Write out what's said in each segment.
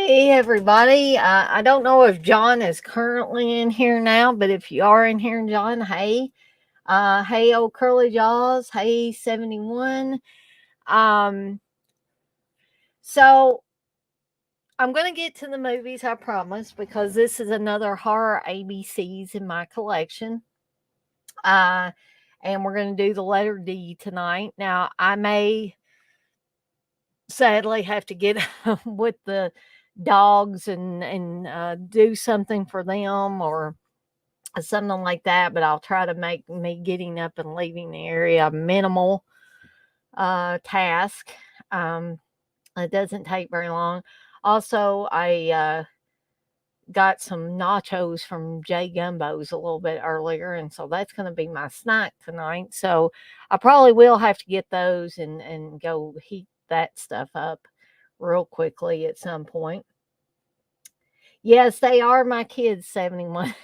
Hey everybody. I don't know if John is currently in here now, but if you are in here, John, hey. Hey old curly jaws. Hey 71. Um so I'm gonna get to the movies, I promise, because this is another horror ABCs in my collection. Uh and we're gonna do the letter D tonight. Now I may sadly have to get with the dogs and do something for them or something like that, but I'll try to make me getting up and leaving the area a minimal task. Um, it doesn't take very long. Also, I got some nachos from Jay Gumbo's a little bit earlier, and so that's going to be my snack tonight. So I probably will have to get those and go heat that stuff up real quickly at some point. Yes, they are my kids, 71.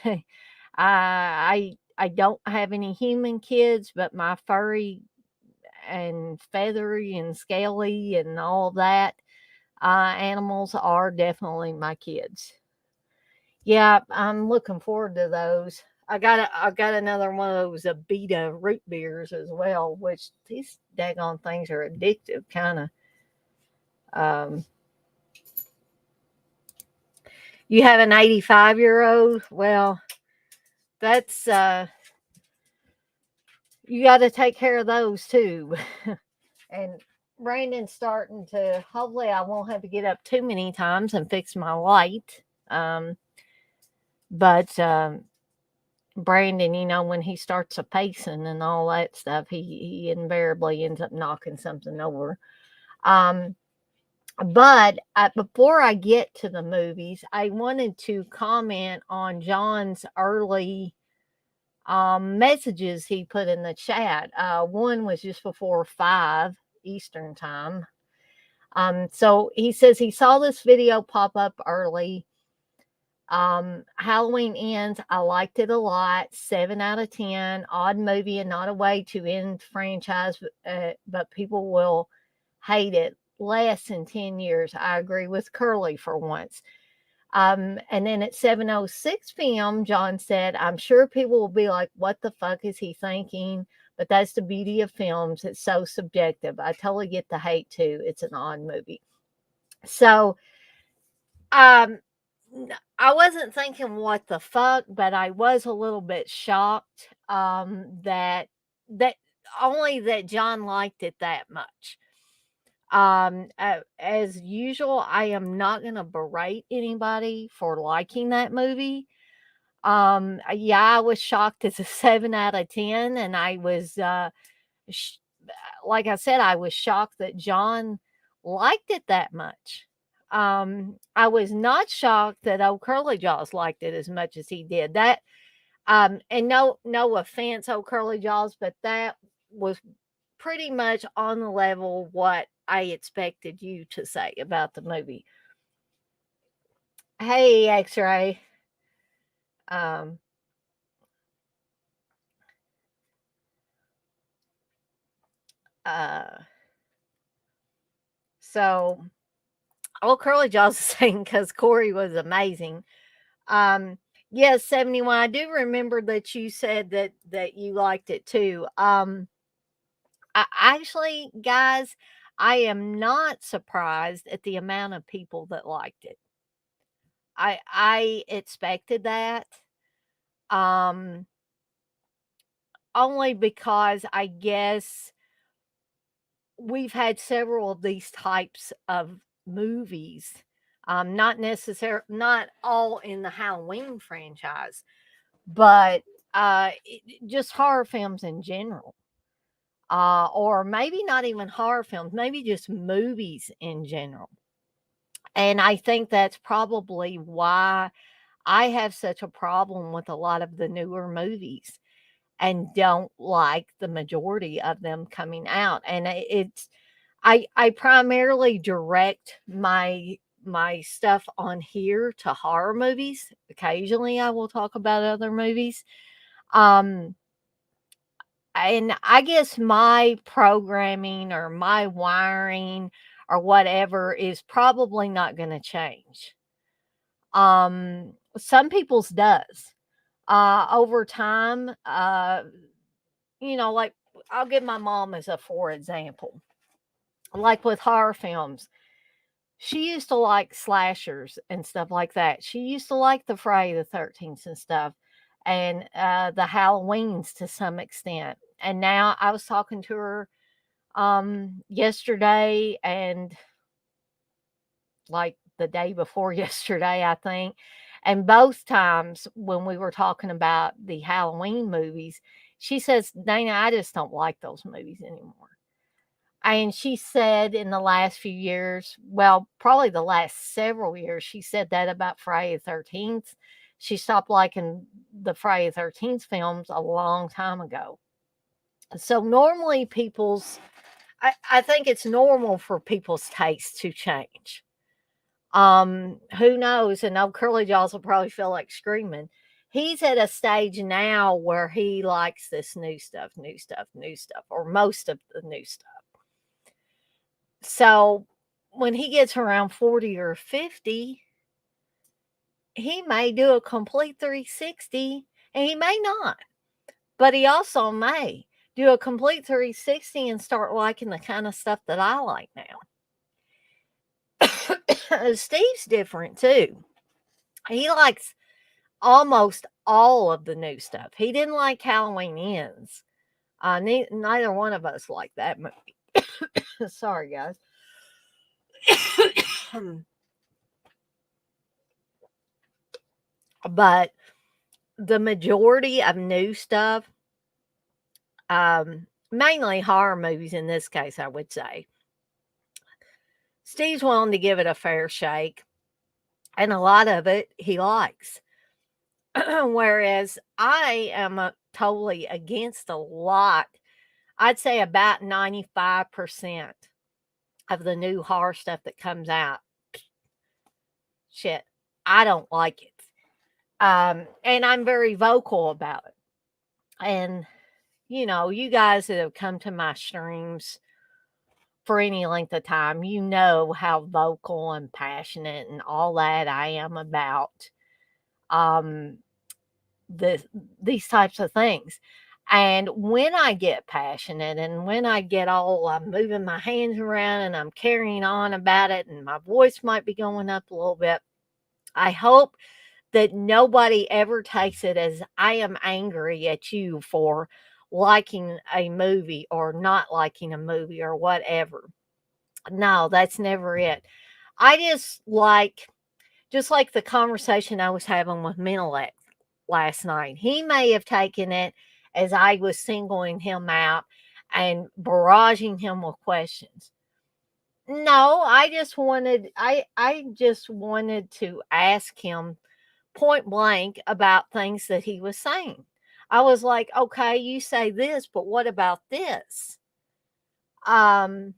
I don't have any human kids, but my furry and feathery and scaly and all that animals are definitely my kids. Yeah, I'm looking forward to those. I got another one of those Abita root beers as well, which these daggone things are addictive, kind of. Um, you have an 85-year-old? Well, that's you got to take care of those too. And Brandon's starting to. Hopefully, I won't have to get up too many times and fix my light. But Brandon, when he starts a pacing and all that stuff, he invariably ends up knocking something over. Um, but before I get to the movies, I wanted to comment on John's early messages he put in the chat. One was just before 5 Eastern time. So he says he saw this video pop up early. Halloween Ends. I liked it a lot. 7 out of 10. Odd movie and not a way to end franchise, but people will hate it. Less than 10 years. I agree with Curly for once. And then at 7:06 p.m., John said, I'm sure people will be like, what the fuck is he thinking? But that's the beauty of films. It's so subjective. I totally get the hate too. It's an odd movie. So, um, I wasn't thinking what the fuck, but I was a little bit shocked that only that John liked it that much. As usual, I am not going to berate anybody for liking that movie. Yeah, I was shocked it's a 7 out of 10, and I was, sh- like I said, I was shocked that John liked it that much. I was not shocked that old Curly Jaws liked it as much as he did. And no offense, old Curly Jaws, but that was pretty much on the level what I expected you to say about the movie. Hey, X-Ray. Um, uh, so old Curly Jaws is saying because Corey was amazing. Um, yes, 71. I do remember that you said that you liked it too. Actually, guys, I am not surprised at the amount of people that liked it. I expected that. Um, Only because I guess we've had several of these types of movies. Not all in the Halloween franchise, but just horror films in general. Or maybe not even horror films, maybe just movies in general. And I think that's probably why I have such a problem with a lot of the newer movies and don't like the majority of them coming out. And I primarily direct my stuff on here to horror movies. Occasionally I will talk about other movies. Um and I guess my programming or my wiring or whatever is probably not going to change. Some people's does. Over time, like I'll give my mom as a for example. Like with horror films, she used to like slashers and stuff like that. She used to like the Friday the 13th and stuff, and the Halloweens to some extent. And now I was talking to her yesterday and like the day before yesterday, I think. And both times when we were talking about the Halloween movies, she says, Dana, I just don't like those movies anymore. And she said in the last few years, well, probably the last several years, she said that about Friday the 13th. She stopped liking the Friday the 13th films a long time ago. So normally I think it's normal for people's tastes to change. Who knows? And old Curly Jaws will probably feel like screaming. He's at a stage now where he likes this new stuff, or most of the new stuff. So when he gets around 40 or 50, he may do a complete 360 and he may not. But he also may do a complete 360 and start liking the kind of stuff that I like now. Steve's different too. He likes almost all of the new stuff. He didn't like Halloween Ends. Neither one of us liked that movie. Sorry, guys. But the majority of new stuff, mainly horror movies in this case, I would say, Steve's willing to give it a fair shake. And a lot of it he likes. Whereas I am totally against a lot. I'd say about 95% of the new horror stuff that comes out. Shit, I don't like it. And I'm very vocal about it. And, you guys that have come to my streams for any length of time, you know how vocal and passionate and all that I am about these types of things. And when I get passionate and when I get all, I'm moving my hands around and I'm carrying on about it and my voice might be going up a little bit, I hope that nobody ever takes it as I am angry at you for liking a movie or not liking a movie or whatever. No, that's never it. I just like the conversation I was having with Menelec last night. He may have taken it as I was singling him out and barraging him with questions. No, I just wanted to ask him point blank about things that he was saying. I was like, okay, you say this, but what about this? And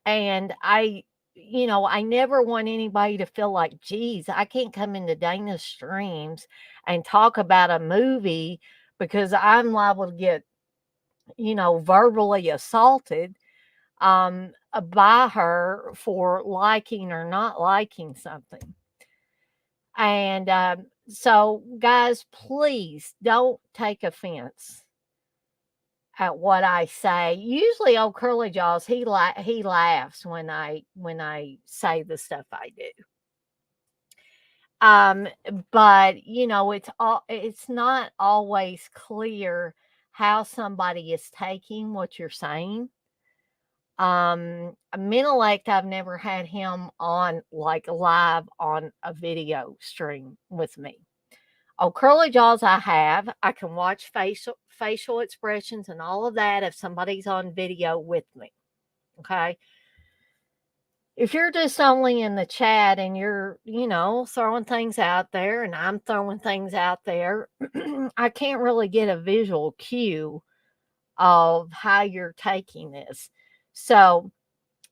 I never want anybody to feel like, geez, I can't come into Dana's streams and talk about a movie because I'm liable to get, verbally assaulted by her for liking or not liking something. And so, guys, please don't take offense at what I say. Usually, old Curly Jaws, he laughs when I say the stuff I do. But it's not always clear how somebody is taking what you're saying. Menelect, I've never had him on like live on a video stream with me. Oh, Curly Jaws, I have. I can watch facial expressions and all of that if somebody's on video with me. Okay. If you're just only in the chat and you're, throwing things out there and I'm throwing things out there, I can't really get a visual cue of how you're taking this. So,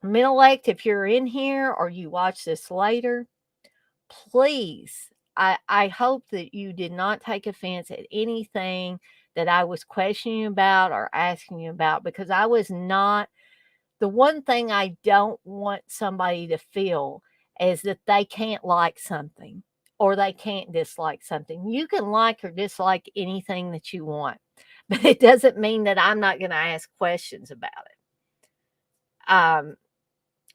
Menelect, if you're in here or you watch this later, please, I hope that you did not take offense at anything that I was questioning about or asking you about, because I was not the one thing I don't want somebody to feel is that they can't like something or they can't dislike something. You can like or dislike anything that you want, but it doesn't mean that I'm not going to ask questions about it.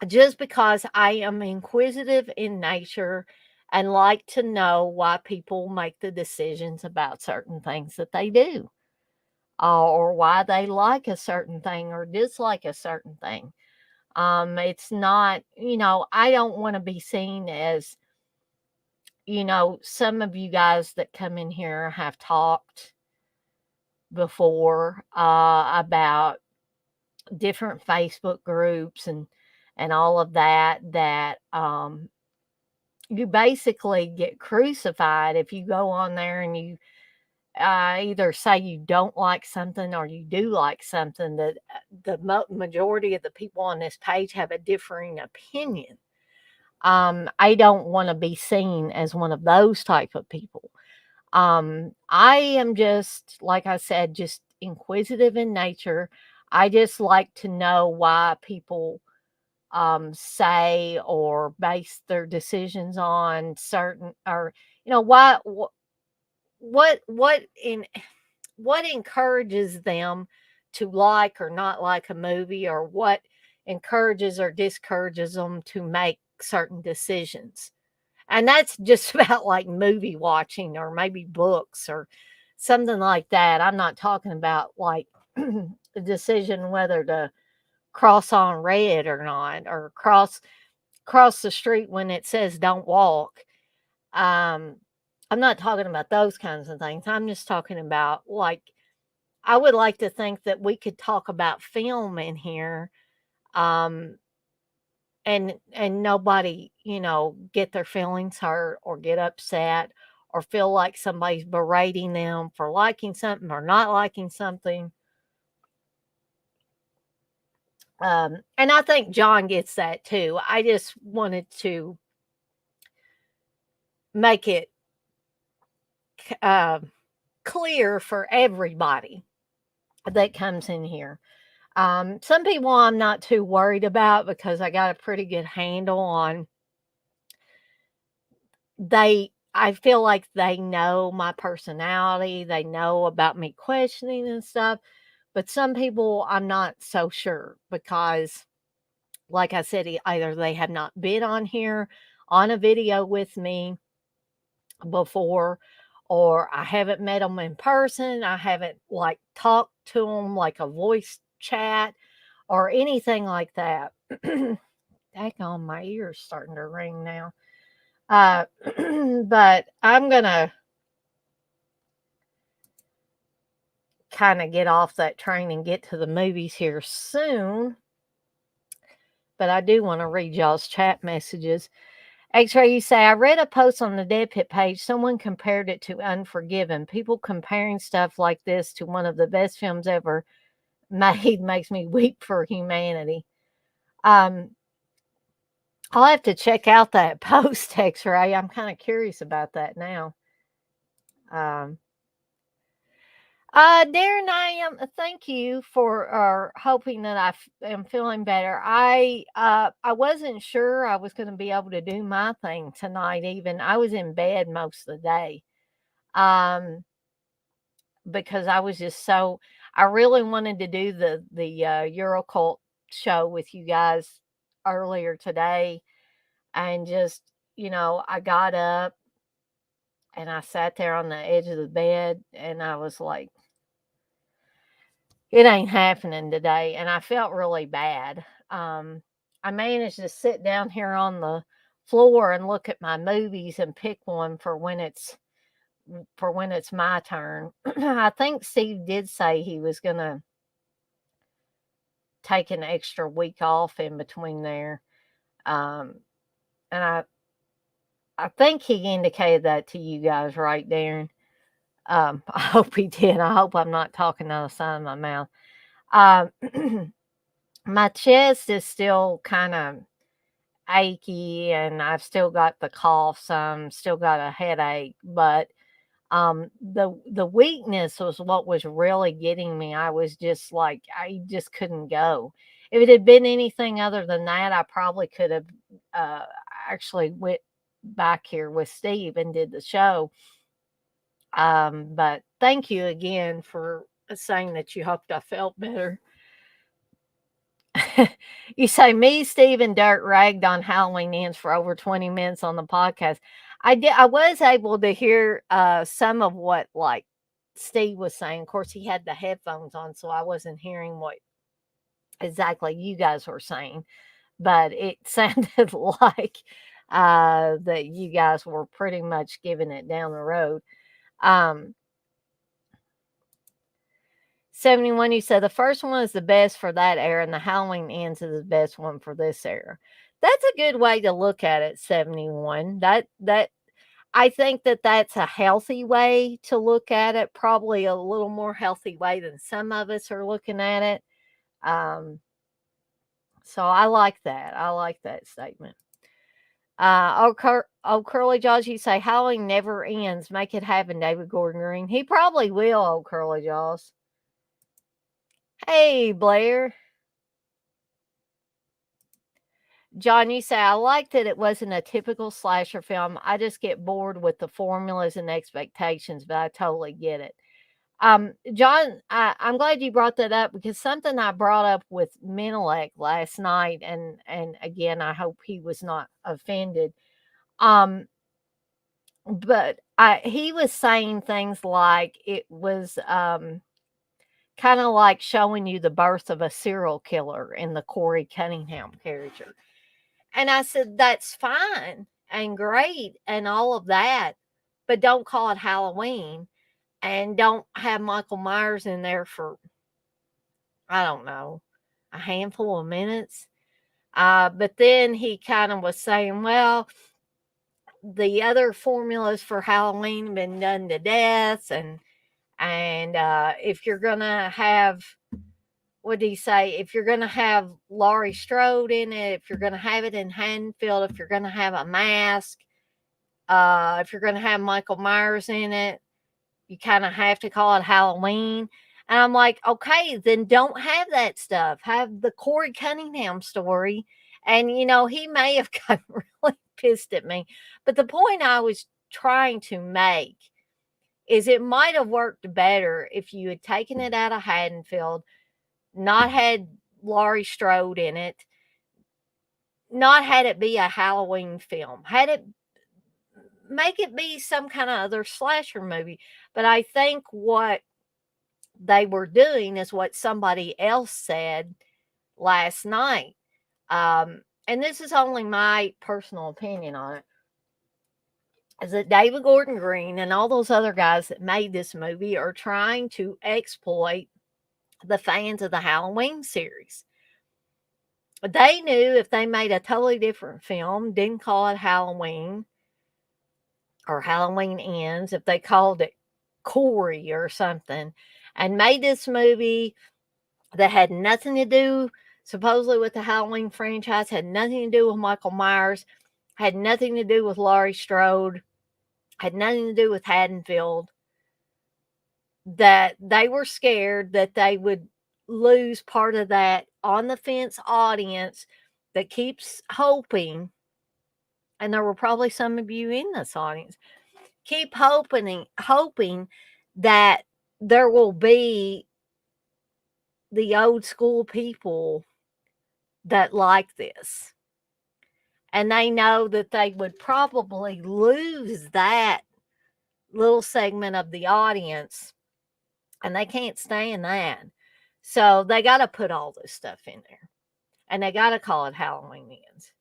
Just because I am inquisitive in nature and like to know why people make the decisions about certain things that they do, or why they like a certain thing or dislike a certain thing. It's not, I don't want to be seen as, some of you guys that come in here have talked before about different Facebook groups and all of that you basically get crucified if you go on there and you either say you don't like something or you do like something. That the majority of the people on this page have a differing opinion. I don't want to be seen as one of those type of people. I am just, like I said, just inquisitive in nature. I just like to know why people say or base their decisions on certain, or why what in what encourages them to like or not like a movie, or what encourages or discourages them to make certain decisions. And that's just about like movie watching or maybe books or something like that. I'm not talking about like the decision whether to cross on red or not, or cross the street when it says don't walk. Um, I'm not talking about those kinds of things. I'm just talking about, like, I would like to think that we could talk about film in here, um, and nobody, get their feelings hurt or get upset or feel like somebody's berating them for liking something or not liking something. And I think John gets that too. I just wanted to make it uh, clear for everybody that comes in here. Some people I'm not too worried about because I got a pretty good handle on I feel like they know my personality, they know about me questioning and stuff. But some people I'm not so sure because, like I said, either they have not been on here on a video with me before, or I haven't met them in person. I haven't like talked to them like a voice chat or anything like that. Daggone, my ears starting to ring now. Uh, but I'm gonna kind of get off that train and get to the movies here soon. But I do want to read y'all's chat messages. X-Ray, you say, I read a post on the Dead Pit page. Someone compared it to Unforgiven. People comparing stuff like this to one of the best films ever made makes me weep for humanity. Um, I'll have to check out that post, X-Ray. I'm kind of curious about that now. Um, Darren, thank you for hoping that am feeling better. I wasn't sure I was going to be able to do my thing tonight. Even I was in bed most of the day, um, because I was just so I really wanted to do the Eurocult show with you guys earlier today, and just I got up and I sat there on the edge of the bed and I was like, it ain't happening today, and I felt really bad. I managed to sit down here on the floor and look at my movies and pick one for when it's my turn. I think Steve did say he was gonna take an extra week off in between there, and I think he indicated that to you guys, right, Darren? I hope he did. I hope I'm not talking out of the side of my mouth. My chest is still kind of achy and I've still got the cough some, still got a headache, but the weakness was what was really getting me. I was just like I just couldn't go. If it had been anything other than that, I probably could have uh, actually went back here with Steve and did the show. But thank you again for saying that you hoped I felt better. You say me, Steve, and Dirk ragged on Halloween ends for over 20 minutes on the podcast. I was able to hear some of what like Steve was saying. Of course, he had the headphones on, so I wasn't hearing what exactly you guys were saying, but it sounded like that you guys were pretty much giving it down the road. Um, 71, you said the first one is the best for that era, and the Halloween ends is the best one for this era. That's a good way to look at it, 71. That I think that that's a healthy way to look at it, probably a little more healthy way than some of us are looking at it. Um, so I like that. I like that statement. Curly Jaws, you say Halloween never ends. Make it happen, David Gordon Green. He probably will, old Curly Jaws. Hey, Blair. John, you say, I like that it wasn't a typical slasher film. I just get bored with the formulas and expectations, but I totally get it. John, I'm glad you brought that up because something I brought up with Menelek last night, and again, I hope he was not offended. Um, but he was saying things like it was kind of like showing you the birth of a serial killer in the Corey Cunningham character. And I said, that's fine and great and all of that, but don't call it Halloween and don't have Michael Myers in there for, I don't know, a handful of minutes. But then he kind of was saying, well, the other formulas for Halloween have been done to death. And if you're going to have, what did he say? If you're going to have Laurie Strode in it, if you're going to have it in Haddonfield, if you're going to have a mask, if you're going to have Michael Myers in it, you kind of have to call it Halloween. And I'm like, okay, then don't have that stuff. Have the Corey Cunningham story. And, he may have gotten really pissed at me. But the point I was trying to make is it might have worked better if you had taken it out of Haddonfield, not had Laurie Strode in it, not had it be a Halloween film, had it make it be some kind of other slasher movie. But I think what they were doing is what somebody else said last night. And this is only my personal opinion on it, is that David Gordon Green and all those other guys that made this movie are trying to exploit the fans of the Halloween series. They knew if they made a totally different film, didn't call it Halloween or Halloween Ends, if they called it Corey or something, and made this movie that had nothing to do, supposedly, with the Halloween franchise, had nothing to do with Michael Myers, had nothing to do with Laurie Strode, had nothing to do with Haddonfield, that they were scared that they would lose part of that on the fence audience that keeps hoping, and there were probably some of you in this audience, keep hoping that there will be the old school people that like this. And they know that they would probably lose that little segment of the audience, and they can't stand that. So they got to put all this stuff in there, and they got to call it Halloween Ends.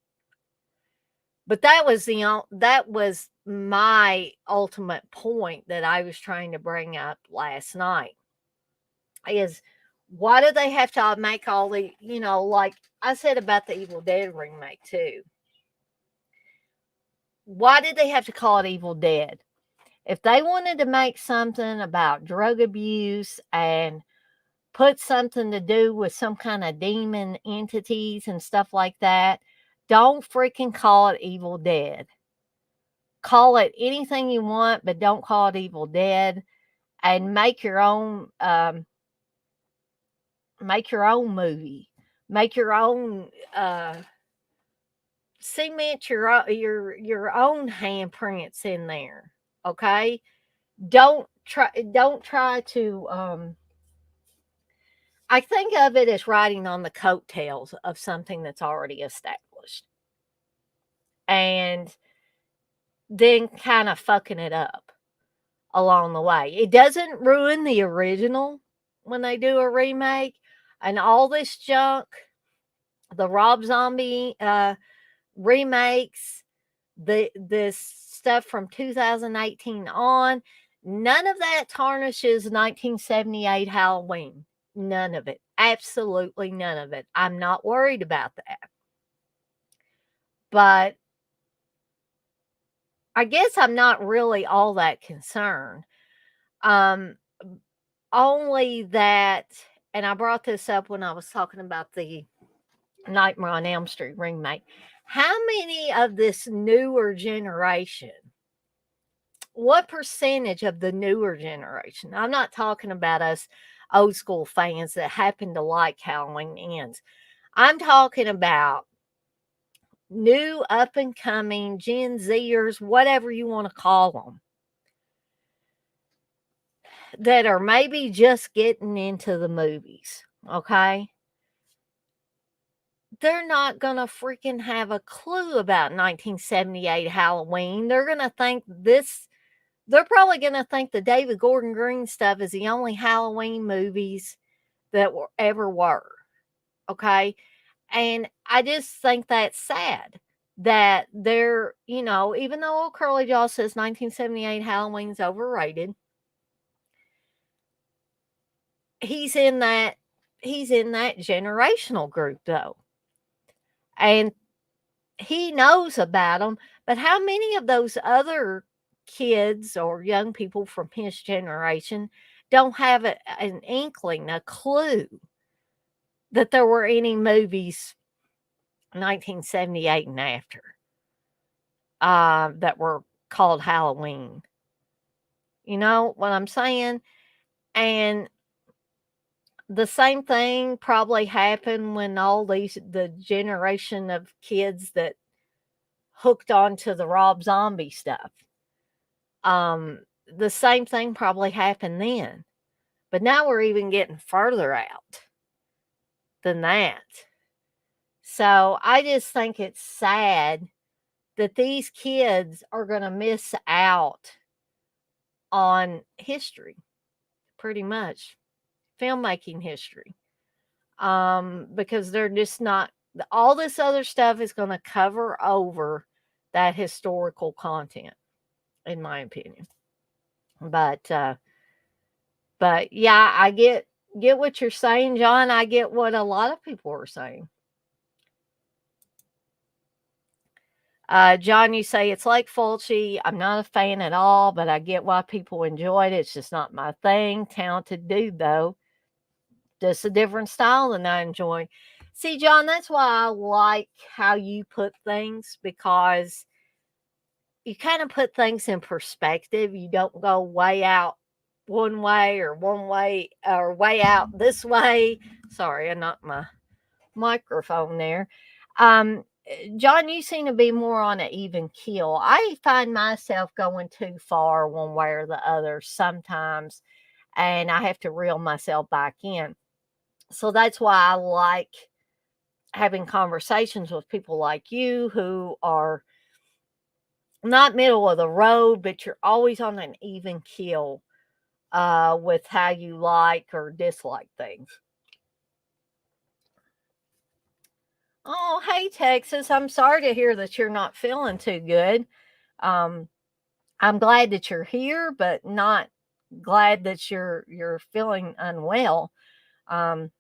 But that was my ultimate point that I was trying to bring up last night, is why do they have to make all the, like I said about the Evil Dead remake too. Why did they have to call it Evil Dead? If they wanted to make something about drug abuse and put something to do with some kind of demon entities and stuff like that, don't freaking call it Evil Dead. Call it anything you want, but don't call it Evil Dead, and make your own movie. Make your own, cement your own handprints in there. Okay, don't try to. I think of it as riding on the coattails of something that's already established, and then kind of fucking it up along the way. It doesn't ruin the original when they do a remake and all this junk, the Rob Zombie remakes, this stuff from 2018 on. None of that tarnishes 1978 Halloween. None of it. Absolutely none of it. I'm not worried about that. But I guess I'm not really all that concerned. Um, Only that, and I brought this up when I was talking about the Nightmare on Elm Street remake. How many of this newer generation, what percentage of the newer generation, I'm not talking about us old school fans that happen to like Halloween Ends. I'm talking about new up and coming Gen Zers, whatever you want to call them, that are maybe just getting into the movies, okay? They're not going to freaking have a clue about 1978 Halloween. They're going to think they're probably going to think the David Gordon Green stuff is the only Halloween movies that ever were, okay? And I just think that's sad that they're, even though old Curly Jaw says 1978 Halloween's overrated, he's in that generational group though. And he knows about them, but how many of those other kids or young people from his generation don't have an inkling, a clue that there were any movies 1978 and after that were called Halloween? You know what I'm saying? And the same thing probably happened when the generation of kids that hooked onto the Rob Zombie stuff. The same thing probably happened then. But now we're even getting further out than that. So I just think it's sad that these kids are going to miss out on history, pretty much filmmaking history, because they're just not. All this other stuff is going to cover over that historical content, in my opinion. But yeah, I get what you're saying, John. I get what a lot of people are saying. John, you say it's like Fulci. I'm not a fan at all, but I get why people enjoy it. It's just not my thing. Talented dude, though. Just a different style than I enjoy. See, John, that's why I like how you put things, because you kind of put things in perspective. You don't go way out one way or way out this way. Sorry, I knocked my microphone there. John, you seem to be more on an even keel. I find myself going too far one way or the other sometimes, and I have to reel myself back in. So that's why I like having conversations with people like you who are not middle of the road, but you're always on an even keel with how you like or dislike things. Oh, hey, Texas. I'm sorry to hear that you're not feeling too good. I'm glad that you're here, but not glad that you're feeling unwell. Um,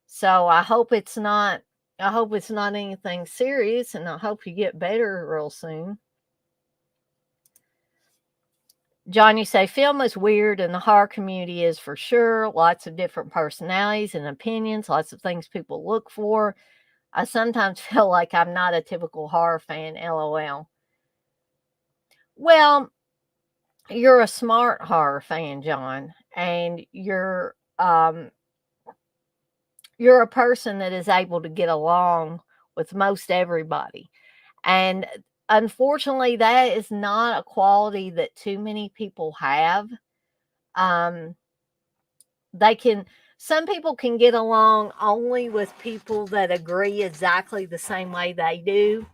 so I hope it's not anything serious, and I hope you get better real soon. John, you say film is weird and the horror community is for sure. Lots of different personalities and opinions, lots of things people look for. I sometimes feel like I'm not a typical horror fan, LOL. Well, you're a smart horror fan, John, and you're you're a person that is able to get along with most everybody. And unfortunately, that is not a quality that too many people have. Um, they can, some people can get along only with people that agree exactly the same way they do.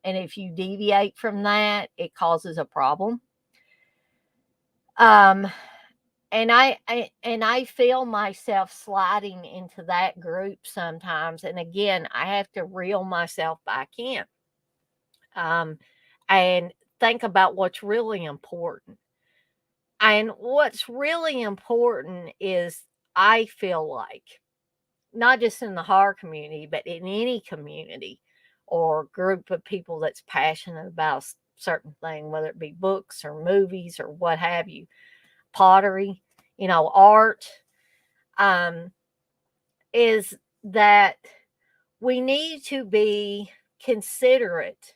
And if you deviate from that, it causes a problem. Um, and I feel myself sliding into that group sometimes. And again, I have to reel myself back in. Um, and think about what's really important. And what's really important is, I feel like, not just in the horror community, but in any community or group of people that's passionate about a certain thing, whether it be books or movies or what have you, pottery, art, um, is that we need to be considerate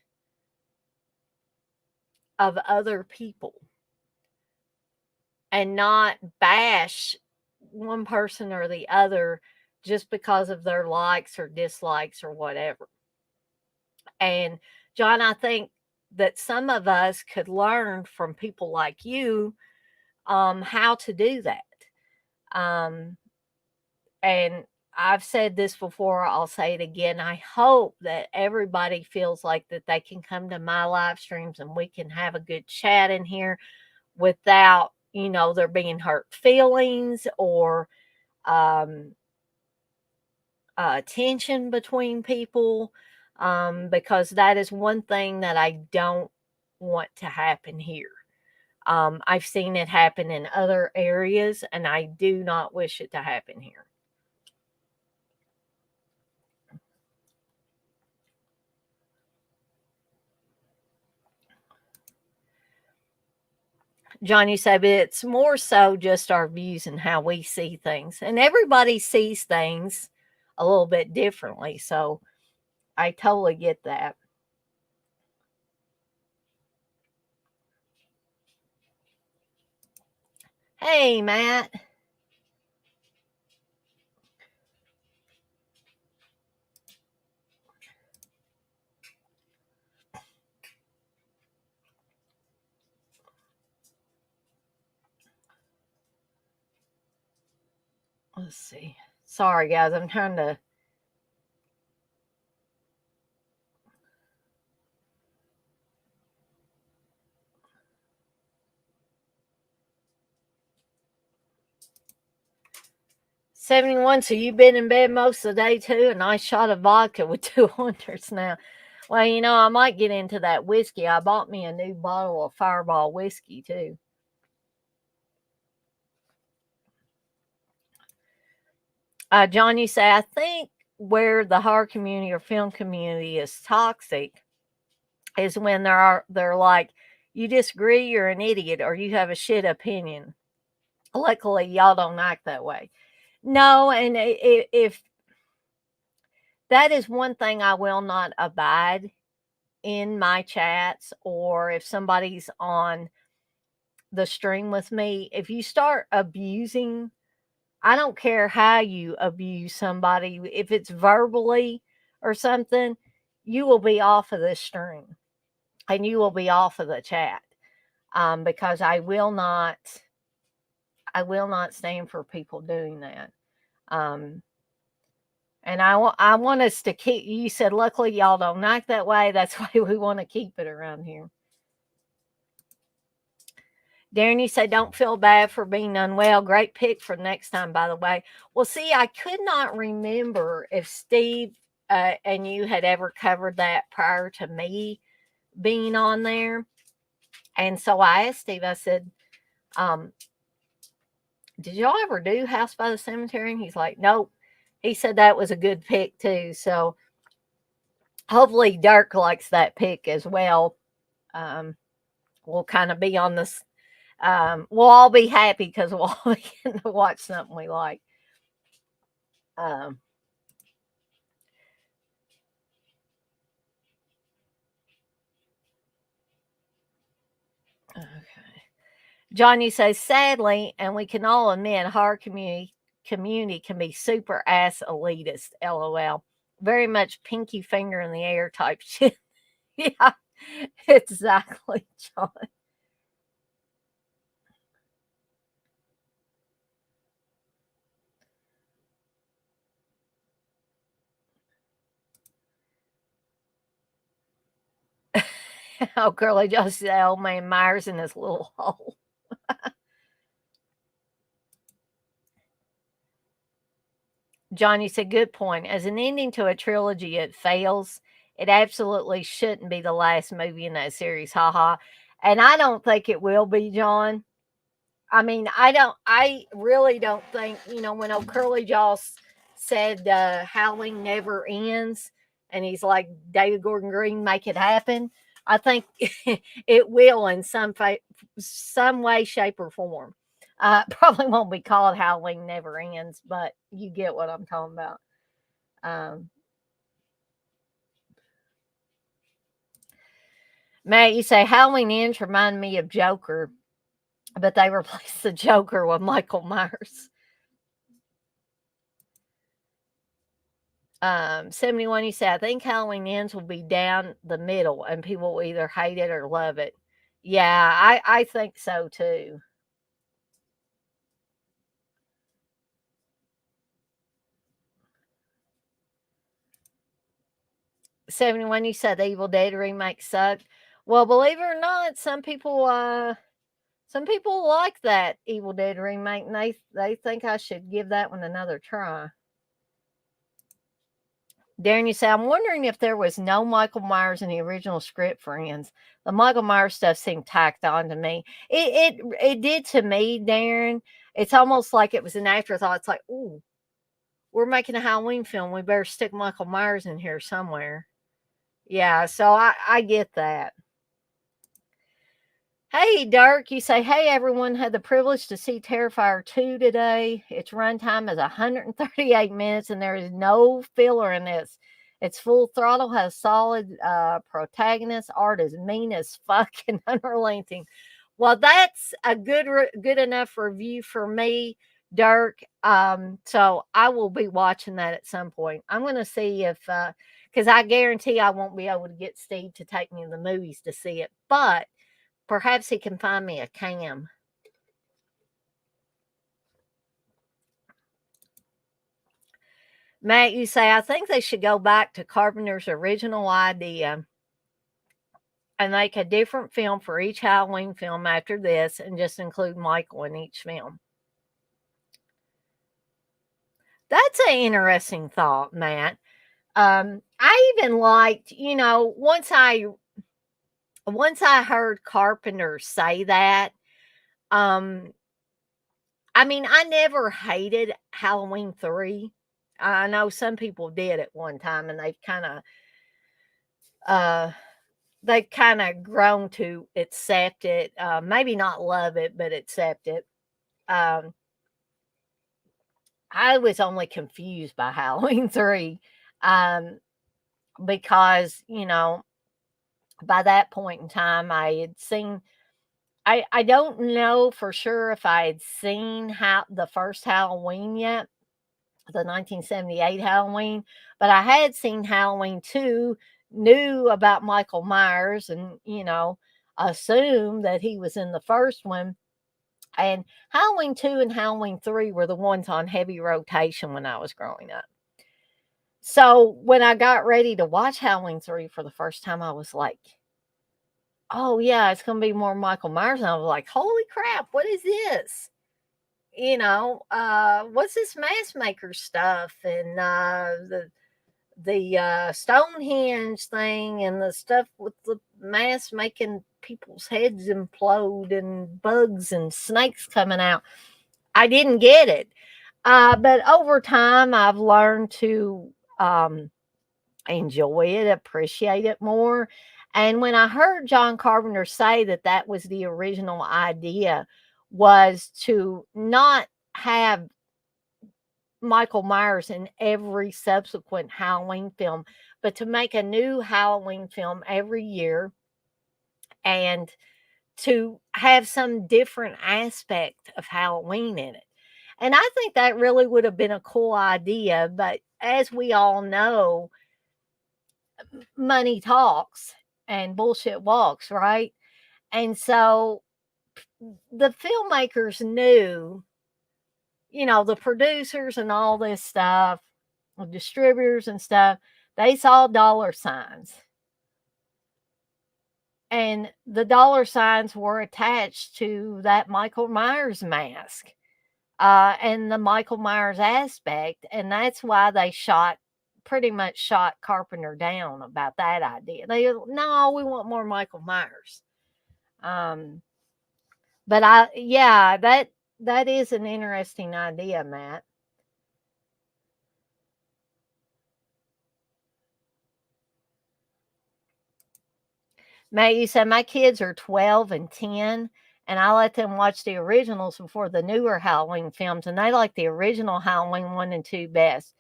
of other people and not bash one person or the other just because of their likes or dislikes or whatever. And John, I think that some of us could learn from people like you how to do that. Um, and I've said this before, I'll say it again. I hope that everybody feels like that they can come to my live streams and we can have a good chat in here without, there being hurt feelings or um, tension between people, because that is one thing that I don't want to happen here. I've seen it happen in other areas, and I do not wish it to happen here. John, you say, but it's more so just our views and how we see things. And everybody sees things a little bit differently. So I totally get that. Hey, Matt. Let's see. Sorry, guys. I'm trying to. $71. So you've been in bed most of the day too? A nice shot of vodka with 200s now. Well, I might get into that whiskey. I bought me a new bottle of Fireball whiskey too. John, you say, I think where the horror community or film community is toxic is when they're like, you disagree, you're an idiot, or you have a shit opinion. Luckily, y'all don't act that way. No, and if that is one thing I will not abide in my chats, or if somebody's on the stream with me, if you start abusing, I don't care how you abuse somebody, if it's verbally or something, you will be off of this stream and you will be off of the chat, because I will not stand for people doing that. Um, and I want us to keep. You said, luckily y'all don't act that way. That's why we want to keep it around here. Darren, you say, don't feel bad for being unwell. Great pick for next time, by the way. Well, see, I could not remember if Steve and you had ever covered that prior to me being on there. And so I asked Steve, I said, um, did y'all ever do House by the Cemetery? And he's like, nope. He said that was a good pick too. So hopefully Dirk likes that pick as well. We'll kind of be on this. We'll all be happy because we'll all be getting to watch something we like. Um, okay. Johnny says, sadly, and we can all admit, horror community can be super ass elitist. LOL. Very much pinky finger in the air type shit. Yeah, exactly, John. Oh, Curly just said old man Myers in his little hole. John, you said good point. As an ending to a trilogy, it fails. It absolutely shouldn't be the last movie in that series. Haha. And I don't think it will be, John. I mean, I really don't think, when old Curly Jaws said Howling never ends, and he's like, David Gordon Green, make it happen. I think it will in some way, shape, or form. Probably won't be called Howling Never Ends, but you get what I'm talking about. Um, Matt, you say Halloween Ends remind me of Joker, but they replaced the Joker with Michael Myers. 71, you say, I think Halloween Ends will be down the middle and people will either hate it or love it. Yeah, I think so too. 71, you said the Evil Dead remake sucked. Well, believe it or not, some people like that Evil Dead remake, and they think I should give that one another try. Darren, you say, I'm wondering if there was no Michael Myers in the original script, friends. The Michael Myers stuff seemed tacked on to me. It did to me, Darren. It's almost like it was an afterthought. It's like, ooh, we're making a Halloween film. We better stick Michael Myers in here somewhere. Yeah, so I get that. Hey, Dirk, you say, hey, everyone, had the privilege to see Terrifier 2 today. Its runtime is 138 minutes, and there is no filler in this. It's full throttle, has solid protagonist. Art is mean as fuck and unrelenting. Well, that's a good enough review for me, Dirk. So I will be watching that at some point. I'm going to see if, because I guarantee I won't be able to get Steve to take me to the movies to see it, but perhaps he can find me a cam. Matt, you say, I think they should go back to Carpenter's original idea and make a different film for each Halloween film after this and just include Michael in each film. That's an interesting thought, Matt. I even liked, once I heard Carpenter say that, um, I mean, I never hated Halloween 3. I know some people did at one time, and uh, they've kind of grown to accept it. Maybe not love it, but accept it. Um, I was only confused by Halloween 3, um, because, by that point in time, I had seen. I don't know for sure if I had seen how the first Halloween yet, the 1978 Halloween, but I had seen Halloween 2, knew about Michael Myers, and, assumed that he was in the first one. And Halloween 2 and Halloween 3 were the ones on heavy rotation when I was growing up. So when I got ready to watch Halloween 3 for the first time, I was like, oh, yeah, it's going to be more Michael Myers. And I was like, holy crap, what is this? What's this mask maker stuff, and the Stonehenge thing, and the stuff with the mask making people's heads implode and bugs and snakes coming out. I didn't get it. But over time, I've learned to enjoy it, appreciate it more. And when I heard John Carpenter say that that was the original idea, was to not have Michael Myers in every subsequent Halloween film, but to make a new Halloween film every year and to have some different aspect of Halloween in it. And I think that really would have been a cool idea. But as we all know, money talks and bullshit walks, right? And so the filmmakers knew, the producers and all this stuff, the distributors and stuff, they saw dollar signs. And the dollar signs were attached to that Michael Myers mask, and the Michael Myers aspect. And that's why they pretty much shot Carpenter down about that idea. No, we want more Michael Myers. But that is an interesting idea, Matt. Matt, you said my kids are 12 and 10, and I let them watch the originals before the newer Halloween films, and they like the original Halloween 1 and 2 best.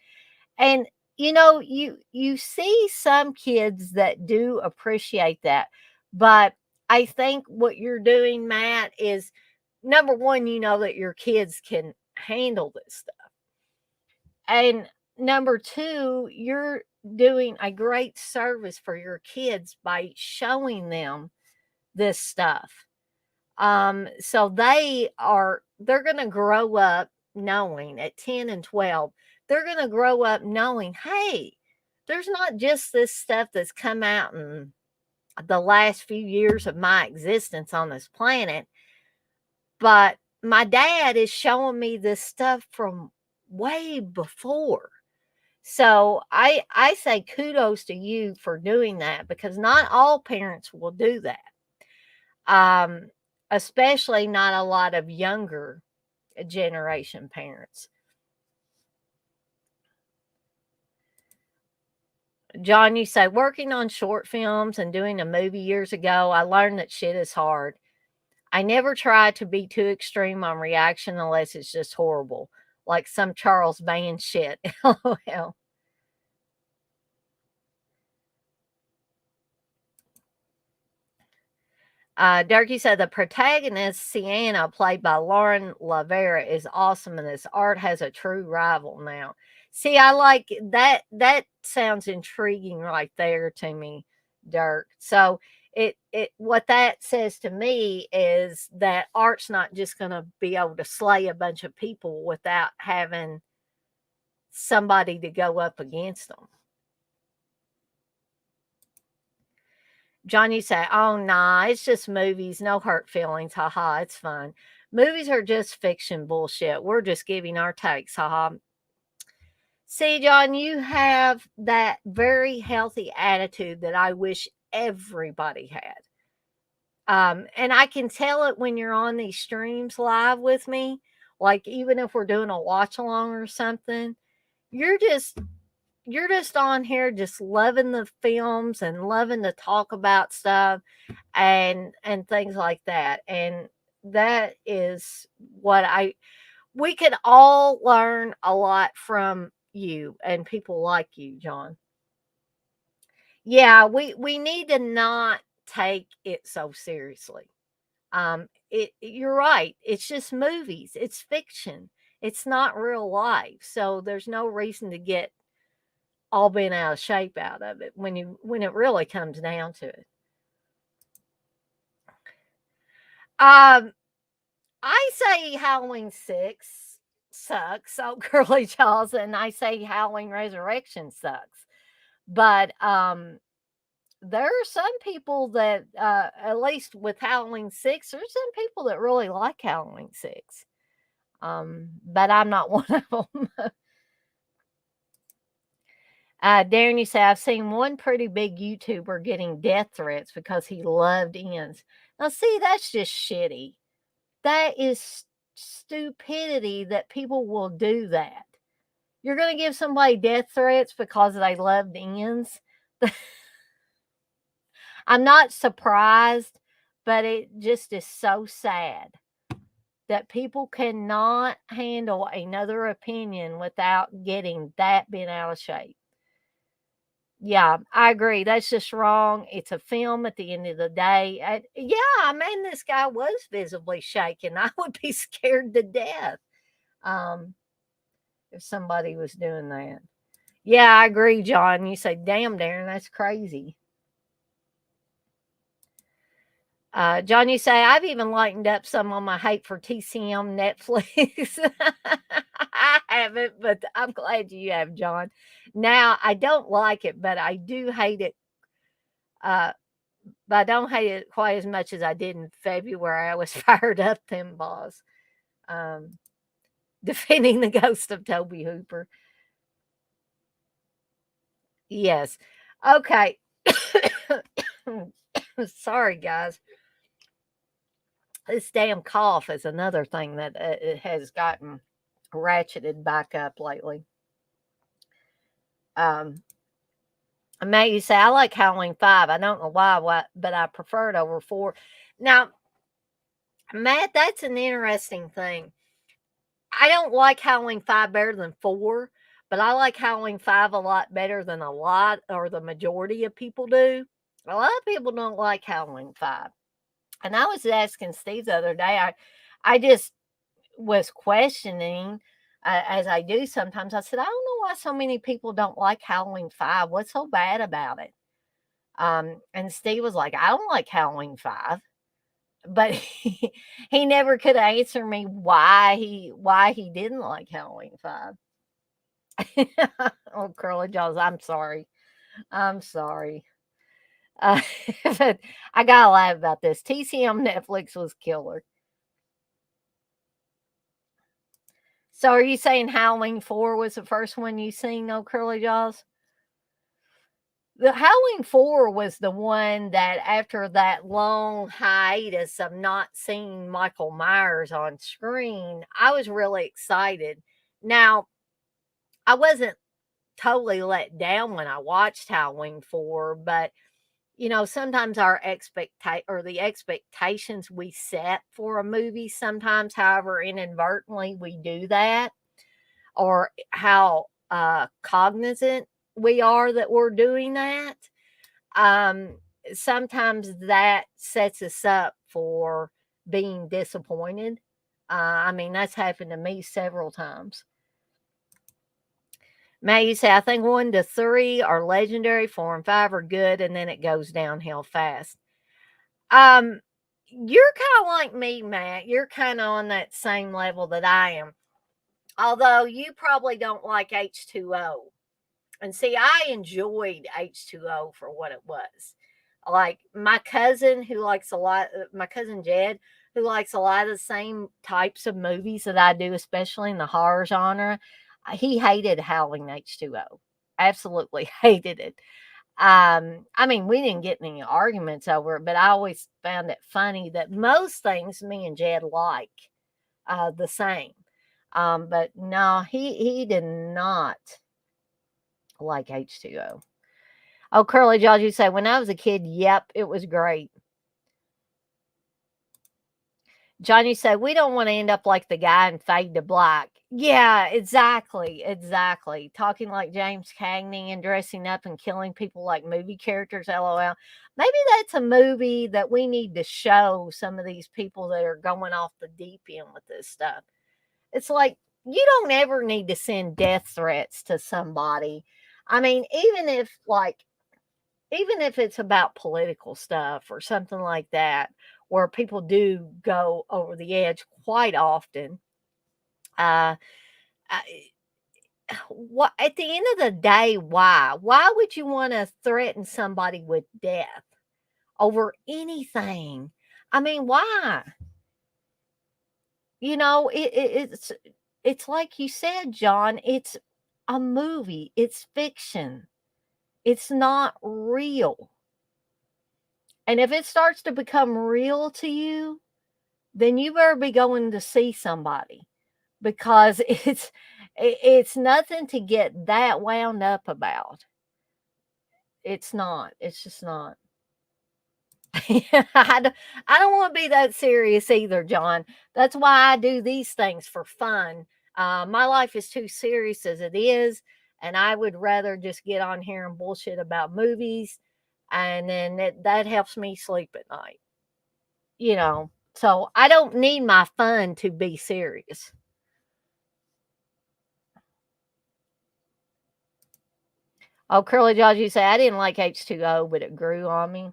And you see some kids that do appreciate that, but I think what you're doing, Matt, is number one, you know that your kids can handle this stuff. And number two, you're doing a great service for your kids by showing them this stuff. So they're going to grow up knowing at 10 and 12, they're going to grow up knowing, hey, there's not just this stuff that's come out in the last few years of my existence on this planet, but my dad is showing me this stuff from way before. So I say kudos to you for doing that, because not all parents will do that. Um, Especially not a lot of younger generation parents. John, you say working on short films and doing a movie years ago, I learned that shit is hard. I never try to be too extreme on reaction unless it's just horrible, like some Charles Band shit. LOL. Durkee said the protagonist, Sienna, played by Lauren Lavera, is awesome in this. Art has a true rival now. See, I like that. That sounds intriguing right there to me, Dirk. So it what that says to me is that Art's not just going to be able to slay a bunch of people without having somebody to go up against them. John, you say, oh, nah, it's just movies. No hurt feelings. Haha, it's fun. Movies are just fiction bullshit. We're just giving our takes. Haha. See, John, you have that very healthy attitude that I wish everybody had. And I can tell it when you're on these streams live with me. Like, even if we're doing a watch along or something, you're just you're just on here just loving the films and loving to talk about stuff and things like that. And that is what we could all learn a lot from you and people like you, John. Yeah, we need to not take it so seriously. You're right. It's just movies. It's fiction. It's not real life. So there's no reason to get all bent out of shape out of it when it really comes down to it. Um, I say Halloween 6 sucks. So Curly Jaws, and I say Halloween Resurrection sucks. But there are some people that at least with Halloween 6, there's some people that really like Halloween 6. But I'm not one of them. Darren, you say, I've seen one pretty big YouTuber getting death threats because he loved ends. Now, see, that's just shitty. That is stupidity that people will do that. You're going to give somebody death threats because they loved ends? I'm not surprised, but it just is so sad that people cannot handle another opinion without getting that bent out of shape. Yeah, I agree. That's just wrong. It's a film at the end of the day. Yeah, I mean, this guy was visibly shaken. I would be scared to death. Um, if somebody was doing that. Yeah, I agree, John. You say, damn, Darren, that's crazy. John, you say, I've even lightened up some on my hate for TCM Netflix. I haven't, but I'm glad you have, John. Now, I don't like it, but I do hate it. Uh, but I don't hate it quite as much as I did in February. I was fired up, them balls. Um, defending the ghost of Toby Hooper. Yes. Okay. Sorry, guys. This damn cough is another thing that it has gotten ratcheted back up lately. Um, Matt, you say I like Halloween 5. I don't know why, but I prefer it over 4. Now, Matt, that's an interesting thing. I don't like Halloween 5 better than 4, but I like Halloween 5 a lot better than a lot or the majority of people do. A lot of people don't like Halloween 5. And I was asking Steve the other day, I just was questioning, as I do sometimes. I said, I don't know why so many people don't like Halloween 5. What's so bad about it? And Steve was like, I don't like Halloween 5. But he never could answer me why he didn't like Halloween 5. Oh, Curly Jaws, I'm sorry. I'm sorry. Uh, but I gotta laugh about this. TCM Netflix was killer. So are you saying Halloween 4 was the first one you seen, no Curly Jaws? The Halloween 4 was the one that after that long hiatus of not seeing Michael Myers on screen, I was really excited. Now, I wasn't totally let down when I watched Halloween 4, but sometimes the expectations we set for a movie, sometimes, however, inadvertently we do that, or how cognizant we are that we're doing that. Um, Sometimes that sets us up for being disappointed. I mean, that's happened to me several times. May you say, I think 1 to 3 are legendary, 4 and 5 are good, and then it goes downhill fast. Um, you're kind of like me, Matt. You're kind of on that same level that I am. Although you probably don't like H2O. And see, I enjoyed H2O for what it was. Like my cousin Jed, who likes a lot of the same types of movies that I do, especially in the horror genre, he hated Howling H2O. Absolutely hated it. I mean, we didn't get any arguments over it, but I always found it funny that most things me and Jed like the same. But no, he did not like H2O. Oh, Curly Jaws, you say, when I was a kid, yep, it was great. Johnny said, we don't want to end up like the guy in Fade to Black. Yeah, exactly. Exactly. Talking like James Cagney and dressing up and killing people like movie characters, lol. Maybe that's a movie that we need to show some of these people that are going off the deep end with this stuff. It's like, you don't ever need to send death threats to somebody. I mean, even if it's about political stuff or something like that, where people do go over the edge quite often, uh, I, what at the end of the day, why? Why would you want to threaten somebody with death over anything? I mean, why? It's like you said, John. It's a movie. It's fiction. It's not real. And if it starts to become real to you, then you better be going to see somebody because it's nothing to get that wound up about. It's not. It's just not. I don't want to be that serious either, John. That's why I do these things for fun. My life is too serious as it is, and I would rather just get on here and bullshit about movies, and then that helps me sleep at night. So I don't need my fun to be serious. Oh, Curly Jaws, you say, I didn't like H2O, but it grew on me.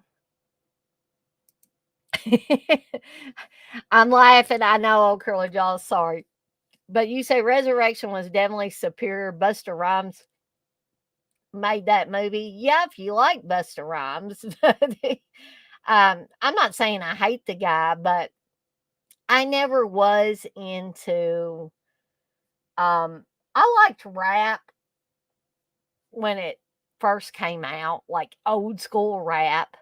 I'm laughing. I know, old Curly Jaws, sorry. But you say Resurrection was definitely superior. Busta Rhymes made that movie. Yeah, if you like Busta Rhymes. I'm not saying I hate the guy, but I never was into I liked rap when it first came out, like old school rap.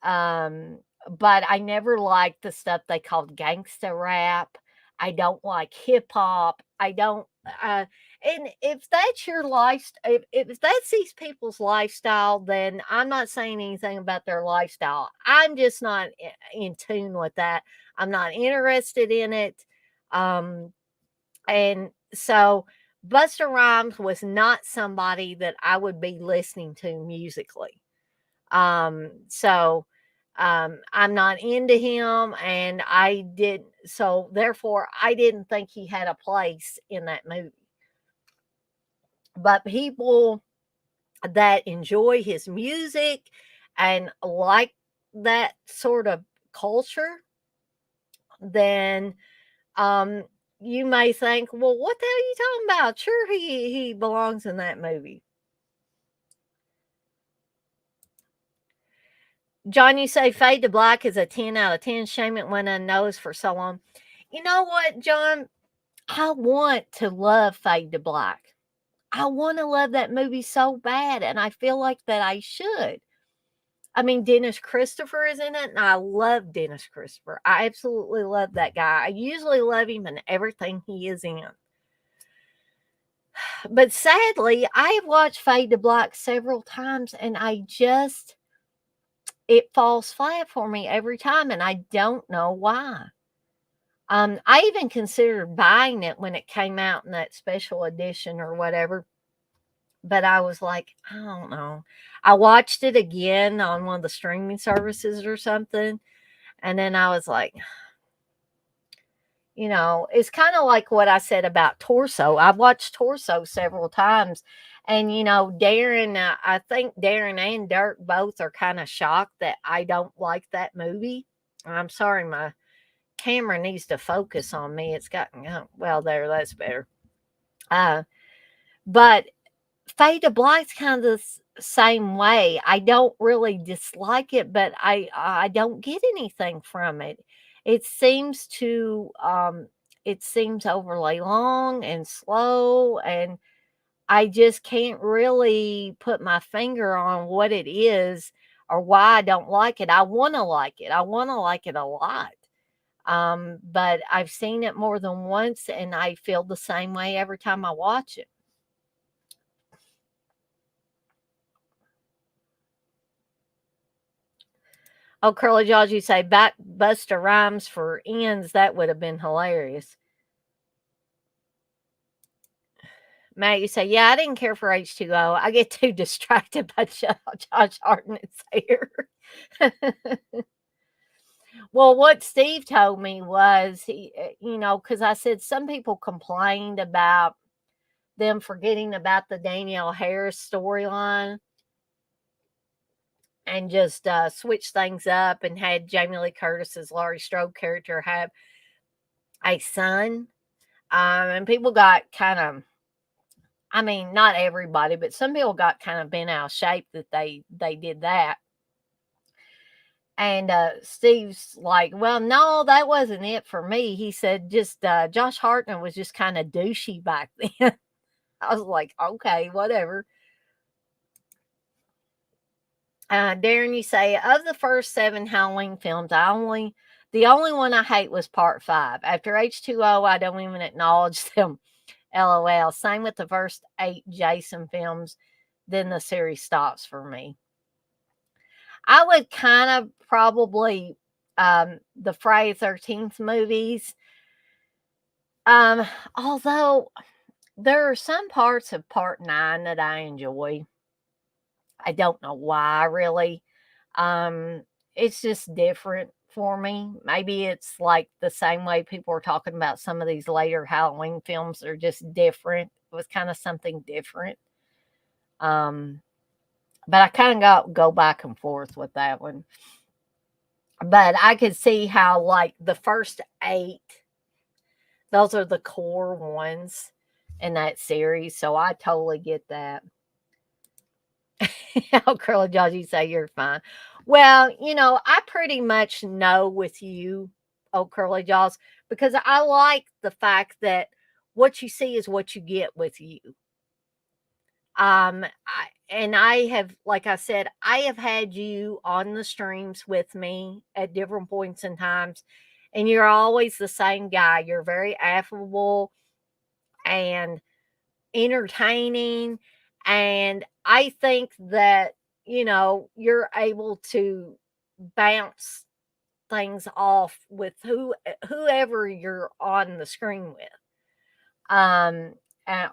Um, but I never liked the stuff they called gangsta rap. I don't like hip hop. I don't and if that's your lifestyle, if that's these people's lifestyle, then I'm not saying anything about their lifestyle. I'm just not in tune with that. I'm not interested in it. Um, and so Busta Rhymes was not somebody that I would be listening to musically. So I'm not into him, and I did so therefore I didn't think he had a place in that movie. But people that enjoy his music and like that sort of culture, then um you may think, well, what the hell are you talking about? Sure, he belongs in that movie. John, you say Fade to Black is a 10 out of 10. Shame it went unnoticed for so long. You know what, John? I want to love Fade to Black. I want to love that movie so bad, and I feel like that I should. I mean, Dennis Christopher is in it, and I love Dennis Christopher. I absolutely love that guy. I usually love him in everything he is in. But sadly, I have watched Fade to Black several times, and it falls flat for me every time, and I don't know why. I even considered buying it when it came out in that special edition or whatever, but I was like, I don't know. I watched it again on one of the streaming services or something, and then I was like, it's kind of like what I said about Torso. I've watched Torso several times, and Darren, I think Darren and Dirk both are kind of shocked that I don't like that movie. I'm sorry, my camera needs to focus on me. It's got well there, that's better. Uh, but Fade to Black's kind of the same way. I don't really dislike it, but I don't get anything from it. It seems to it seems overly long and slow, and I just can't really put my finger on what it is or why I don't like it. I want to like it. I want to like it a lot. But I've seen it more than once, and I feel the same way every time I watch it. Oh, Curly Jaws, you say back Busta Rhymes for ends. That would have been hilarious. Matt, you say, yeah, I didn't care for H2O. I get too distracted by Josh Hartnett's hair. Well, what Steve told me was, because I said some people complained about them forgetting about the Danielle Harris storyline and just switched things up and had Jamie Lee Curtis's Laurie Strode character have a son. And people got kind of, I mean, not everybody, but some people got kind of bent out of shape that they did that. And Steve's like, well, no, that wasn't it for me. He said just Josh Hartnett was just kind of douchey back then. I was like, okay, whatever. Darren, you say of the first 7 Halloween films, the only one I hate was part 5. After H2O, I don't even acknowledge them. LOL. Same with the first 8 Jason films. Then the series stops for me. I would kind of probably the Friday 13th movies. Although there are some parts of part 9 that I enjoy. I don't know why really. Um, it's just different for me. Maybe it's like the same way people are talking about some of these later Halloween films are just different. It was kind of something different. But I kind of go back and forth with that one. But I could see how, like, the first 8, those are the core ones in that series. So I totally get that. How Curly Jaws, you say you're fine. Well, I pretty much know with you, oh Curly Jaws, because I like the fact that what you see is what you get with you. I have, like I said, I have had you on the streams with me at different points in times, and you're always the same guy. You're very affable and entertaining, and I think that, you're able to bounce things off with whoever you're on the screen with.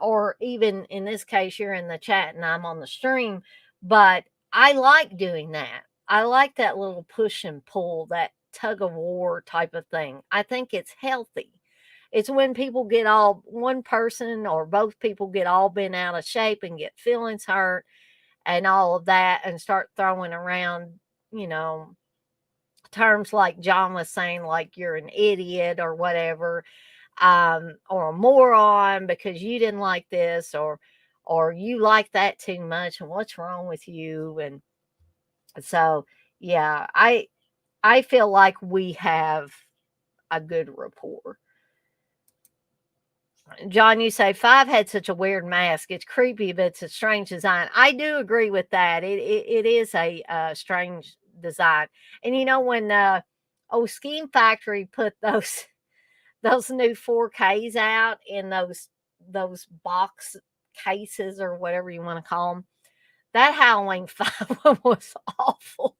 Or even in this case, you're in the chat and I'm on the stream, but I like doing that. I like that little push and pull, that tug of war type of thing. I think it's healthy. It's when people get all, one person or both people get all bent out of shape and get feelings hurt and all of that and start throwing around, you know, terms like John was saying, like you're an idiot or whatever, or a moron because you didn't like this, or you like that too much and what's wrong with you. And so, yeah, I feel like we have a good rapport. John, you say 5 had such a weird mask. It's creepy, but it's a strange design. I do agree with that. It is a strange design. And when Scheme Factory put those new 4Ks out in those box cases or whatever you want to call them, that Halloween 5 one was awful.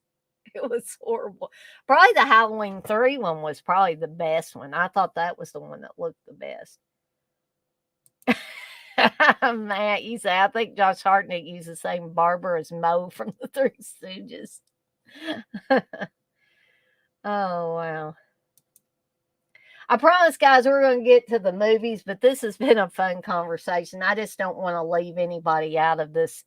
It was horrible. Probably the Halloween 3 one was probably the best one. I thought that was the one that looked the best. Matt, you say, I think Josh Hartnett used the same barber as Moe from the Three Stooges. Oh, wow. I promise, guys, we're going to get to the movies, but this has been a fun conversation. I just don't want to leave anybody out of this.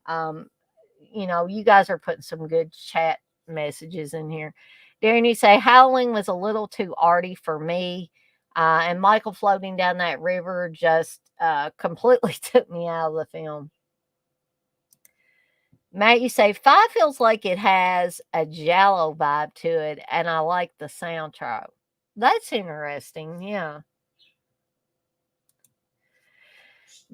You guys are putting some good chat messages in here. Darren, you say, Howling was a little too arty for me. And Michael floating down that river just completely took me out of the film. Matt, you say 5 feels like it has a Giallo vibe to it, and I like the soundtrack. That's interesting, yeah.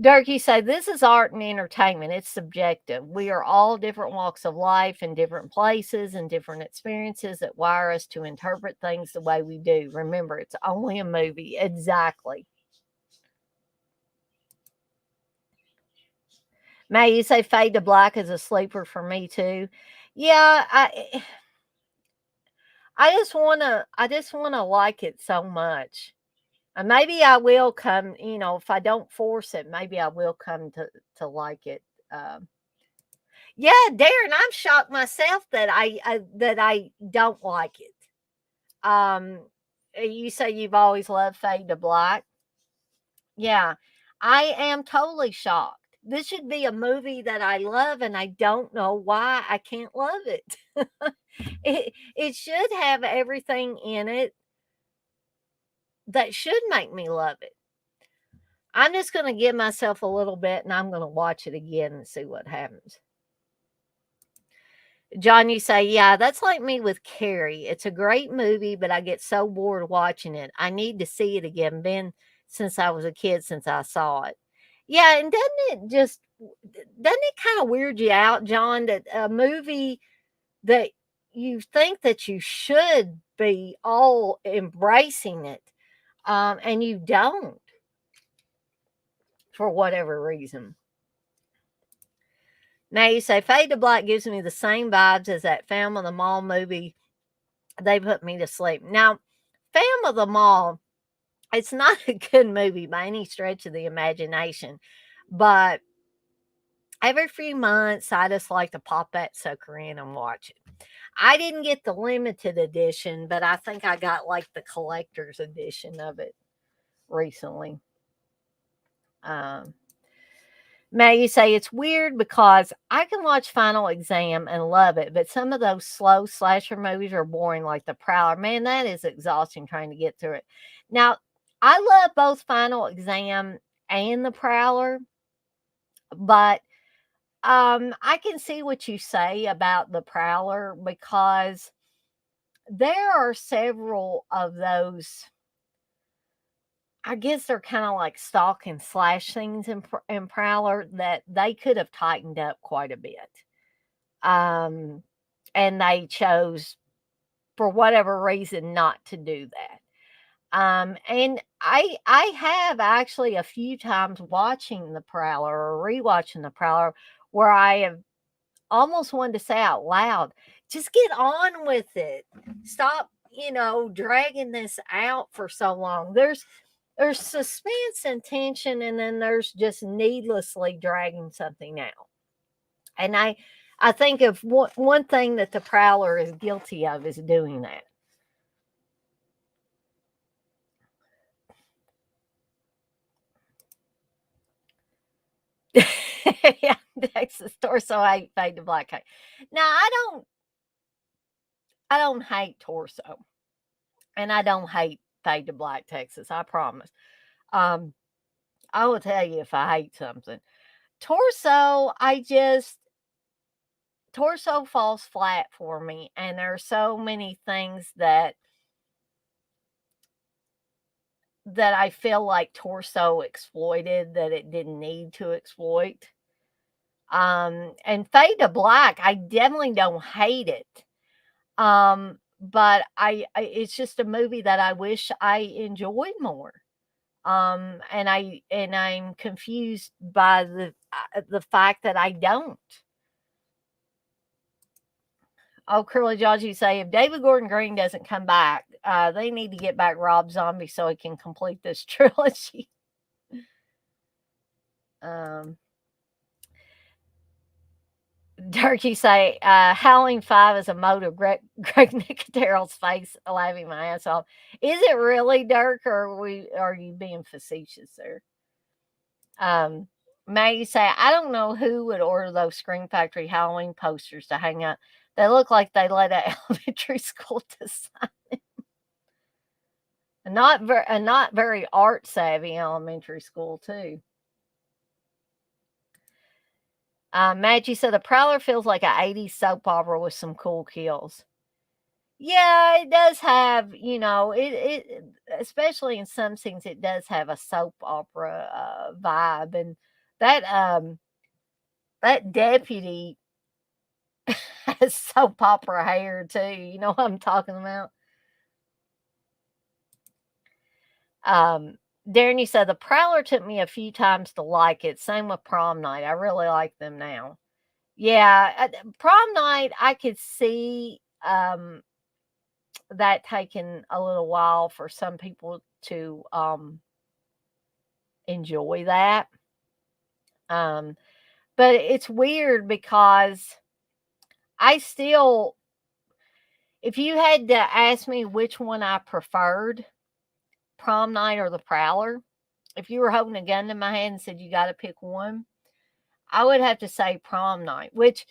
Dirk, you say this is art and entertainment. It's subjective. We are all different walks of life and different places and different experiences that wire us to interpret things the way we do. Remember, it's only a movie. Exactly. May, you say Fade to Black is a sleeper for me too. Yeah, I just wanna like it so much. And maybe I will come, if I don't force it, maybe I will come to like it. Yeah, Darren, I'm shocked myself that I don't like it. You say you've always loved Fade to Black. Yeah, I am totally shocked. This should be a movie that I love, and I don't know why I can't love it. It should have everything in it that should make me love it. I'm just going to give myself a little bit, and I'm going to watch it again and see what happens. John, you say, yeah, that's like me with Carrie. It's a great movie, but I get so bored watching it. I need to see it again. Been since I was a kid since I saw it. Yeah, and doesn't it kind of weird you out, John, that a movie that you think that you should be all embracing it, and you don't for whatever reason. Now you say Fade to Black gives me the same vibes as that Phantom of the Mall movie. They put me to sleep. Now, Phantom of the Mall, it's not a good movie by any stretch of the imagination, but every few months I just like to pop that sucker in and watch it. I didn't get the limited edition, but I think I got like the collector's edition of it recently. Maggie say it's weird because I can watch Final Exam and love it, but some of those slow slasher movies are boring, like The Prowler. Man, that is exhausting trying to get through it. Now, I love both Final Exam and The Prowler, but I can see what you say about The Prowler because there are several of those. I guess they're kind of like stalk and slash things in Prowler that they could have tightened up quite a bit. Um, and they chose, for whatever reason, not to do that. And I have actually a few times watching The Prowler or rewatching The Prowler where I have almost wanted to say out loud, just get on with it. Stop, dragging this out for so long. There's suspense and tension, and then there's just needlessly dragging something out. And I think of one thing that the Prowler is guilty of is doing that. Yeah, Texas Torso hate Fade to Black. Now I don't hate Torso, and I don't hate Fade to Black, Texas. I promise. Um, I will tell you if I hate something. Torso, Torso falls flat for me, and there are so many things that I feel like Torso exploited that it didn't need to exploit. And Fade to Black, I definitely don't hate it. But it's just a movie that I wish I enjoyed more. And I'm confused by the fact that I don't. Oh, Curly Jaws, you say if David Gordon Green doesn't come back, they need to get back Rob Zombie so he can complete this trilogy. Turkey say Howling 5 is a mode of Greg Nicotero's face laughing my ass off. Is it really, Dirk, or are you being facetious there? Maggie say, I don't know who would order those Scream Factory Halloween posters to hang up. They look like they let an elementary school design. A not very art savvy elementary school too. Maggie said the Prowler feels like an 80s soap opera with some cool kills. Yeah, it does have, it especially in some scenes, it does have a soap opera vibe, and that deputy has soap opera hair too. You know what I'm talking about? Darren, you said the Prowler took me a few times to like it. Same with Prom Night. I really like them now. Yeah, Prom Night, I could see that taking a little while for some people to enjoy that. But it's weird because I still, if you had to ask me which one I preferred, Prom Night or the Prowler, if you were holding a gun in my hand and said you got to pick one, I would have to say Prom Night, which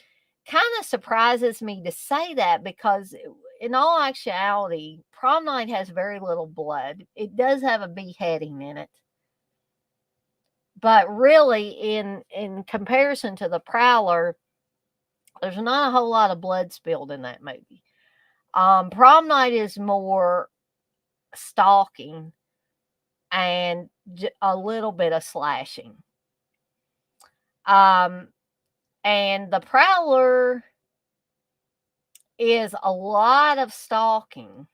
kind of surprises me to say that because in all actuality, Prom Night has very little blood. It does have a beheading in it. But really, in comparison to the Prowler, there's not a whole lot of blood spilled in that movie. Prom Night is more stalking and a little bit of slashing. And the Prowler is a lot of stalking,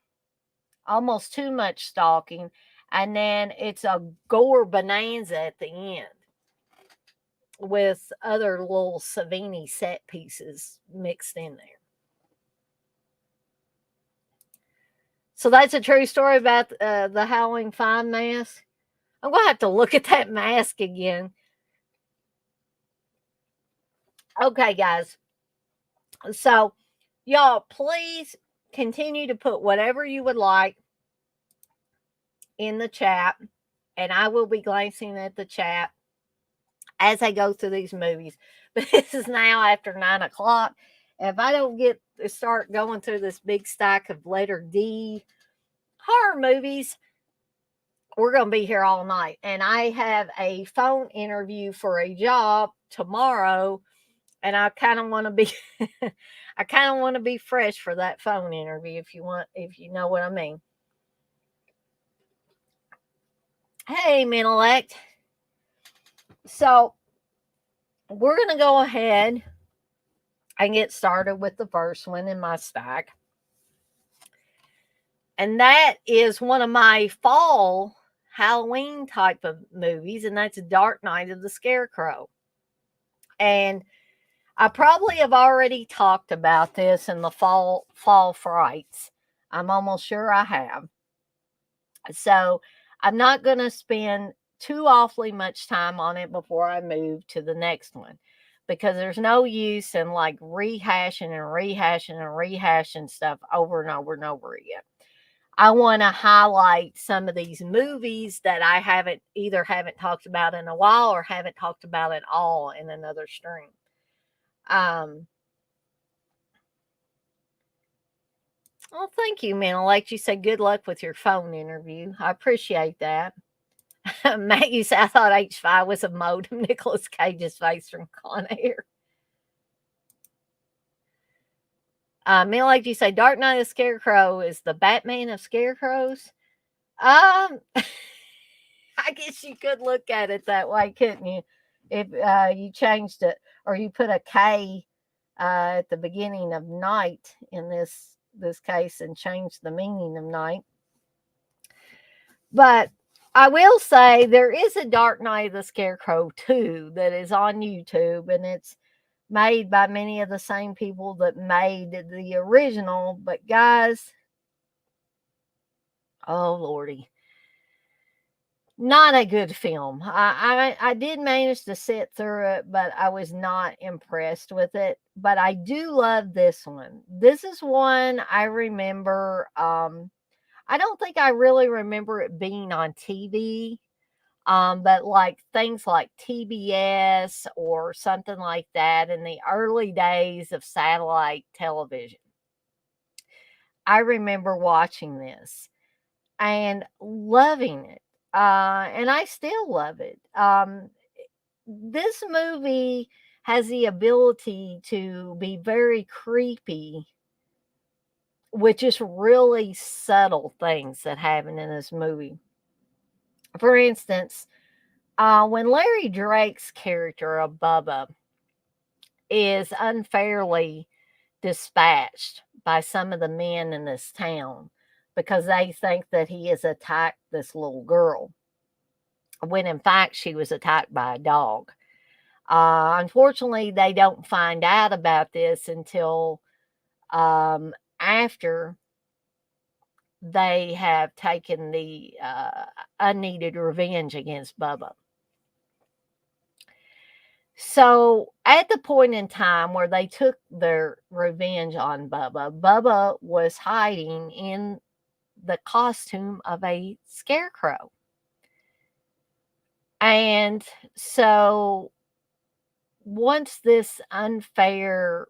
almost too much stalking, and then it's a gore bonanza at the end with other little Savini set pieces mixed in there. So that's a true story about the Halloween 5 mask. I'm going to have to look at that mask again. Okay, guys. So, y'all, please continue to put whatever you would like in the chat, and I will be glancing at the chat as I go through these movies. But this is now after 9 o'clock. If I don't get to start going through this big stack of letter D horror movies, we're going to be here all night. And I have a phone interview for a job tomorrow, and I kind of want to be I kind of want to be fresh for that phone interview, if you know what I mean. Hey, Menelect. So we're going to go ahead and get started with the first one in my stack. And that is one of my fall Halloween type of movies, and that's Dark Night of the Scarecrow. And I probably have already talked about this in the fall frights. I'm almost sure I have. So I'm not going to spend too awfully much time on it before I move to the next one, because there's no use in like rehashing stuff over and over and over again. I want to highlight some of these movies that I haven't talked about in a while, or haven't talked about at all in another stream. Well, thank you, man. Like you said, good luck with your phone interview. I appreciate that. Maggie said, I thought H5 was a modem. Nicolas Cage's face from Con Air. Man, like you say, Dark Knight of Scarecrow is the Batman of Scarecrows. I guess you could look at it that way, couldn't you? If you changed it, or you put a K at the beginning of night in this case, and changed the meaning of night. But I will say there is a Dark Knight of the Scarecrow 2 that is on YouTube, and it's made by many of the same people that made the original. But guys, oh lordy, not a good film. I did manage to sit through it, but I was not impressed with it. But I do love this one. This is one I remember. I don't think I really remember it being on TV. But like things like TBS or something like that in the early days of satellite television. I remember watching this and loving it. And I still love it. This movie has the ability to be very creepy with just really subtle things that happen in this movie. For instance, when Larry Drake's character of Bubba is unfairly dispatched by some of the men in this town because they think that he has attacked this little girl, when in fact she was attacked by a dog. Unfortunately, they don't find out about this until after they have taken the unneeded revenge against Bubba. So at the point in time where they took their revenge on Bubba, Bubba was hiding in the costume of a scarecrow. And so once this unfair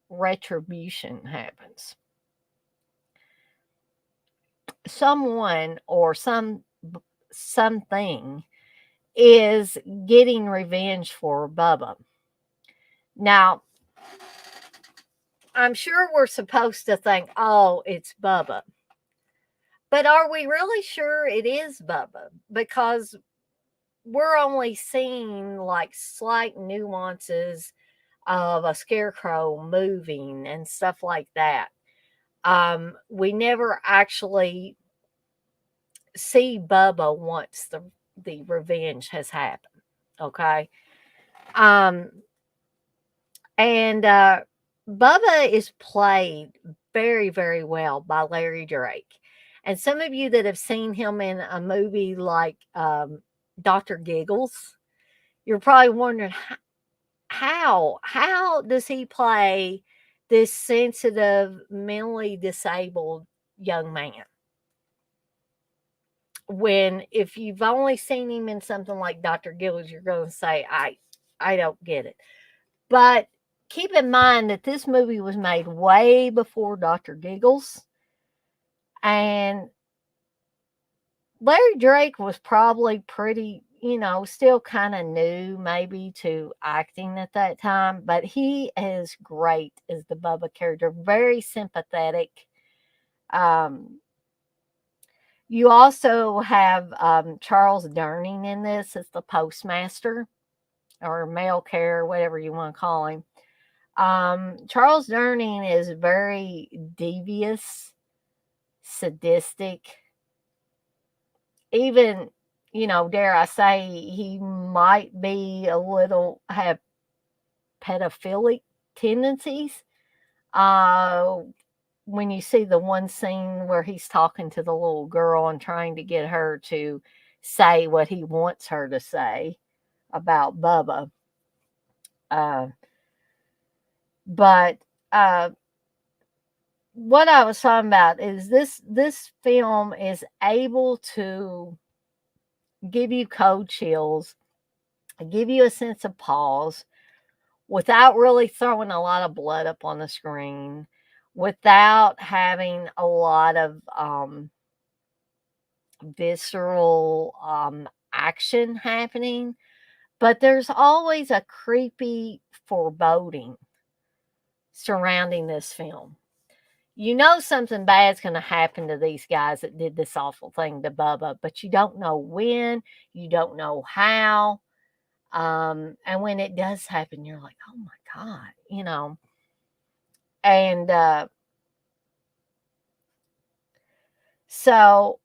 retribution happens, someone or something is getting revenge for Bubba. Now, I'm sure we're supposed to think, oh, it's Bubba. But are we really sure it is Bubba? Because we're only seeing like slight nuances of a scarecrow moving and stuff like that. We never actually see Bubba once the revenge has happened. Okay. And Bubba is played very, very well by Larry Drake. And some of you that have seen him in a movie like Dr. Giggles, you're probably wondering, how does he play this sensitive, mentally disabled young man? When if you've only seen him in something like Dr. Giggles, you're going to say, I don't get it. But keep in mind that this movie was made way before Dr. Giggles. And Larry Drake was probably pretty, still kind of new maybe to acting at that time, but he is great as the Bubba character, very sympathetic. Um, you also have Charles Durning in this as the postmaster or mail carrier, whatever you want to call him. Charles Durning is very devious, sadistic, even, dare I say, he might be a little have pedophilic tendencies. Uh, when you see the one scene where he's talking to the little girl and trying to get her to say what he wants her to say about Bubba. Uh, but what I was talking about is this film is able to give you cold chills, give you a sense of pause without really throwing a lot of blood up on the screen, without having a lot of visceral action happening. But there's always a creepy foreboding surrounding this film. You know something bad's going to happen to these guys that did this awful thing to Bubba, but you don't know when, you don't know how. And when it does happen, you're like, oh my God. And so,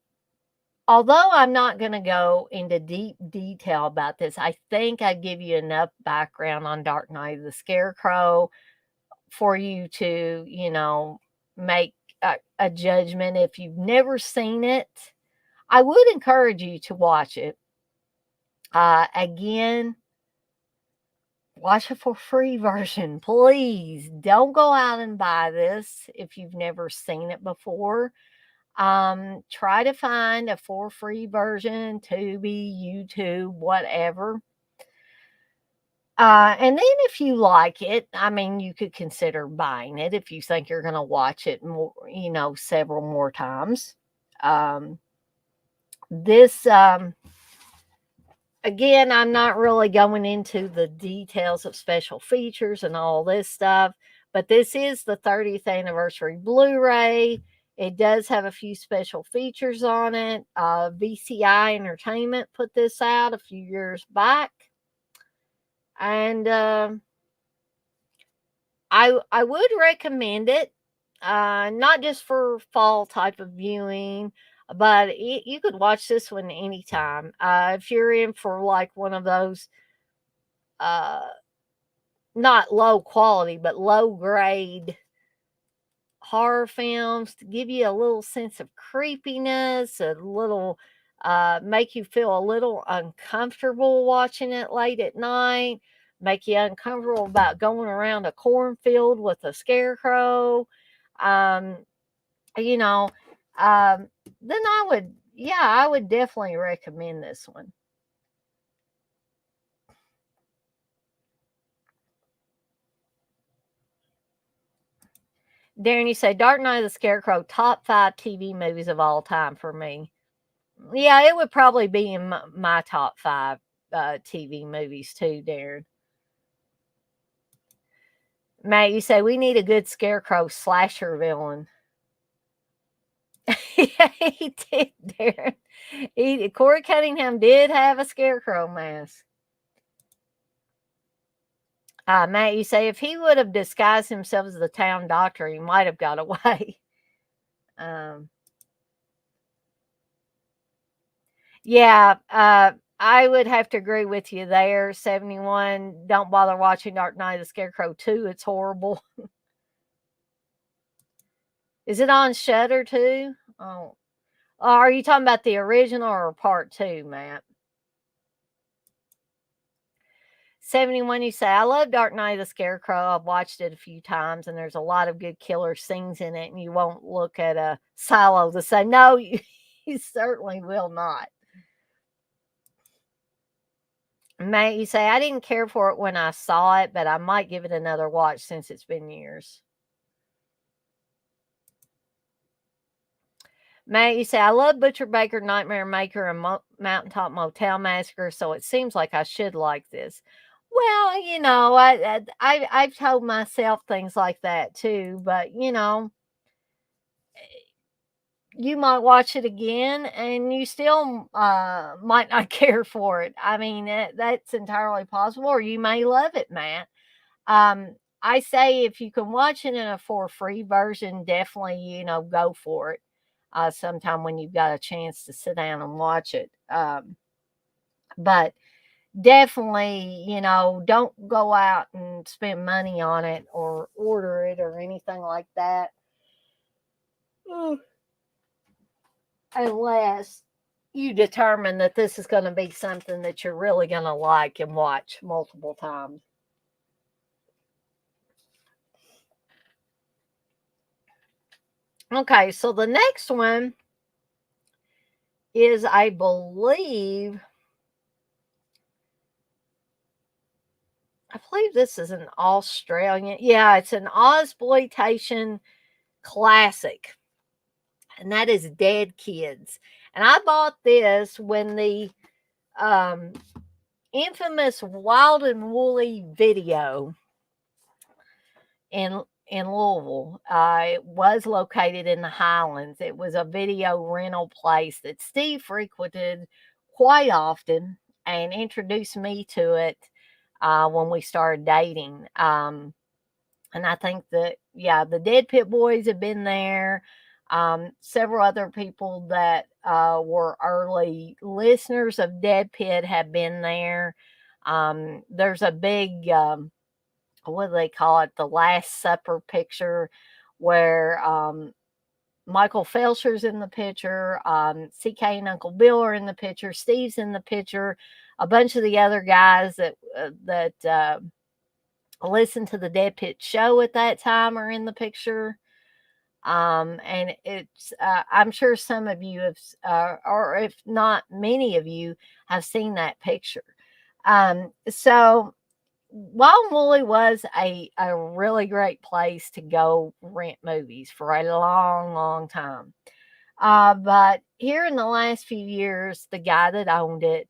although I'm not going to go into deep detail about this, I think I give you enough background on Dark Knight of the Scarecrow for you to, make a judgment. If you've never seen it, I would encourage you to watch it. Again, watch a for free version, please. Don't go out and buy this if you've never seen it before. Try to find a for free version, Tubi, YouTube, whatever. And then if you like it, I mean, you could consider buying it if you think you're going to watch it more, several more times. This Again, I'm not really going into the details of special features and all this stuff, but this is the 30th anniversary Blu-ray. It does have a few special features on it. VCI Entertainment put this out a few years back. And I would recommend it, not just for fall type of viewing, but you could watch this one anytime. If you're in for like one of those, uh, not low quality, but low grade horror films to give you a little sense of creepiness, a little, make you feel a little uncomfortable watching it late at night, make you uncomfortable about going around a cornfield with a scarecrow. Um, you know, then I would definitely recommend this one. Darren, you say Dark Knight of the Scarecrow, top 5 TV movies of all time for me. Yeah, it would probably be in my top 5 TV movies too, Darren. Matt, you say we need a good Scarecrow slasher villain. Yeah, he did, Darren. Corey Cunningham did have a Scarecrow mask. Matt, you say if he would have disguised himself as the town doctor, he might have got away. Yeah, I would have to agree with you there. 71. Don't bother watching Dark Knight of the Scarecrow 2. It's horrible. Is it on Shudder too? Oh, are you talking about the original or part 2, Matt? 71, you say, I love Dark Knight of the Scarecrow. I've watched it a few times, and there's a lot of good killer scenes in it, and you won't look at a silo to say, no, you certainly will not. Matt, you say, I didn't care for it when I saw it, but I might give it another watch since it's been years. Matt, you say, I love Butcher Baker, Nightmare Maker, and Mountaintop Motel Massacre, so it seems like I should like this. Well, I've told myself things like that too, but you might watch it again and you still might not care for it. I mean, that's entirely possible, or you may love it, Matt. I say if you can watch it in a for free version, definitely, go for it. Sometime when you've got a chance to sit down and watch it. But definitely, don't go out and spend money on it or order it or anything like that. Unless you determine that this is going to be something that you're really going to like and watch multiple times. Okay, so the next one is, I believe this is an Australian. Yeah, it's an Ozploitation classic, and that is Dead Kids. And I bought this when the um, infamous Wild and Woolly video in Louisville. It was located in the Highlands. It was a video rental place that Steve frequented quite often and introduced me to it when we started dating. And I think that, yeah, the Dead Pit Boys have been there. Several other people that were early listeners of Dead Pit have been there. There's a big, what do they call it? The Last Supper picture where Michael Felsher's in the picture, CK and Uncle Bill are in the picture, Steve's in the picture, a bunch of the other guys that listened to the Dead Pit show at that time are in the picture. And it's, I'm sure some of you have, or if not many of you, have seen that picture. So Wild Woolly was a really great place to go rent movies for a long, long time. But here in the last few years, the guy that owned it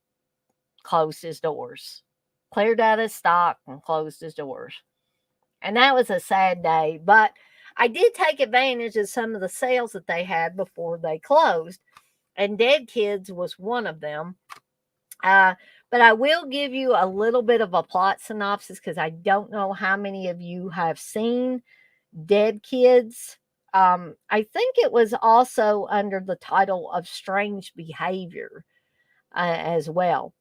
closed his doors, cleared out his stock, and closed his doors. And that was a sad day. But I did take advantage of some of the sales that they had before they closed, and Dead Kids was one of them. But I will give you a little bit of a plot synopsis because I don't know how many of you have seen Dead Kids. I think it was also under the title of Strange Behavior as well.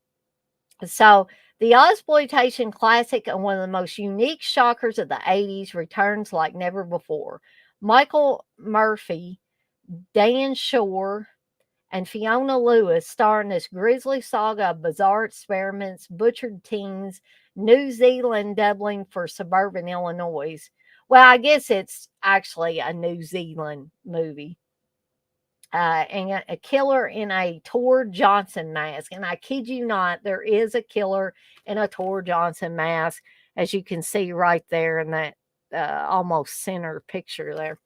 So, the Ozploitation classic and one of the most unique shockers of the 80s returns like never before. Michael Murphy, Dan Shore, and Fiona Lewis star in this grisly saga of bizarre experiments, butchered teens, New Zealand doubling for suburban Illinois. Well, I guess it's actually a New Zealand movie. And a killer in a Tor Johnson mask. And I kid you not, there is a killer in a Tor Johnson mask, as you can see right there in that almost center picture there.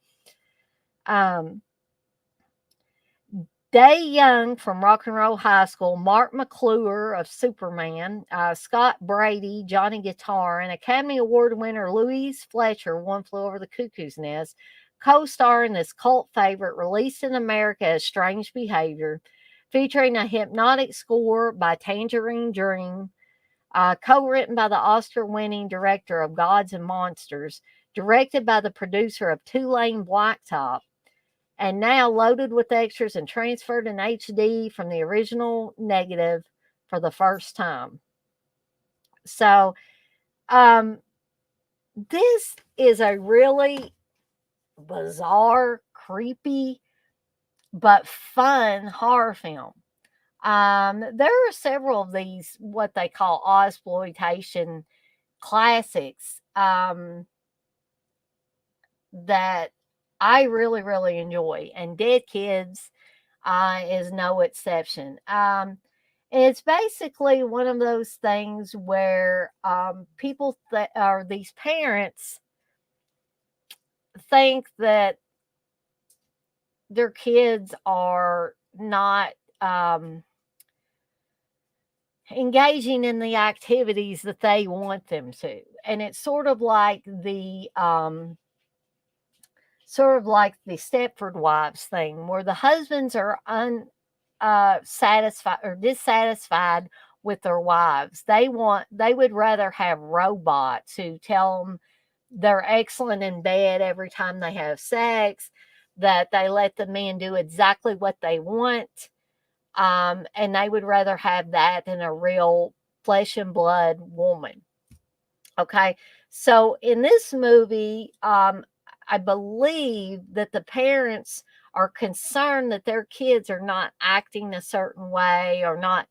Day Young from Rock and Roll High School, Mark McClure of Superman, Scott Brady, Johnny Guitar, and Academy Award winner Louise Fletcher, One Flew Over the Cuckoo's Nest, co-star in this cult favorite released in America as Strange Behavior, featuring a hypnotic score by Tangerine Dream, co-written by the Oscar-winning director of Gods and Monsters, directed by the producer of Two-Lane Blacktop, and now loaded with extras and transferred in HD from the original negative for the first time. So, this is a really bizarre, creepy, but fun horror film. There are several of these, what they call Ozploitation classics, that I really, really enjoy, and Dead Kids is no exception. It's basically one of those things where people that are these parents think that their kids are not engaging in the activities that they want them to. And it's sort of like the Stepford Wives thing, where the husbands are satisfied or dissatisfied with their wives. They would rather have robots who tell them they're excellent in bed every time they have sex, that they let the men do exactly what they want. And they would rather have that than a real flesh and blood woman. Okay. So in this movie, I believe that the parents are concerned that their kids are not acting a certain way or not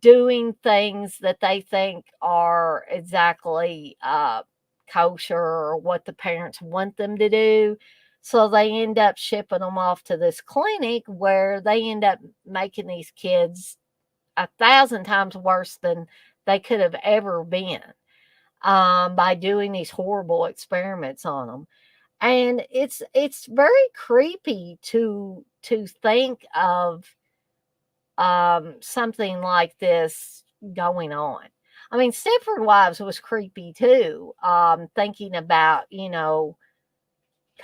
doing things that they think are exactly kosher or what the parents want them to do. So they end up shipping them off to this clinic where they end up making these kids 1,000 times worse than they could have ever been by doing these horrible experiments on them. And it's very creepy to think of something like this going on. I mean, Stepford Wives was creepy too. Thinking about,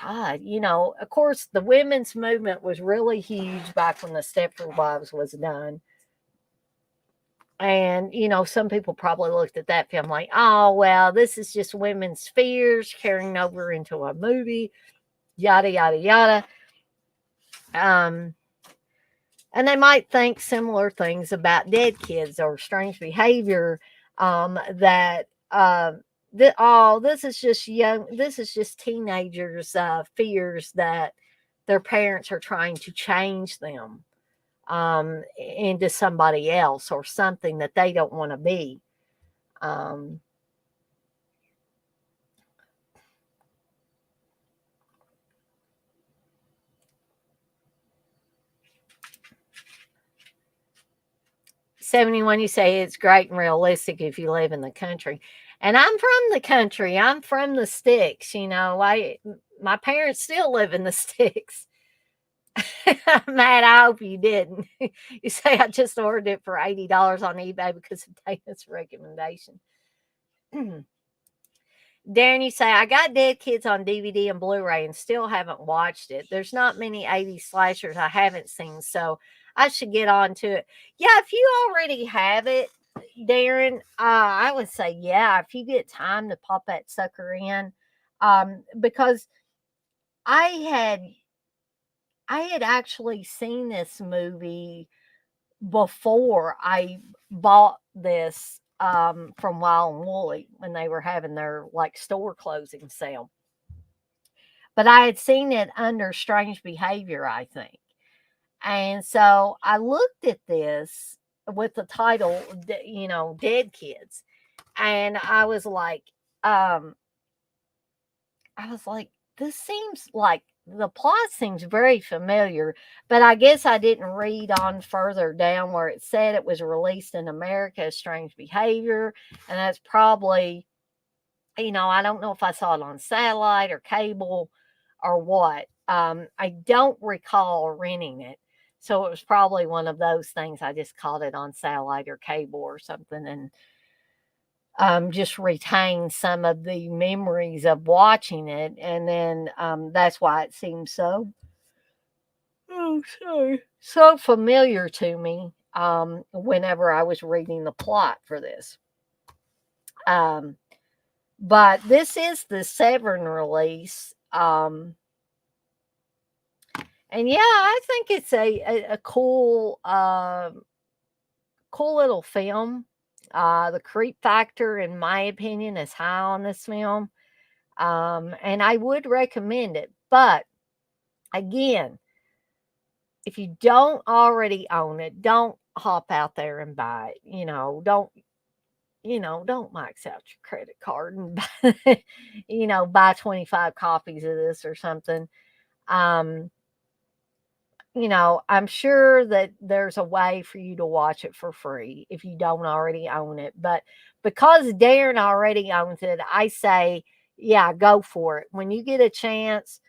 God, of course, the women's movement was really huge back when the Stepford Wives was done. And, some people probably looked at that film like, oh, well, this is just women's fears carrying over into a movie, yada, yada, yada. And they might think similar things about dead kids or strange behavior, that, this is just teenagers' fears that their parents are trying to change them into somebody else or something that they don't want to be. Um, 71, you say it's great and realistic if you live in the country. And I'm from the country. I'm from the sticks. My parents still live in the sticks. Matt, I hope you didn't. You say I just ordered it for $80 on eBay because of Dana's recommendation. Darren, you say, I got Dead Kids on DVD and Blu-ray and still haven't watched it. There's not many 80s slashers I haven't seen, so I should get on to it. Yeah, if you already have it, Darren, I would say, yeah, if you get time to pop that sucker in. Because I had actually seen this movie before I bought this from Wild and Woolly when they were having their like store closing sale. But I had seen it under Strange Behavior, I think. And so I looked at this with the title, Dead Kids. And I was like, this seems like the plot seems very familiar, but I guess I didn't read on further down where it said it was released in America as Strange Behavior. And that's probably, I don't know if I saw it on satellite or cable or what. I don't recall renting it. So it was probably one of those things. I just caught it on satellite or cable or something and just retain some of the memories of watching it. And then that's why it seems so familiar to me whenever I was reading the plot for this. But this is the Severn release. And yeah, I think it's a cool, cool little film. The creep factor, in my opinion, is high on this film. And I would recommend it. But again, if you don't already own it, don't hop out there and buy it. Don't max out your credit card and buy 25 copies of this or something. Um, I'm sure that there's a way for you to watch it for free if you don't already own it. But because Darren already owns it, I say, yeah, go for it. When you get a chance,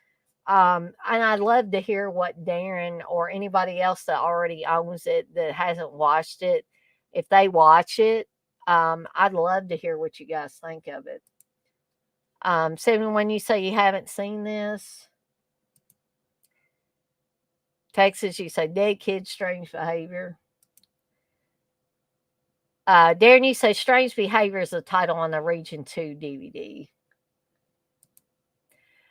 and I'd love to hear what Darren or anybody else that already owns it that hasn't watched it, if they watch it, I'd love to hear what you guys think of it. 71, you say you haven't seen this. Texas, you say dead kid, strange behavior. Darren, you say strange behavior is the title on the Region 2 DVD.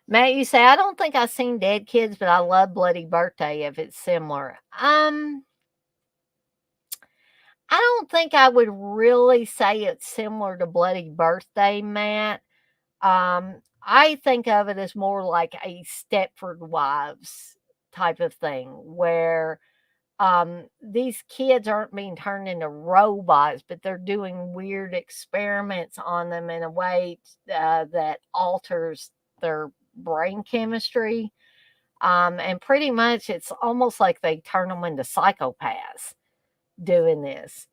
Matt, you say I don't think I've seen Dead Kids, but I love Bloody Birthday if it's similar. I don't think I would really say it's similar to Bloody Birthday, Matt. I think of it as more like a Stepford Wives type of thing where these kids aren't being turned into robots, but they're doing weird experiments on them in a way that alters their brain chemistry. And pretty much it's almost like they turn them into psychopaths doing this.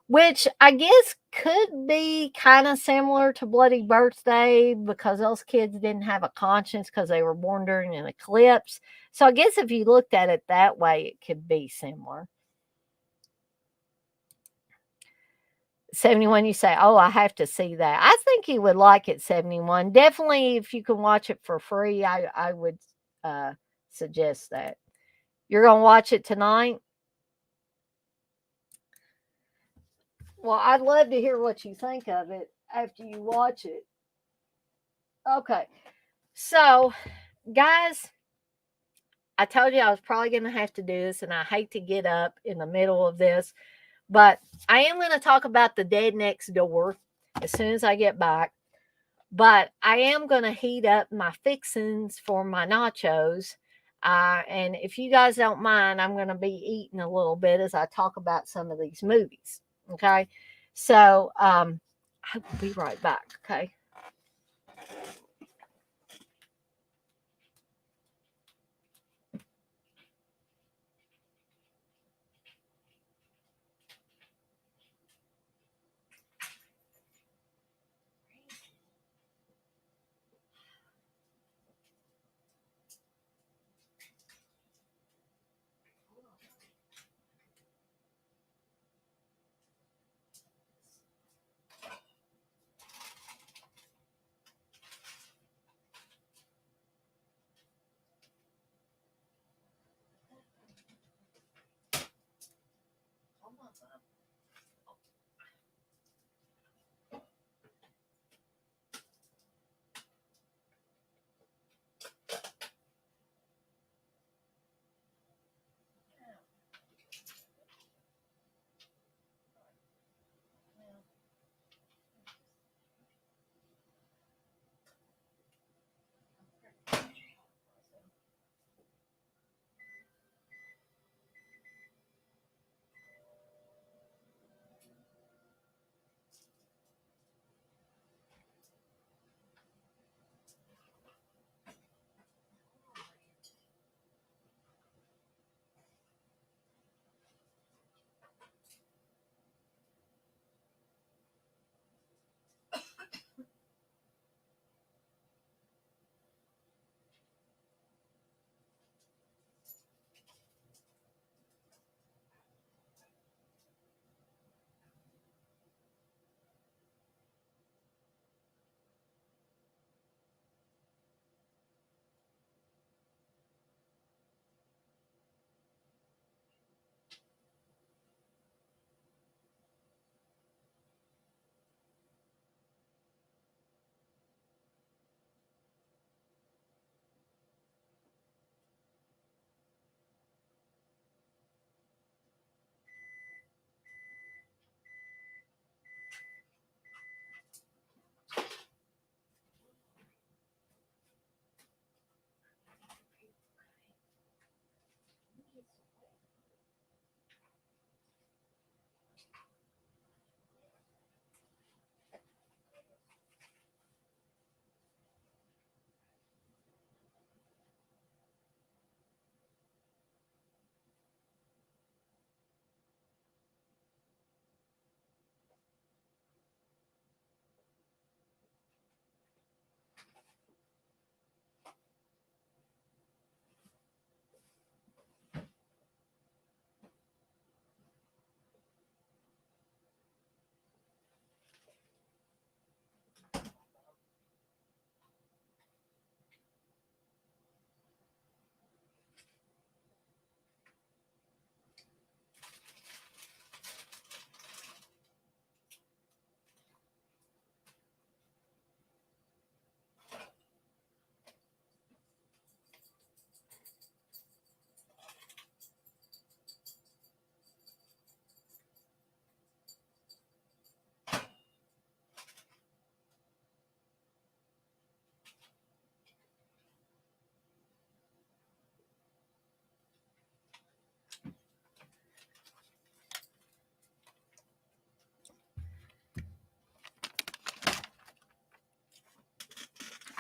Which I guess could be kind of similar to Bloody Birthday because those kids didn't have a conscience because they were born during an eclipse. So I guess if you looked at it that way, it could be similar. 71, you say, oh, I have to see that. I think you would like it, 71. Definitely, if you can watch it for free, I would suggest that. You're going to watch it tonight? Well, I'd love to hear what you think of it after you watch it. Okay. So, guys, I told you I was probably going to have to do this, and I hate to get up in the middle of this, but I am going to talk about The Dead Next Door as soon as I get back. But I am going to heat up my fixings for my nachos. And if you guys don't mind, I'm going to be eating a little bit as I talk about some of these movies. Okay. So I will be right back. Okay.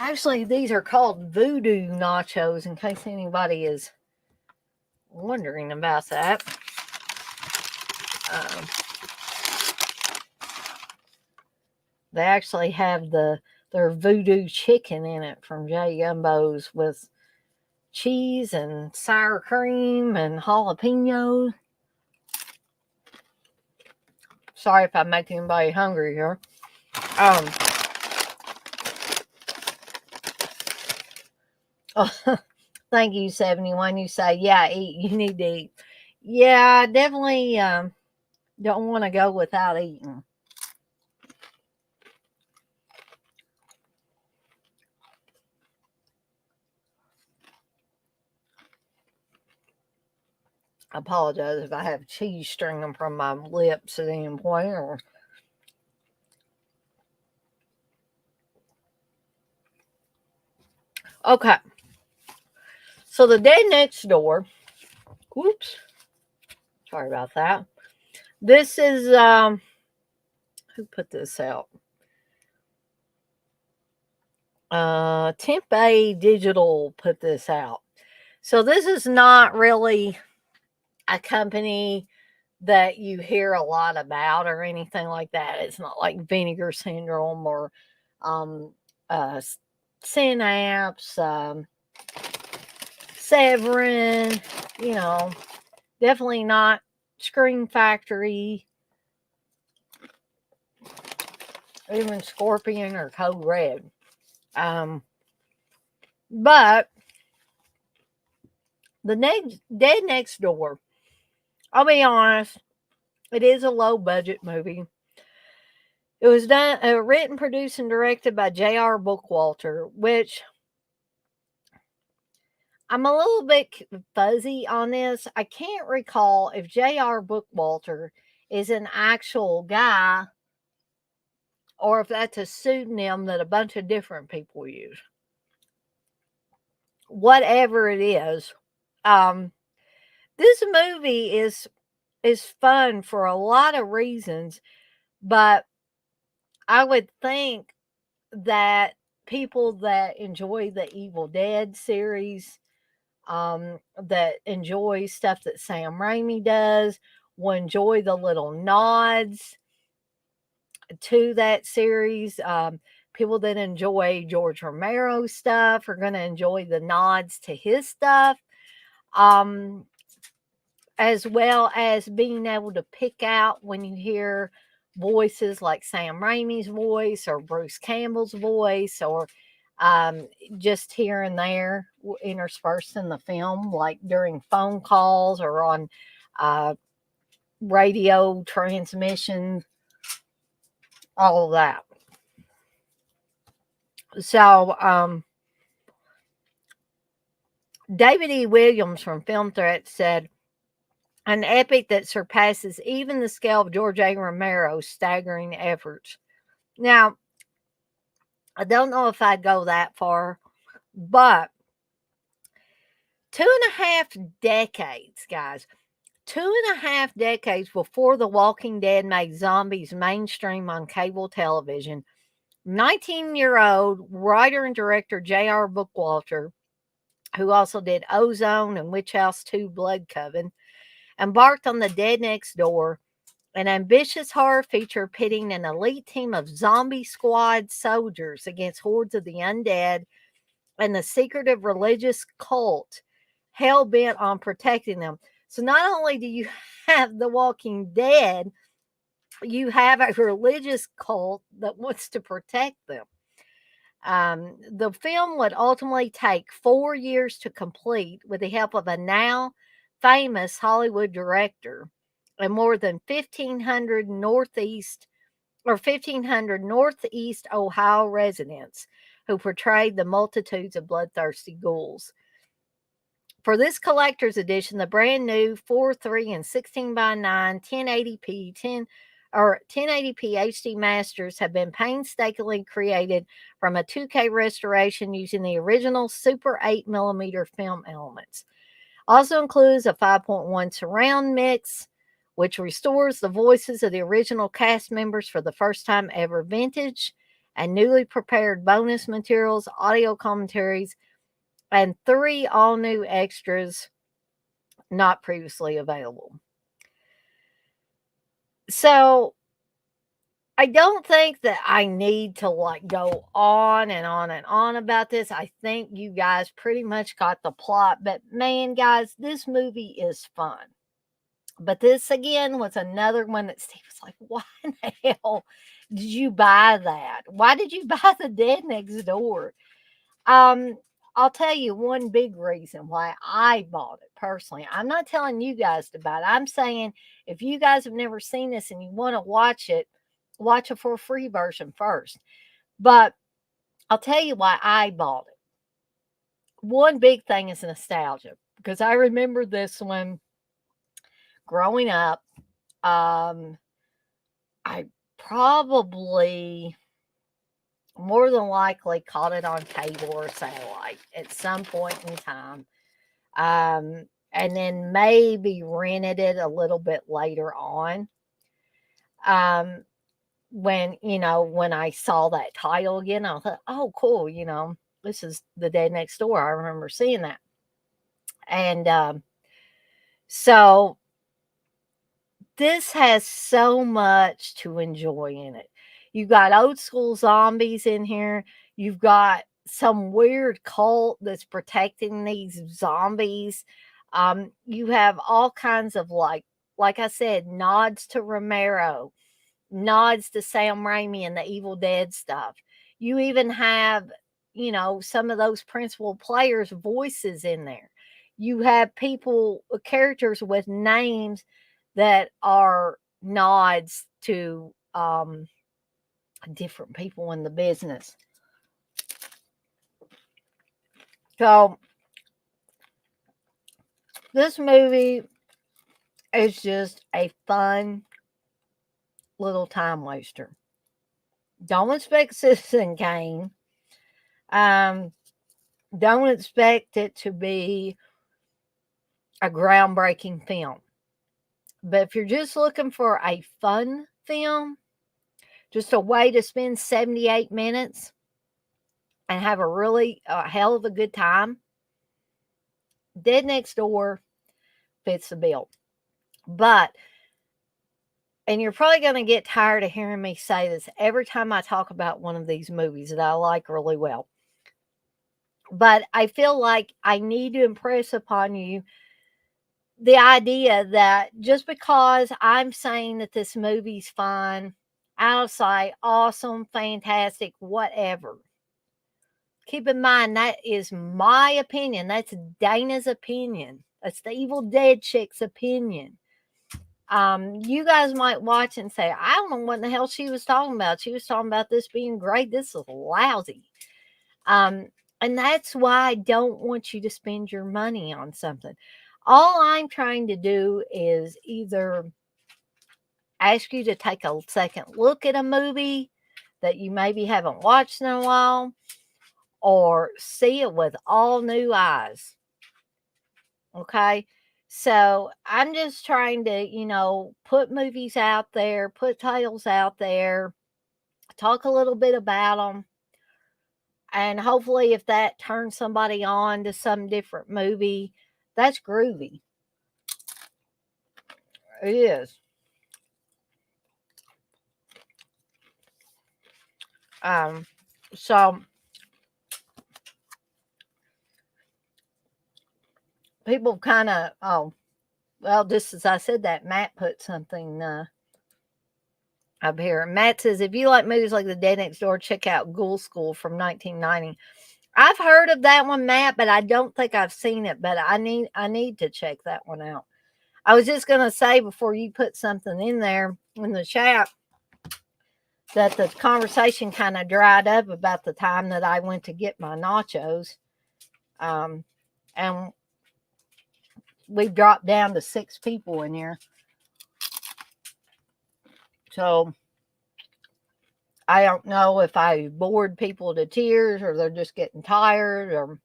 Actually, these are called voodoo nachos, in case anybody is wondering about that. Um, they actually have their voodoo chicken in it from J Gumbo's with cheese and sour cream and jalapeno. Sorry if I make anybody hungry here. Oh, thank you, 71. You say, yeah, eat. You need to eat. Yeah, I definitely don't want to go without eating. I apologize if I have cheese stringing from my lips at any point. Okay. So the Dead Next Door. Oops. Sorry about that. This is who put this out? Tempe Digital put this out. So this is not really a company that you hear a lot about or anything like that. It's not like Vinegar Syndrome or uh, Synapse, Severin, definitely not Screen Factory, even Scorpion or Code Red. But the Dead Next Door, I'll be honest, it is a low budget movie. It was written, produced, and directed by J.R. Bookwalter, which I'm a little bit fuzzy on this. I can't recall if J.R. Bookwalter is an actual guy or if that's a pseudonym that a bunch of different people use. Whatever it is, this movie is fun for a lot of reasons, but I would think that people that enjoy the Evil Dead series, that enjoy stuff that Sam Raimi does, will enjoy the little nods to that series. People that enjoy George Romero stuff are going to enjoy the nods to his stuff. As well as being able to pick out when you hear voices like Sam Raimi's voice or Bruce Campbell's voice, or just here and there interspersed in the film, like during phone calls or on radio transmission, all of that. So, David E. Williams from Film Threat said, an epic that surpasses even the scale of George A. Romero's staggering efforts. Now, I don't know if I'd go that far, but 2.5 decades, guys, 2.5 decades before The Walking Dead made zombies mainstream on cable television, 19-year-old writer and director J.R. Bookwalter, who also did Ozone and Witch House 2 Blood Coven, embarked on The Dead Next Door, an ambitious horror feature pitting an elite team of zombie squad soldiers against hordes of the undead and the secretive religious cult hell-bent on protecting them. So not only do you have The Walking Dead, you have a religious cult that wants to protect them. The film would ultimately take 4 years to complete with the help of a now famous Hollywood director and more than 1,500 Northeast Ohio residents who portrayed the multitudes of bloodthirsty ghouls. For this collector's edition, the brand new 4:3 and 16:9 1080p 1080p HD masters have been painstakingly created from a 2K restoration using the original Super 8mm film elements. Also includes a 5.1 surround mix, which restores the voices of the original cast members for the first time ever vintage, and newly prepared bonus materials, audio commentaries, and 3 all new extras not previously available. So I don't think that I need to like go on and on and on about this. I think you guys pretty much got the plot. But man, guys, this movie is fun. But this again was another one that Steve was like, why in the hell did you buy that? Why did you buy The Dead Next Door? I'll tell you one big reason why I bought it personally. I'm not telling you guys to buy it. I'm saying if you guys have never seen this and you want to watch it for a free version first. But I'll tell you why I bought it. One big thing is nostalgia because I remember this one growing up. I probably more than likely caught it on cable or satellite at some point in time. And then maybe rented it a little bit later on. When I saw that title again, I thought, oh, cool, this is The Dead Next Door. I remember seeing that. And so this has so much to enjoy in it. You've got old school zombies in here. You've got some weird cult that's protecting these zombies. You have all kinds of like I said, nods to Romero, nods to Sam Raimi and the Evil Dead stuff. You even have, some of those principal players' voices in there. You have characters with names that are nods to different people in the business. So this movie is just a fun little time waster. Don't expect Citizen Kane. Don't expect it to be a groundbreaking film. But if you're just looking for a fun film, just a way to spend 78 minutes and have a really hell of a good time, Dead Next Door fits the bill. And you're probably going to get tired of hearing me say this every time I talk about one of these movies that I like really well. But I feel like I need to impress upon you the idea that just because I'm saying that this movie's fine, out of sight, awesome, fantastic, whatever. Keep in mind, that is my opinion. That's Dana's opinion. That's the Evil Dead chick's opinion. You guys might watch and say, I don't know what the hell she was talking about. She was talking about this being great. This is lousy. And that's why I don't want you to spend your money on something. All I'm trying to do is either ask you to take a second look at a movie that you maybe haven't watched in a while, or see it with all new eyes. Okay. So I'm just trying to, put movies out there, put titles out there, talk a little bit about them. And hopefully if that turns somebody on to some different movie, that's groovy. It is. So people kind of, just as I said that, Matt put something up here. Matt says, if you like movies like The Dead Next Door, check out Ghoul School from 1990. I've heard of that one, Matt, but I don't think I've seen it. But I need to check that one out. I was just gonna say before you put something in there in the chat that the conversation kind of dried up about the time that I went to get my nachos, and we've dropped down to 6 people in here. So I don't know if I bored people to tears or they're just getting tired. Or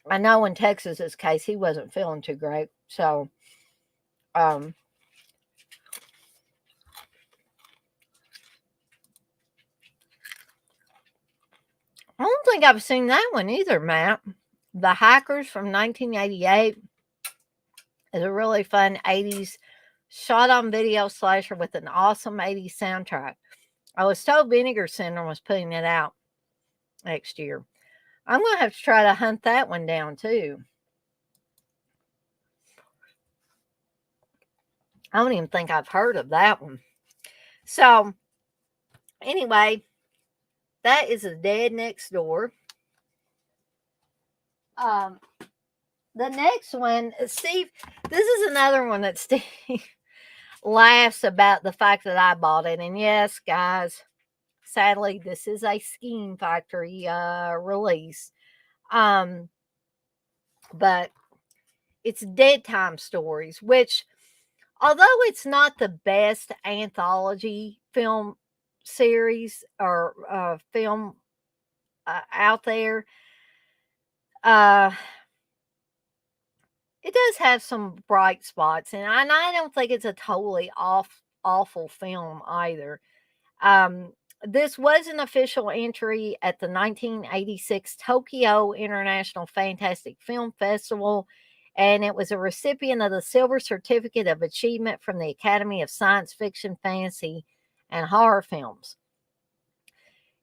I know in Texas's case, he wasn't feeling too great. So, think I've seen that one either, Matt. The Hackers from 1988 is a really fun 80s shot on video slasher with an awesome 80s soundtrack. I was told Vinegar Syndrome was putting it out next year. I'm going to have to try to hunt that one down too. I don't even think I've heard of that one. So, anyway, that is The Dead Next Door. The next one, Steve, this is another one that Steve laughs about the fact that I bought it. And yes, guys, sadly, this is a Scheme Factory release. But it's Dead Time Stories, which, although it's not the best anthology film series or film out there, it does have some bright spots, and I don't think it's a totally awful film either. This was an official entry at the 1986 Tokyo International Fantastic Film Festival, and it was a recipient of the Silver Certificate of Achievement from the Academy of Science Fiction, Fantasy, and Horror Films.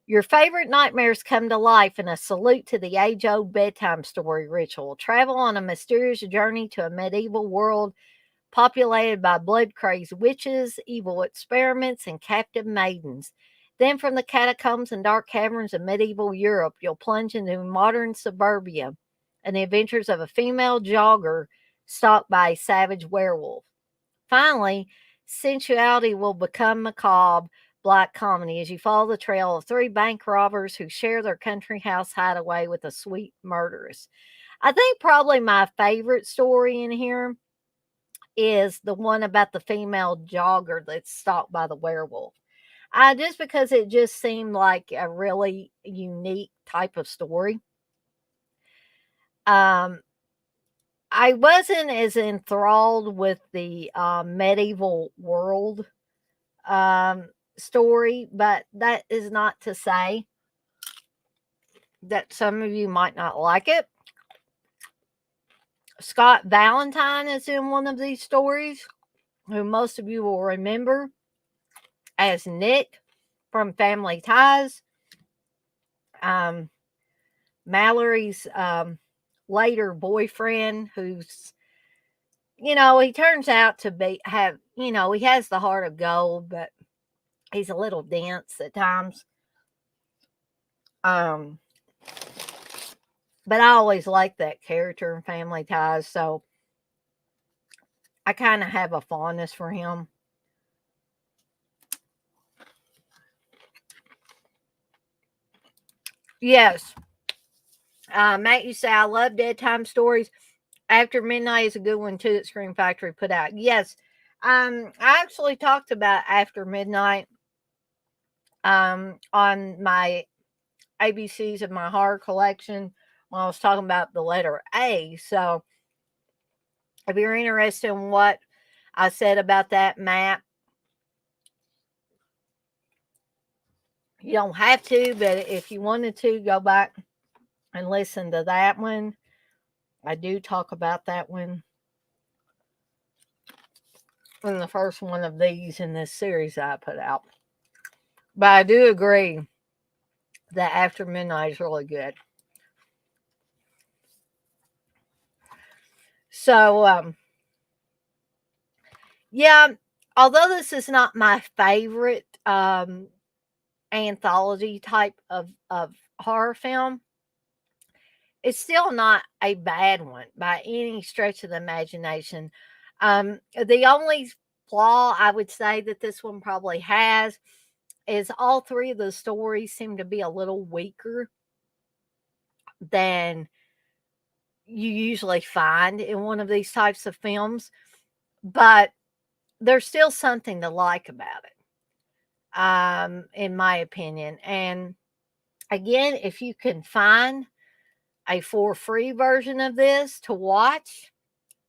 Your favorite nightmares come to life in a salute to the age-old bedtime story ritual. Travel on a mysterious journey to a medieval world populated by blood-crazed witches, evil experiments, and captive maidens. Then from the catacombs and dark caverns of medieval Europe, you'll plunge into modern suburbia and the adventures of a female jogger stalked by a savage werewolf. Finally, sensuality will become macabre black comedy as you follow the trail of three bank robbers who share their country house hideaway with a sweet murderess. I think probably my favorite story in here is the one about the female jogger that's stalked by the werewolf. Just because it just seemed like a really unique type of story. I wasn't as enthralled with the medieval world story, but that is not to say that some of you might not like it. Scott Valentine is in one of these stories, who most of you will remember as Nick from Family Ties. Mallory's later boyfriend, who's, he turns out to he has the heart of gold, but he's a little dense at times. But I always liked that character in Family Ties, so I kind of have a fondness for him. Yes. Matt, you say, I love Dead Time Stories. After Midnight is a good one, too, that Scream Factory put out. Yes. I actually talked about After Midnight on my ABCs of my horror collection when I was talking about the letter A. So if you're interested in what I said about that, Matt, you don't have to, but if you wanted to, go back and listen to that one. I do talk about that one in the first one of these in this series I put out. But I do agree that After Midnight is really good. So, yeah, although this is not my favorite anthology type of horror film, it's still not a bad one by any stretch of the imagination. The only flaw I would say that this one probably has is all three of the stories seem to be a little weaker than you usually find in one of these types of films, but there's still something to like about it, in my opinion. And again, if you can find a for free version of this to watch,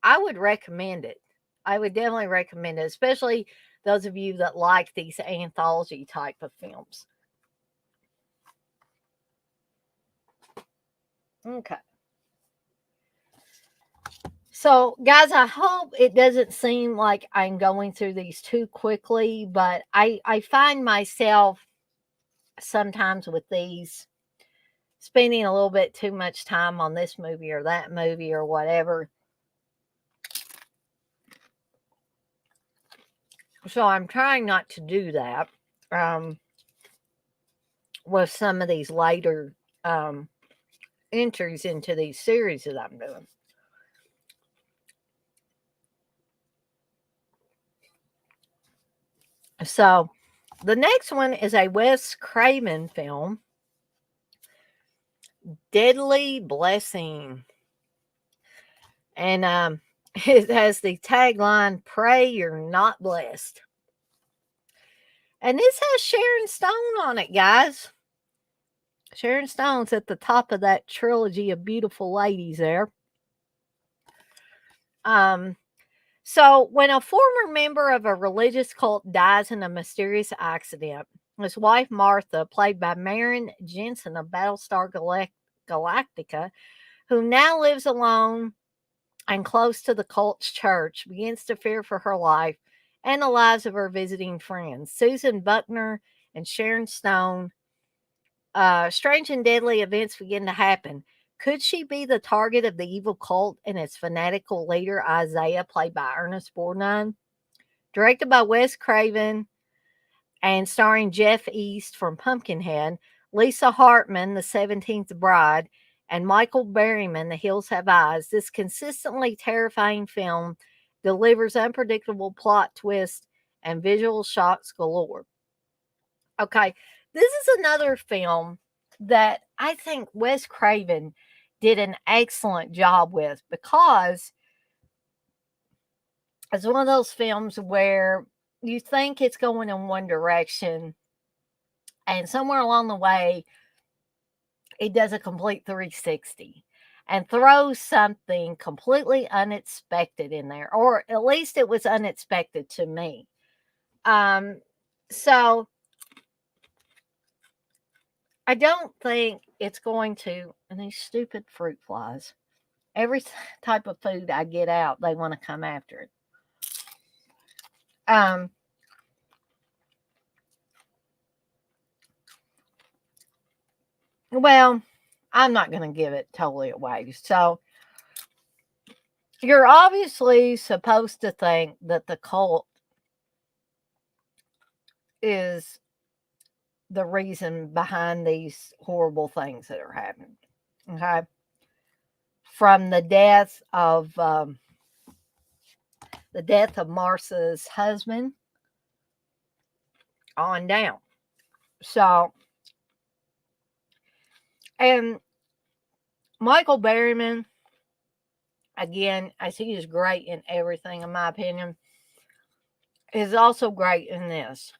I would recommend it. I would definitely recommend it, especially those of you that like these anthology type of films. Okay. So, guys, I hope it doesn't seem like I'm going through these too quickly, but I find myself sometimes with these spending a little bit too much time on this movie or that movie or whatever. So I'm trying not to do that with some of these later entries into these series that I'm doing. So the next one is a Wes Craven film, Deadly Blessing. And it has the tagline, "Pray you're not blessed." And this has Sharon Stone on it, guys. Sharon Stone's at the top of that trilogy of beautiful ladies there. So when a former member of a religious cult dies in a mysterious accident, his wife Martha, played by Maren Jensen of Battlestar Galactica, who now lives alone and close to the cult's church, begins to fear for her life and the lives of her visiting friends. Susan Buckner and Sharon Stone. Strange and deadly events begin to happen. Could she be the target of the evil cult and its fanatical leader, Isaiah, played by Ernest Borgnine? Directed by Wes Craven and starring Jeff East from Pumpkinhead, Lisa Hartman, The 17th Bride, and Michael Berryman, The Hills Have Eyes, this consistently terrifying film delivers unpredictable plot twists and visual shocks galore. Okay, this is another film that I think Wes Craven did an excellent job with, because it's one of those films where you think it's going in one direction, and somewhere along the way, it does a complete 360 and throws something completely unexpected in there, or at least it was unexpected to me. So I don't think it's going to, and these stupid fruit flies, every type of food I get out, they want to come after it. Well, I'm not going to give it totally away. So you're obviously supposed to think that the cult is the reason behind these horrible things that are happening. Okay. From the death of Martha's husband on down. So, and Michael Berryman, again, I think he's great in everything, in my opinion, is also great in this.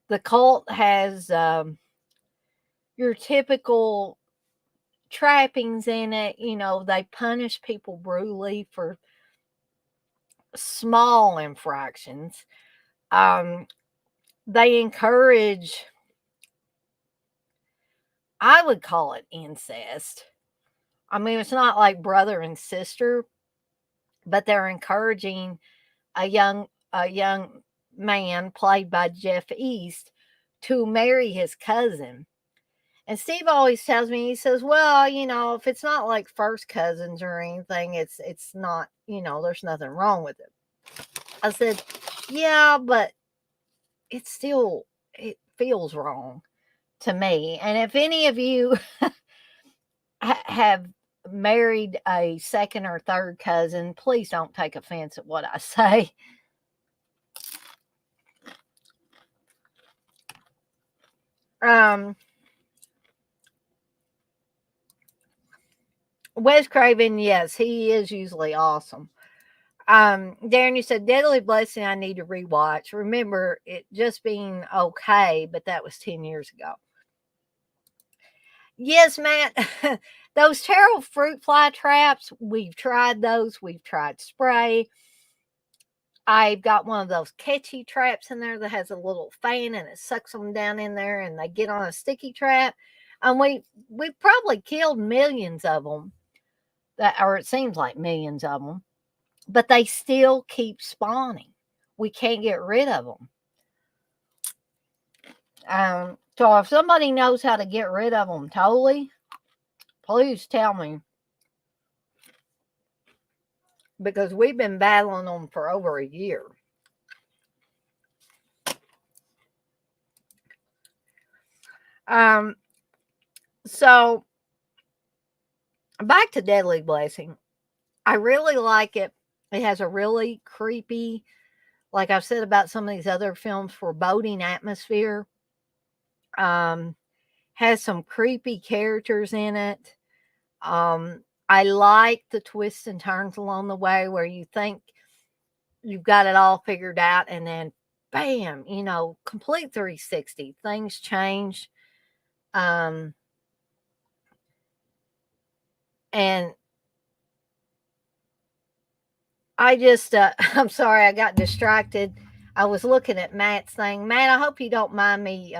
The cult has your typical trappings in it. You know, they punish people brutally for small infractions. They encourage, I would call it incest. I mean, it's not like brother and sister, but they're encouraging a young man played by Jeff East to marry his cousin. And Steve always tells me, he says, "Well, if it's not like first cousins or anything, it's not, there's nothing wrong with it." I said, "Yeah, but it feels wrong to me." And if any of you have married a second or third cousin, please don't take offense at what I say. Wes Craven, yes, he is usually awesome. Darren, you said Deadly Blessing I need to rewatch. Remember it just being okay, but that was 10 years ago. Yes, Matt. Those terrible fruit fly traps, we've tried those. We've tried spray. I've got one of those catchy traps in there that has a little fan and it sucks them down in there and they get on a sticky trap. And we probably killed millions of them, or it seems like millions of them, but they still keep spawning. We can't get rid of them. So if somebody knows how to get rid of them totally, please tell me. Because we've been battling them for over a year. So back to Deadly Blessing. I really like it. It has a really creepy, like I've said about some of these other films, foreboding atmosphere. Has some creepy characters in it. I like the twists and turns along the way where you think you've got it all figured out, and then bam, complete 360. Things change. And I just, I'm sorry, I got distracted. I was looking at Matt's thing. Matt, I hope you don't mind me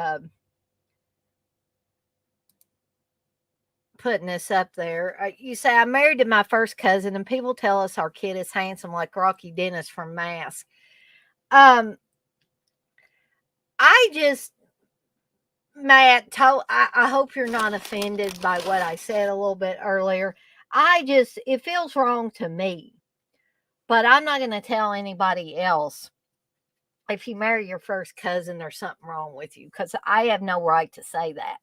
putting this up there. You say, I'm married to my first cousin, and people tell us our kid is handsome like Rocky Dennis from Mask. I just, Matt, I hope you're not offended by what I said a little bit earlier. It feels wrong to me, but I'm not going to tell anybody else if you marry your first cousin, there's something wrong with you, because I have no right to say that.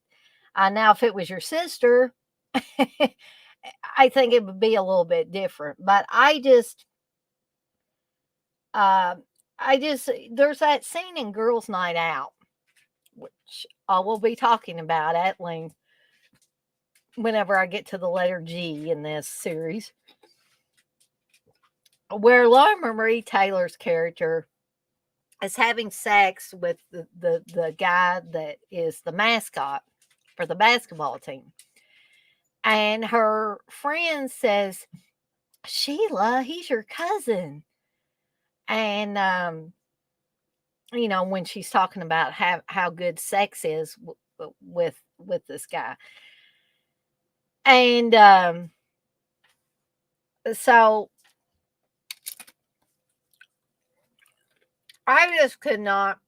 Now, if it was your sister, I think it would be a little bit different. But there's that scene in Girls' Night Out, which I will be talking about at length whenever I get to the letter G in this series, where Laura Marie Taylor's character is having sex with the guy that is the mascot for the basketball team. And her friend says, Sheila, he's your cousin. And, when she's talking about how good sex is with this guy. And so I just could not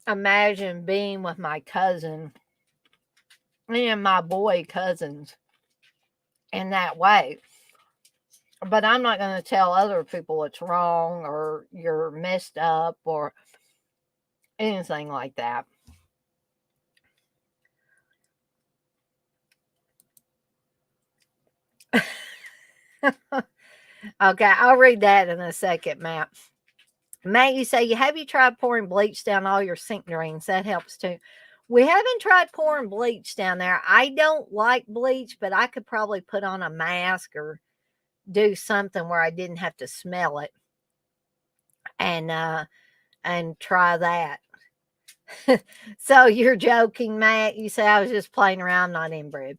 imagine being with my cousin and my boy cousins in that way. But I'm not going to tell other people it's wrong or you're messed up or anything like that. Okay, I'll read that in a second, Matt. Matt, you say, have you tried pouring bleach down all your sink drains? That helps too. We haven't tried pouring bleach down there. I don't like bleach, but I could probably put on a mask or do something where I didn't have to smell it and try that. So you're joking, Matt. You say I was just playing around, not inbred.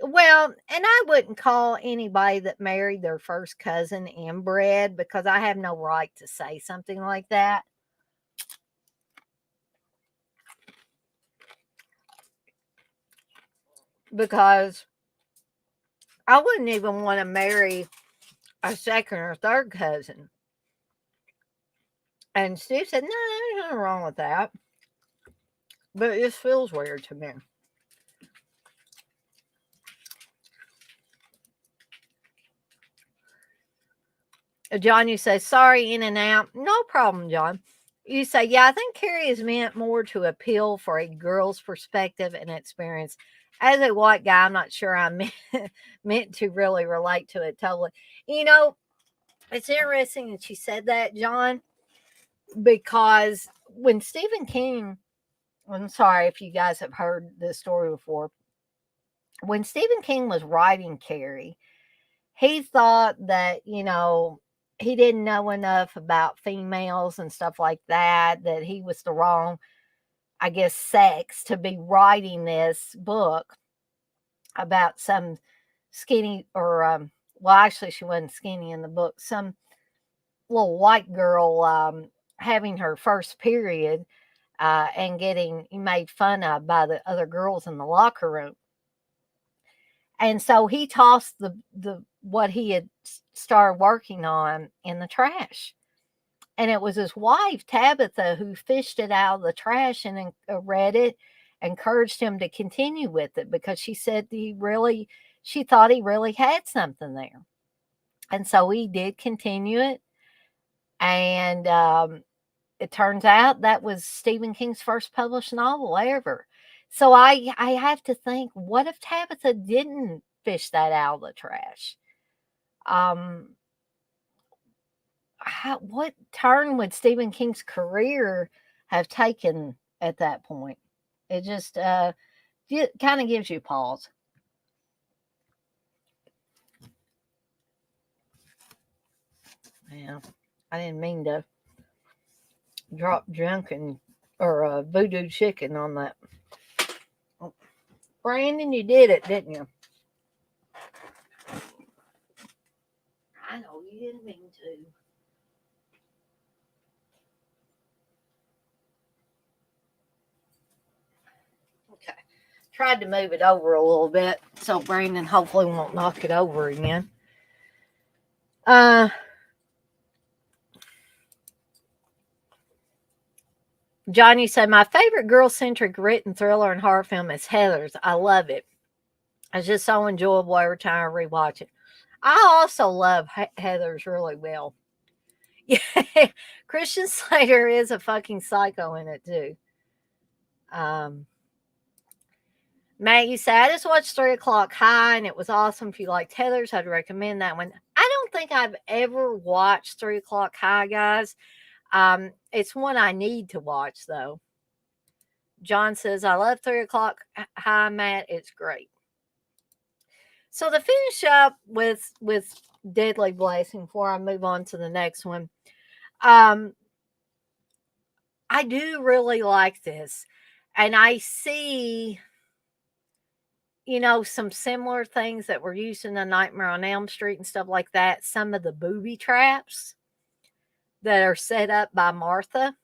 Well, and I wouldn't call anybody that married their first cousin inbred because I have no right to say something like that. Because I wouldn't even want to marry a second or third cousin. And Steve said, no, there's nothing wrong with that. But it just feels weird to me. John, you say, sorry, in and out. No problem, John. You say, yeah, I think Carrie is meant more to appeal for a girl's perspective and experience. As a white guy, I'm not sure I'm meant to really relate to it totally. It's interesting that you said that, John, because when Stephen King, I'm sorry if you guys have heard this story before, when Stephen King was writing Carrie, he thought that, he didn't know enough about females and stuff like that, that he was the wrong, I guess, sex to be writing this book about some skinny or, well, actually, she wasn't skinny in the book, some little white girl having her first period. and getting made fun of by the other girls in the locker room. And so he tossed the what he had started working on in the trash. And it was his wife, Tabitha, who fished it out of the trash and read it, encouraged him to continue with it because she said she thought he really had something there. And so he did continue it. And it turns out that was Stephen King's first published novel ever. So I have to think, what if Tabitha didn't fish that out of the trash? What turn would Stephen King's career have taken at that point? It just kind of gives you pause. Yeah, I didn't mean to drop drunken or voodoo chicken on that. Oh, Brandon, you did it, didn't you? I know you didn't mean to. Okay. Tried to move it over a little bit so Brandon hopefully won't knock it over again. Johnny said, my favorite girl-centric written thriller and horror film is Heathers. I love it. It's just so enjoyable every time I rewatch it. I also love Heathers really well. Yeah, Christian Slater is a fucking psycho in it too. Matt, you said, I just watched 3 O'Clock High and it was awesome. If you liked Heathers, I'd recommend that one. I don't think I've ever watched 3 O'Clock High, guys. It's one I need to watch, though. John says, I love 3 O'Clock High, Matt. It's great. So to finish up with Deadly Blessing before I move on to the next one, I do really like this. And I see, some similar things that were used in the Nightmare on Elm Street and stuff like that. Some of the booby traps that are set up by Martha.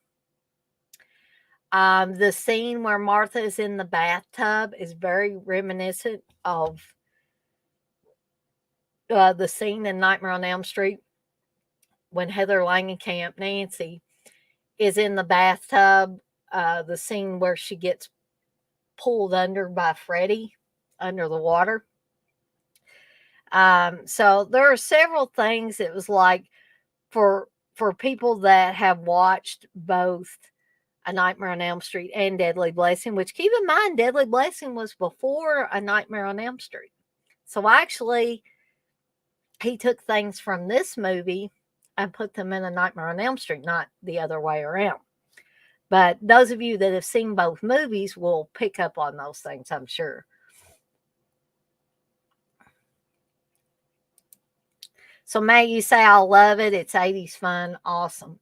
The scene where Martha is in the bathtub is very reminiscent of the scene in Nightmare on Elm Street when Heather Langenkamp, Nancy, is in the bathtub. The scene where she gets pulled under by Freddy under the water. So there are several things. It was like for people that have watched both A Nightmare on Elm Street and Deadly Blessing, which keep in mind, Deadly Blessing was before A Nightmare on Elm Street. So actually, he took things from this movie and put them in A Nightmare on Elm Street, not the other way around. But those of you that have seen both movies will pick up on those things, I'm sure. So, Matt, you say, I love it. It's 80s fun. Awesome.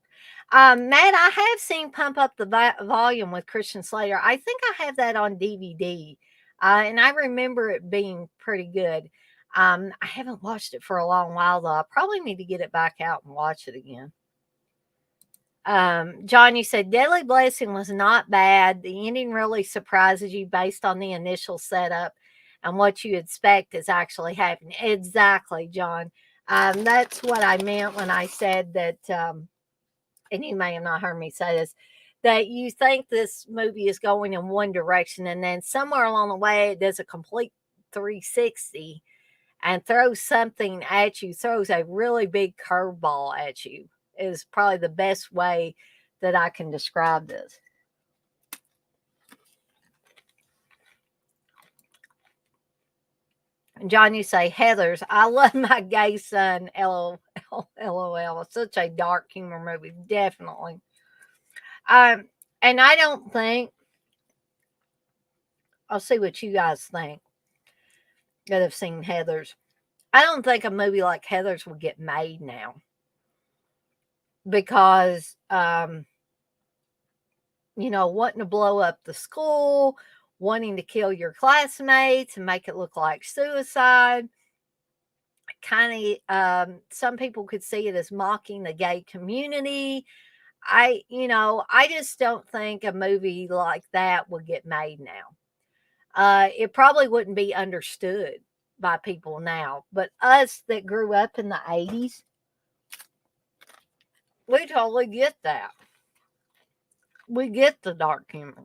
Matt, I have seen Pump Up the Volume with Christian Slater. I think I have that on DVD. And I remember it being pretty good. I haven't watched it for a long while, though. I probably need to get it back out and watch it again. John, you said Deadly Blessing was not bad. The ending really surprises you based on the initial setup, and what you expect is actually happening. Exactly, John. That's what I meant when I said that, and you may have not heard me say this, that you think this movie is going in one direction, and then somewhere along the way, it does a complete 360 and throws something at you, throws a really big curveball at you, is probably the best way that I can describe this. John, you say, Heathers, I love my gay son, LOL. It's such a dark humor movie, definitely. And I don't think, I'll see what you guys think that have seen Heathers. I don't think a movie like Heathers would get made now. Because, wanting to blow up the school, wanting to kill your classmates and make it look like suicide. Kind of, some people could see it as mocking the gay community. I just don't think a movie like that would get made now. It probably wouldn't be understood by people now, but us that grew up in the 80s, we totally get that. We get the dark humor.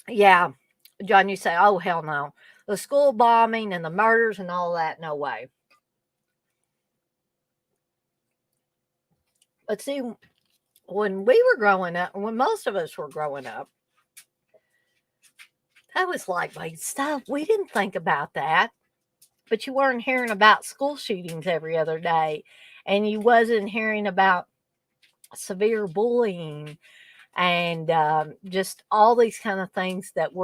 Yeah, John, you say, oh, hell no. The school bombing and the murders and all that, no way. But see, when we were growing up, when most of us were growing up, that was lightweight stuff. We didn't think about that. But you weren't hearing about school shootings every other day. And you wasn't hearing about severe bullying and just all these kind of things that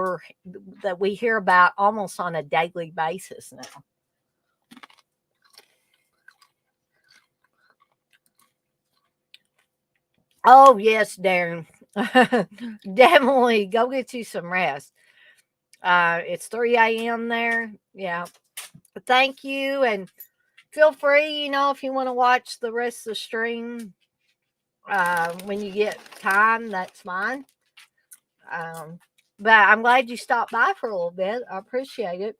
we hear about almost on a daily basis now. Oh yes, Darren. Definitely go get you some rest. It's 3 a.m. there. Yeah. But thank you, and feel free, if you want to watch the rest of the stream when you get time, that's fine. But I'm glad you stopped by for a little bit. I appreciate it.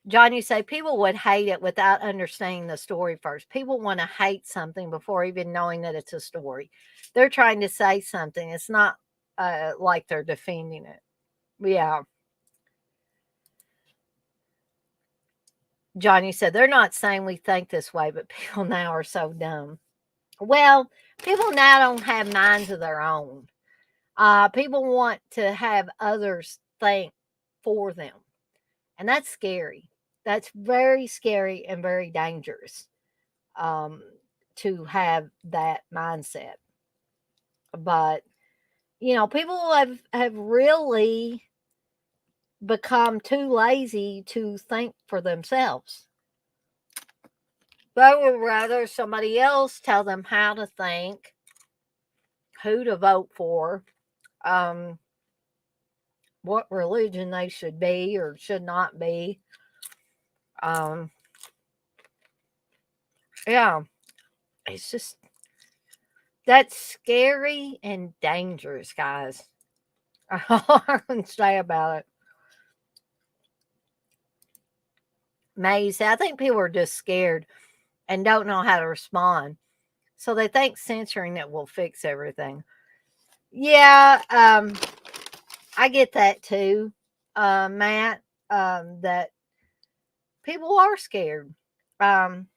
John, you say people would hate it without understanding the story first. People want to hate something before even knowing that it's a story. They're trying to say something. It's not like they're defending it. Yeah. Johnny said, they're not saying we think this way, but people now are so dumb. Well, people now don't have minds of their own. People want to have others think for them. And that's scary. That's very scary and very dangerous to have that mindset. But, people have really become too lazy to think for themselves. They would rather somebody else tell them how to think, who to vote for, what religion they should be or should not be. Yeah, it's just that's scary and dangerous, guys. All I can say about it. Maze, I think people are just scared and don't know how to respond. So they think censoring it will fix everything. Yeah, I get that too, Matt, that people are scared. Um,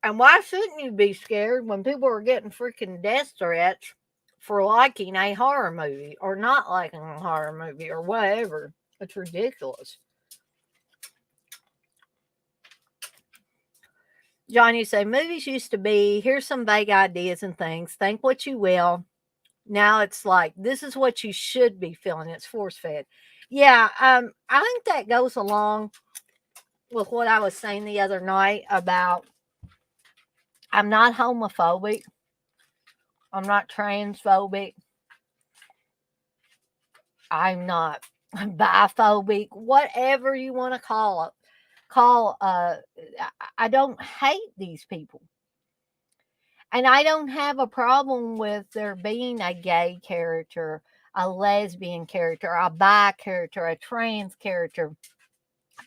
and why shouldn't you be scared when people are getting freaking death threats for liking a horror movie or not liking a horror movie or whatever? It's ridiculous. John, you say movies used to be here's some vague ideas and things. Think what you will. Now it's like this is what you should be feeling. It's force fed. Yeah, I think that goes along with what I was saying the other night about I'm not homophobic. I'm not transphobic. I'm not biphobic. Whatever you want to call it. I don't hate these people. And I don't have a problem with there being a gay character, a lesbian character, a bi character, a trans character.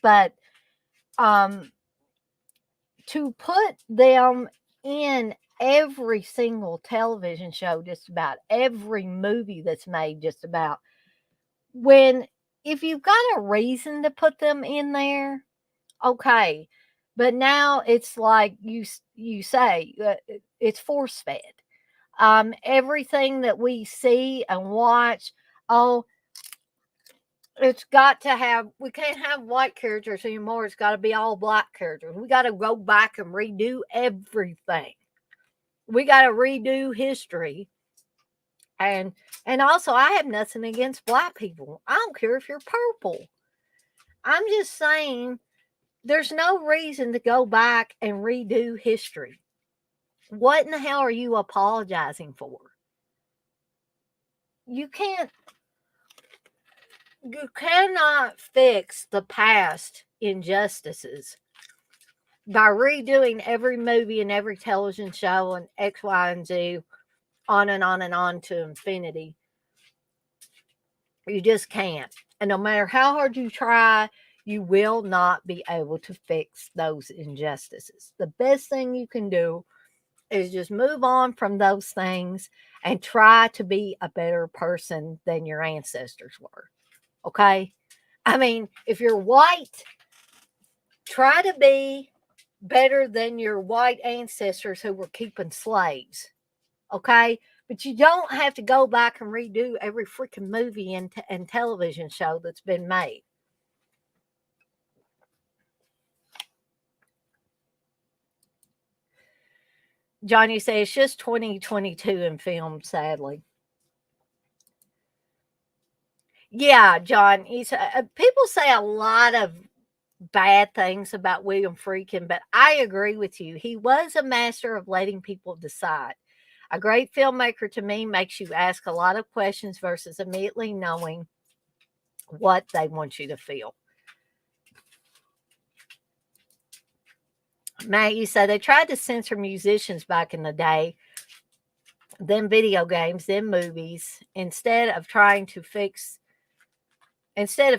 But to put them in every single television show, just about every movie that's made, just about, when if you've got a reason to put them in there, okay. But now it's like you say it's force fed. Everything that we see and watch, oh, it's got to have, we can't have white characters anymore. It's got to be all black characters. We got to go back and redo everything. We got to redo history. And also, I have nothing against black people. I don't care if you're purple. I'm just saying there's no reason to go back and redo history. What in the hell are you apologizing for? You can't. You cannot fix the past injustices by redoing every movie and every television show and X, Y, and Z, on and on and on to infinity. You just can't. And no matter how hard you try, you will not be able to fix those injustices. The best thing you can do is just move on from those things and try to be a better person than your ancestors were. Okay? I mean, if you're white, try to be better than your white ancestors who were keeping slaves. Okay? But you don't have to go back and redo every freaking movie and television show that's been made. Johnny says it's just 2022 in film, sadly. Yeah, John, people say a lot of bad things about William Friedkin, but I agree with you. He was a master of letting people decide. A great filmmaker to me makes you ask a lot of questions versus immediately knowing what they want you to feel. Matt, you said they tried to censor musicians back in the day, then video games, then movies, instead of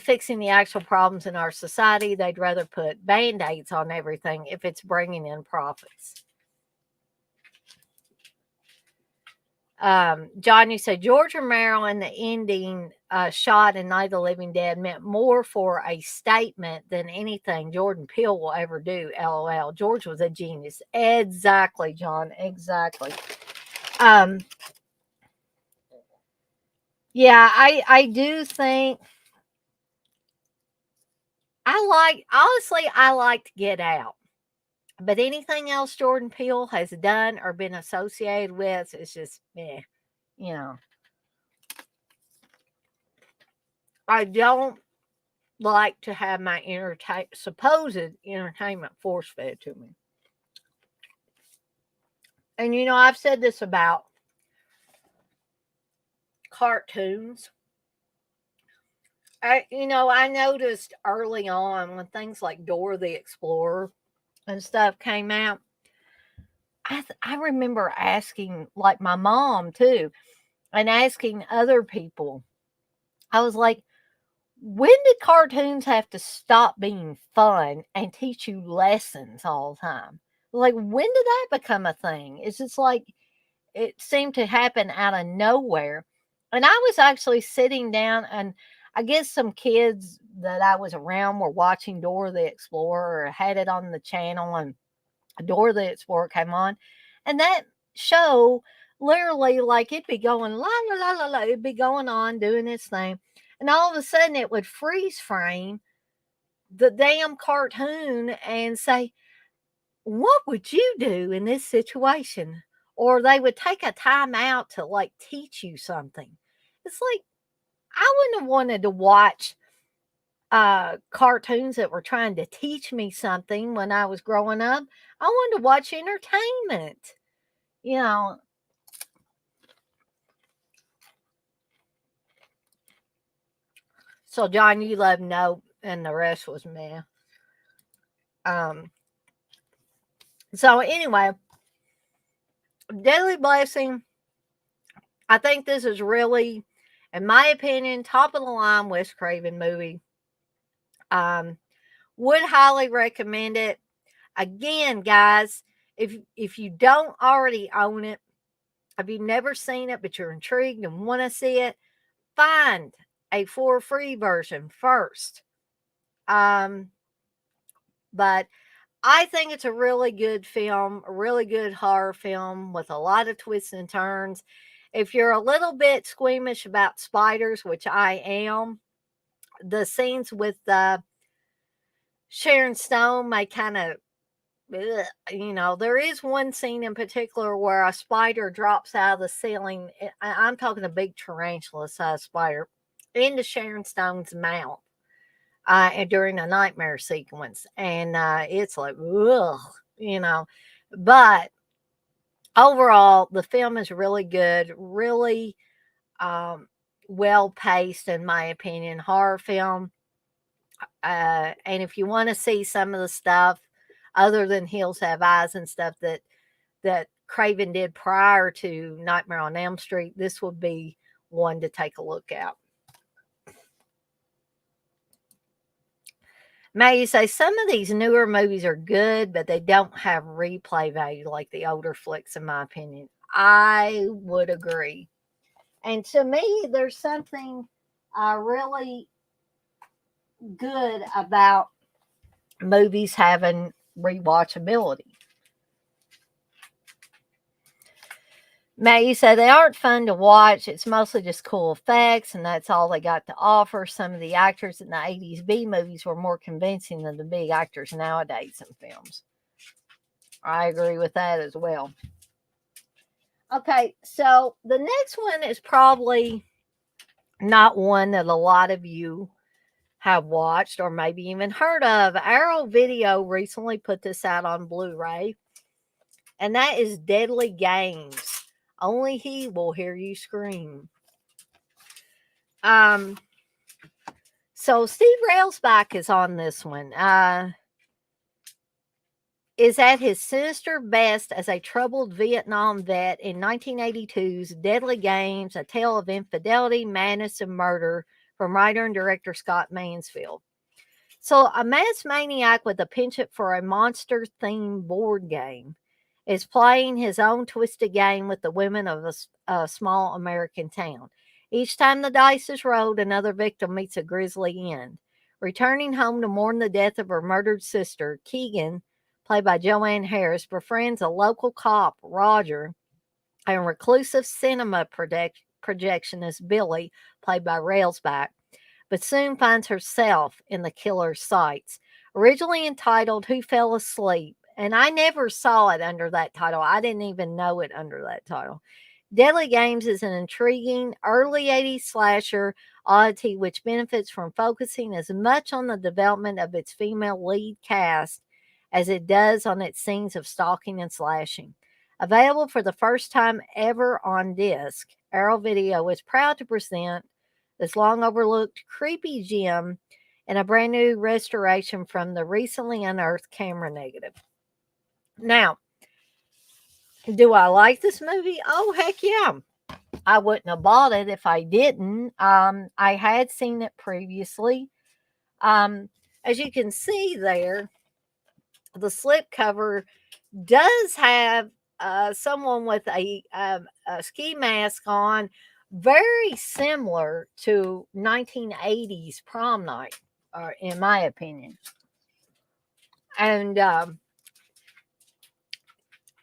fixing the actual problems in our society. They'd rather put band-aids on everything if it's bringing in profits. John, you said George Romero and the ending shot in Night of the Living Dead meant more for a statement than anything Jordan Peele will ever do. LOL. George was a genius. Exactly, John. Exactly. Yeah, I do think I like to Get Out. But anything else Jordan Peele has done or been associated with is just you know. I don't like to have my supposed entertainment force fed to me. And I've said this about cartoons. I noticed early on when things like Dora the Explorer and stuff came out, I remember asking, like my mom too, and asking other people. I was like, when did cartoons have to stop being fun and teach you lessons all the time? Like, when did that become a thing? It's just like it seemed to happen out of nowhere. And I was actually sitting down, and I guess some kids that I was around were watching Dora the Explorer or had it on the channel, and Dora the Explorer came on. And that show, literally, like, it'd be going la la la la la, it'd be going on doing its thing. And all of a sudden it would freeze frame the damn cartoon and say, what would you do in this situation? Or they would take a time out to like teach you something. It's like, I wouldn't have wanted to watch cartoons that were trying to teach me something when I was growing up. I wanted to watch entertainment, you know. So John, you love Nope, and the rest was meh. Um. So anyway, Deadly Blessing. I think this is really, in my opinion, top of the line Wes Craven movie. Would highly recommend it. Again, guys, if you don't already own it, if you've never seen it but you're intrigued and want to see it, find a for free version first. But I think it's a really good film, a really good horror film with a lot of twists and turns. If you're a little bit squeamish about spiders, which I am, the scenes with Sharon Stone may kind of, there is one scene in particular where a spider drops out of the ceiling. I'm talking a big tarantula-sized spider into Sharon Stone's mouth. And during a nightmare sequence, and it's like, ugh, But overall, the film is really good, really well-paced, in my opinion, horror film. And if you want to see some of the stuff other than Hills Have Eyes and stuff that Craven did prior to Nightmare on Elm Street, this would be one to take a look at. May you say some of these newer movies are good, but they don't have replay value like the older flicks, in my opinion. I would agree. And to me, there's something really good about movies having rewatchability. Matt, you say they aren't fun to watch. It's mostly just cool effects, and that's all they got to offer. Some of the actors in the 80s B movies were more convincing than the big actors nowadays in films. I agree with that as well. Okay, so the next one is probably not one that a lot of you have watched or maybe even heard of. Arrow Video recently put this out on Blu-ray, and that is Deadly Games. Only he will hear you scream. So Steve Railsback is on this one. Is at his sinister best as a troubled Vietnam vet in 1982's Deadly Games, a tale of infidelity, madness, and murder from writer and director Scott Mansfield. So a mass maniac with a penchant for a monster-themed board game is playing his own twisted game with the women of a small American town. Each time the dice is rolled, another victim meets a grisly end. Returning home to mourn the death of her murdered sister, Keegan, played by Joanne Harris, befriends a local cop, Roger, and reclusive cinema projectionist, Billy, played by Railsback, but soon finds herself in the killer's sights. Originally entitled Who Fell Asleep, and I never saw it under that title. I didn't even know it under that title. Deadly Games is an intriguing early 80s slasher oddity which benefits from focusing as much on the development of its female lead cast as it does on its scenes of stalking and slashing. Available for the first time ever on disc, Arrow Video is proud to present this long overlooked creepy gem in a brand new restoration from the recently unearthed camera negative. Now, do I like this movie? Oh, heck yeah. I wouldn't have bought it if I didn't. I had seen it previously. As you can see there, the slipcover does have someone with a ski mask on, very similar to 1980s prom night, in my opinion. And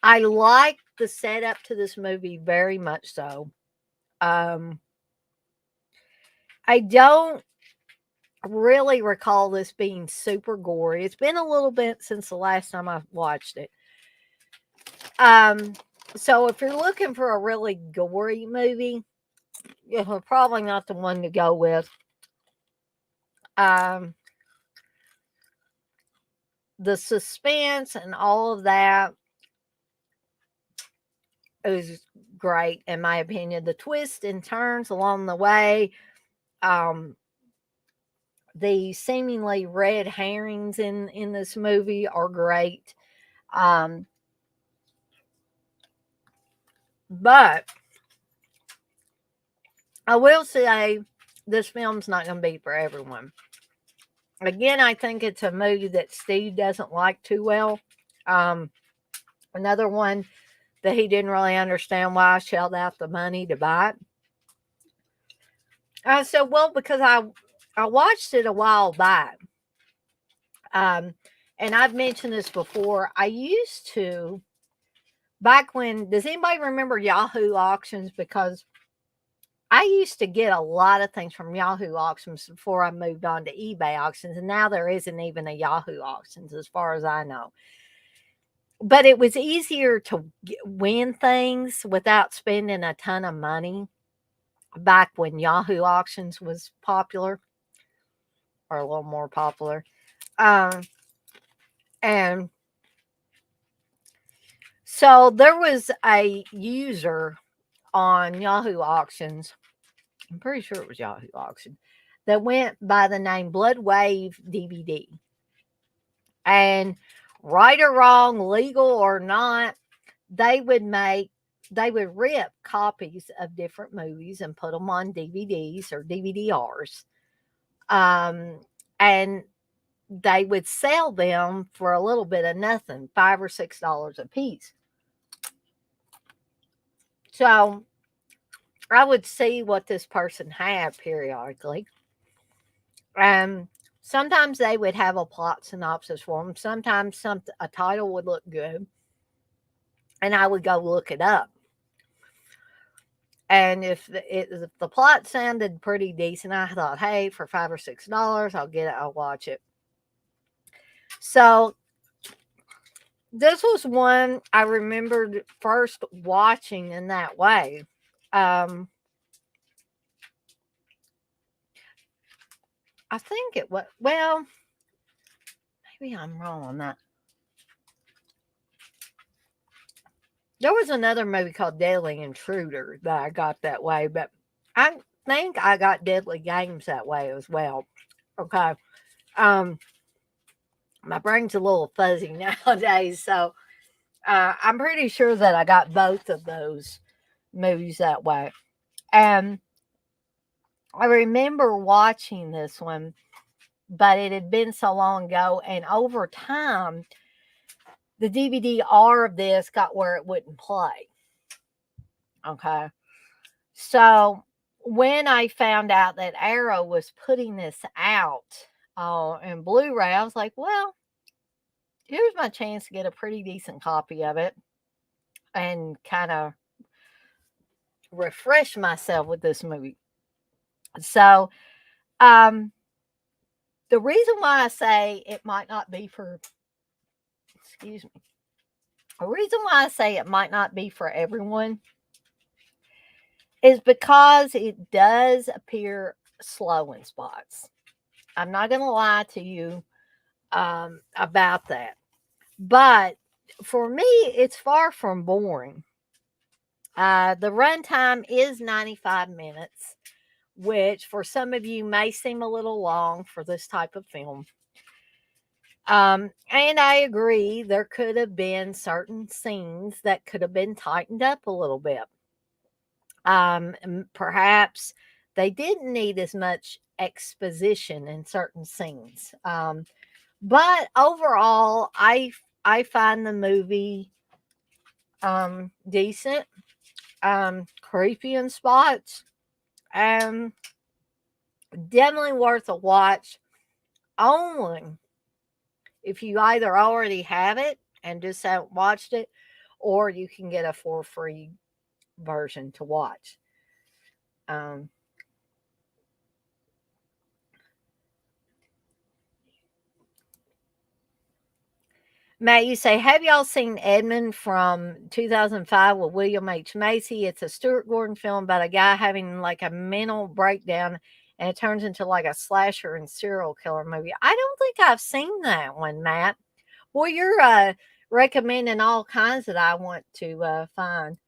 I like the setup to this movie very much so. I don't really recall this being super gory. It's been a little bit since the last time I watched it. So if you're looking for a really gory movie, probably not the one to go with. The suspense and all of that is great, in my opinion. The twists and turns along the way, the seemingly red herrings in this movie are great. But I will say this film's not going to be for everyone. Again, I think it's a movie that Steve doesn't like too well. Another one that he didn't really understand why I shelled out the money to buy it. Because I watched it a while back. And I've mentioned this before. I used to, back when, does anybody remember Yahoo auctions? Because I used to get a lot of things from Yahoo auctions before I moved on to eBay auctions. And now there isn't even a Yahoo auctions as far as I know. But it was easier to win things without spending a ton of money back when Yahoo auctions was popular, or a little more popular. And so there was a user on Yahoo auctions I'm pretty sure it was Yahoo Auction, that went by the name Blood Wave DVD. And right or wrong, legal or not, they would rip copies of different movies and put them on DVDs or DVD-Rs. And they would sell them for a little bit of nothing, $5 or $6 a piece. So I would see what this person had periodically. Sometimes they would have a plot synopsis for them. Sometimes a title would look good, and I would go look it up. And if the plot sounded pretty decent, I thought, hey, for $5 or $6, I'll get it, I'll watch it. So this was one I remembered first watching in that way. I think it was, well, maybe I'm wrong on that. There was another movie called Deadly Intruder that I got that way, but I think I got Deadly Games that way as well. Okay. My brain's a little fuzzy nowadays, so I'm pretty sure that I got both of those movies that way. And I remember watching this one, but it had been so long ago, and over time, the DVD-R of this got where it wouldn't play. Okay. So when I found out that Arrow was putting this out in Blu-ray, I was like, well, here's my chance to get a pretty decent copy of it and kind of refresh myself with this movie. So the reason why I say it might not be for, excuse me, the reason why I say it might not be for everyone is because it does appear slow in spots. I'm not going to lie to you about that. But for me, it's far from boring. The runtime is 95 minutes, which for some of you may seem a little long for this type of film. And I agree, there could have been certain scenes that could have been tightened up a little bit. Perhaps they didn't need as much exposition in certain scenes. But overall, I find the movie decent, creepy in spots, and definitely worth a watch. Only if you either already have it and just haven't watched it, or you can get a for free version to watch. Matt, you say, have y'all seen Edmund from 2005 with William H. Macy? It's a Stuart Gordon film about a guy having like a mental breakdown, and it turns into like a slasher and serial killer movie. I don't think I've seen that one, Matt. Boy, you're recommending all kinds that I want to find.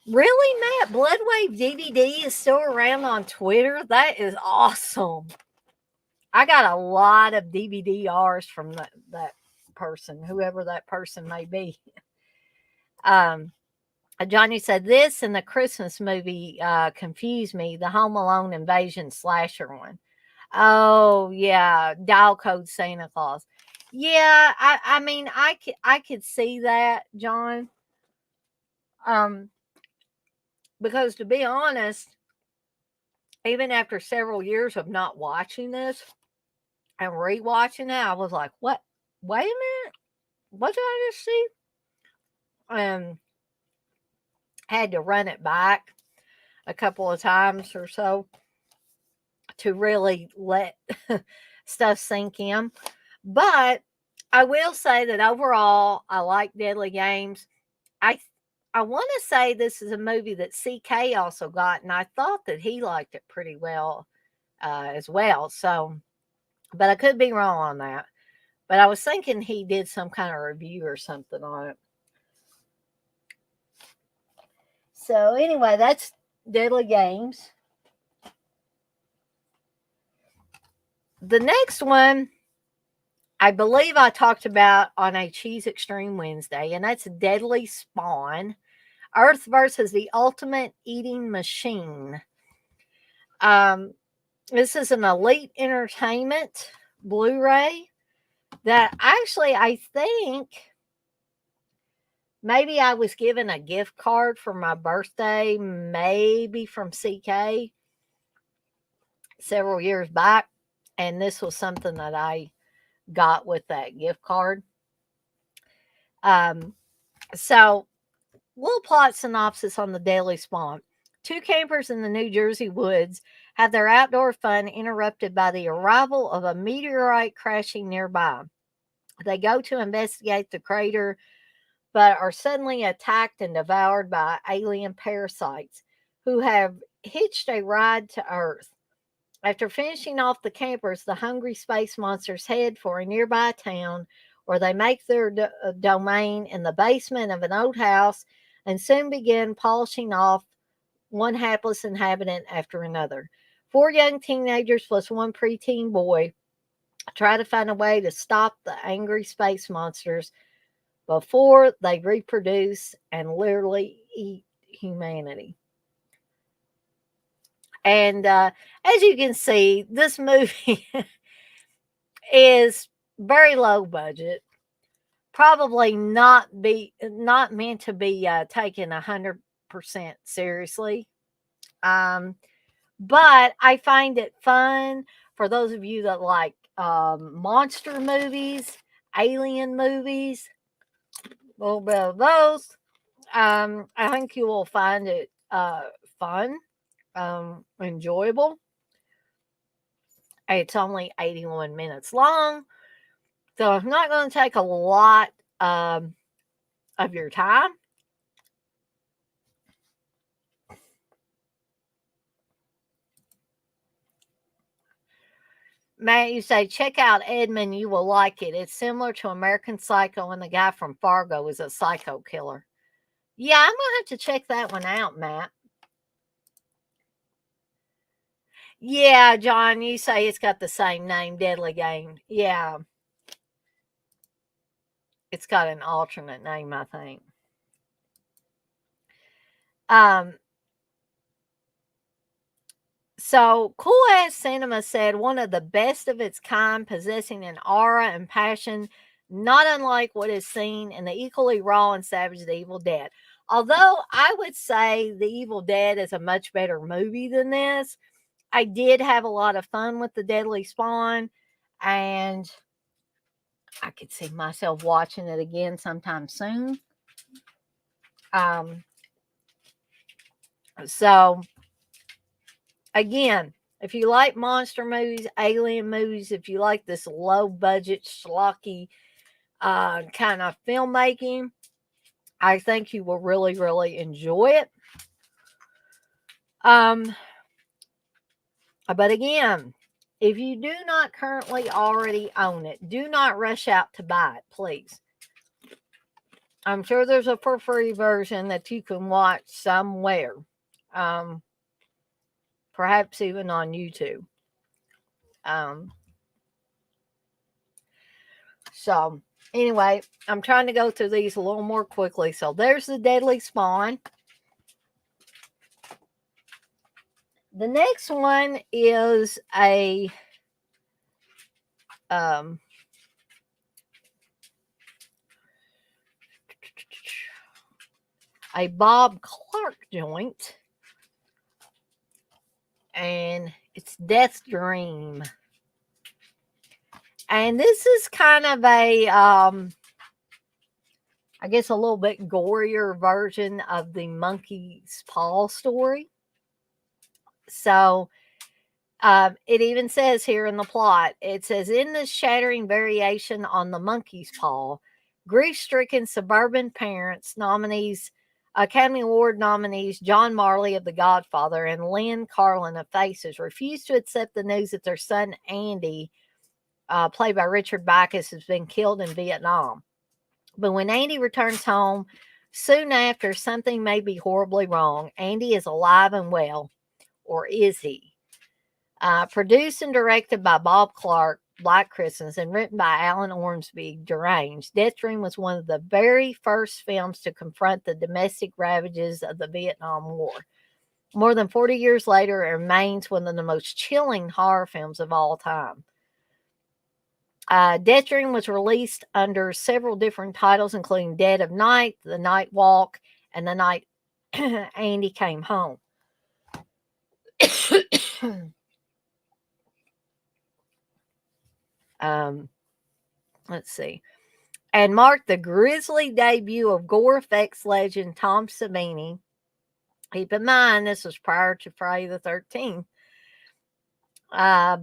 Really, Matt? Bloodwave DVD is still around on Twitter? That is awesome. I got a lot of DVD-Rs from that person, whoever that person may be. Johnny said, this and the Christmas movie confused me, the Home Alone invasion slasher one. Oh, yeah, Dial Code Santa Claus. Yeah, I mean, I could see that, John. Because to be honest, even after several years of not watching this and rewatching it, I was like, what? Wait a minute. What did I just see? Had to run it back a couple of times or so to really let stuff sink in. But I will say that overall, I like Deadly Games. I want to say this is a movie that CK also got, and I thought that he liked it pretty well as well. So, but I could be wrong on that. But I was thinking he did some kind of review or something on it. So anyway, that's Deadly Games. The next one, I believe I talked about on a Cheese Extreme Wednesday, and that's Deadly Spawn, Earth versus the Ultimate Eating Machine. Um, this is an Elite Entertainment Blu-ray that actually I think maybe I was given a gift card for my birthday, maybe from CK several years back. And this was something that I got with that gift card. Um, so, little plot synopsis on the Deadly Spawn. Two campers in the New Jersey woods have their outdoor fun interrupted by the arrival of a meteorite crashing nearby. They go to investigate the crater, but are suddenly attacked and devoured by alien parasites who have hitched a ride to Earth. After finishing off the campers, the hungry space monsters head for a nearby town where they make their domain in the basement of an old house and soon begin polishing off one hapless inhabitant after another. Four young teenagers plus one preteen boy try to find a way to stop the angry space monsters before they reproduce and literally eat humanity. And as you can see, this movie is very low budget, probably not meant to be taken 100% seriously. But I find it fun for those of you that like monster movies, alien movies, a little bit of those. I think you will find it fun, enjoyable. It's only 81 minutes long, so it's not going to take a lot of your time. Matt, you say, check out Edmund, you will like it. It's similar to American Psycho, and the guy from Fargo is a psycho killer. Yeah, I'm going to have to check that one out, Matt. Yeah, John, you say it's got the same name, Deadly Game. Yeah. It's got an alternate name, I think. So Cool Ass Cinema said one of the best of its kind, possessing an aura and passion not unlike what is seen in the equally raw and savage The Evil Dead. Although I would say The Evil Dead is a much better movie than this, I did have a lot of fun with The Deadly Spawn, and I could see myself watching it again sometime soon. So again, if you like monster movies, alien movies, if you like this low budget, schlocky kind of filmmaking, I think you will really, really enjoy it. But again, if you do not currently already own it, do not rush out to buy it, please. I'm sure there's a for free version that you can watch somewhere. Perhaps even on YouTube. So anyway, I'm trying to go through these a little more quickly. So there's the Deadly Spawn. The next one is a Bob Clark joint, and it's Death Dream. And this is kind of a I guess a little bit gorier version of the Monkey's Paw story. So it even says here in the plot, it says, in this shattering variation on the Monkey's Paw, grief-stricken suburban parents, Academy Award nominees John Marley of The Godfather and Lynn Carlin of Faces, refuse to accept the news that their son Andy, played by Richard Backus, has been killed in Vietnam. But when Andy returns home, soon after, something may be horribly wrong. Andy is alive and well, or is he? Produced and directed by Bob Clark, Black Christmas, and written by Alan Ormsby, Deranged, Death Dream was one of the very first films to confront the domestic ravages of the Vietnam War. More than 40 years later, it remains one of the most chilling horror films of all time. Death Dream was released under several different titles, including Dead of Night, The Night Walk, and The Night Andy Came Home. Let's see. And marked the grisly debut of gore effects legend Tom Savini. Keep in mind, this was prior to Friday the 13th.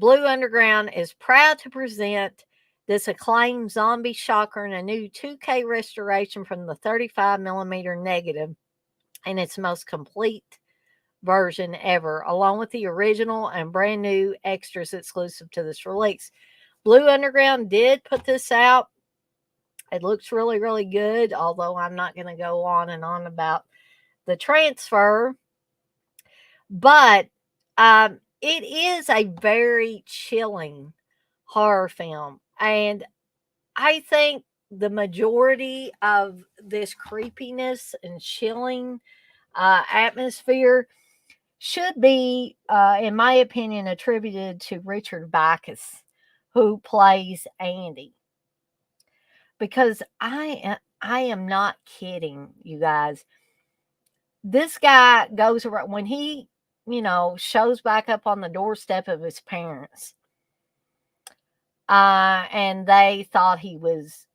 Blue Underground is proud to present this acclaimed zombie shocker in a new 2K restoration from the 35mm negative in its most complete version ever, along with the original and brand new extras exclusive to this release. Blue Underground did put this out. It looks really, really good, although I'm not going to go on and on about the transfer. But it is a very chilling horror film. And I think the majority of this creepiness and chilling atmosphere should be, in my opinion, attributed to Richard Backus, who plays Andy. Because I am not kidding, you guys. This guy goes around when he, shows back up on the doorstep of his parents. And they thought he was,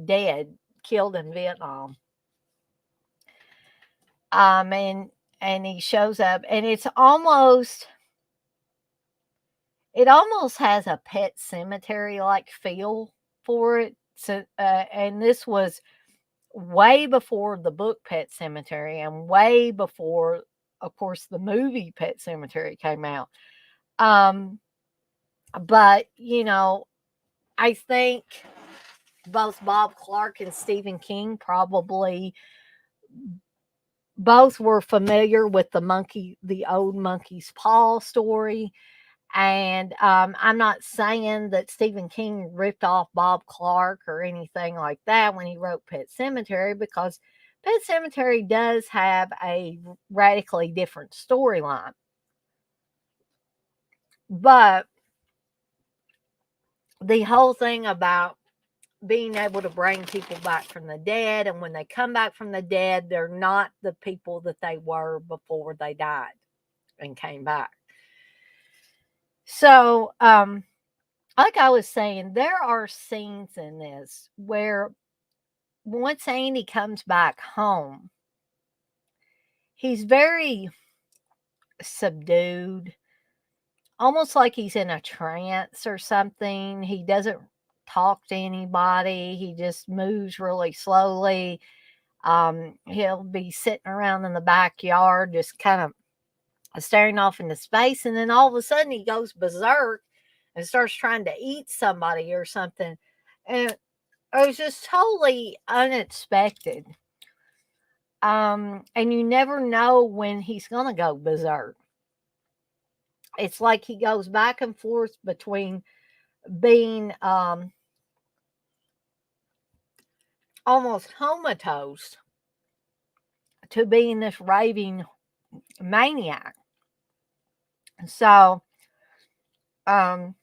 dead, killed in Vietnam. And he shows up, and it almost has a Pet Cemetery like feel for it. So, and this was way before the book Pet Cemetery, and way before, of course, the movie Pet Cemetery came out. But I think both Bob Clark and Stephen King probably both were familiar with the old monkey's paw story. And I'm not saying that Stephen King ripped off Bob Clark or anything like that when he wrote Pet Sematary, because Pet Sematary does have a radically different storyline. But the whole thing about being able to bring people back from the dead, and when they come back from the dead, they're not the people that they were before they died and came back. So, like I was saying, there are scenes in this where once Andy comes back home, he's very subdued, almost like he's in a trance or something. He doesn't talk to anybody. He just moves really slowly. He'll be sitting around in the backyard, just kind of staring off into space. And then all of a sudden he goes berserk and starts trying to eat somebody or something. And it was just totally unexpected. And you never know when he's going to go berserk. It's like he goes back and forth between being almost comatose to being this raving maniac. So, that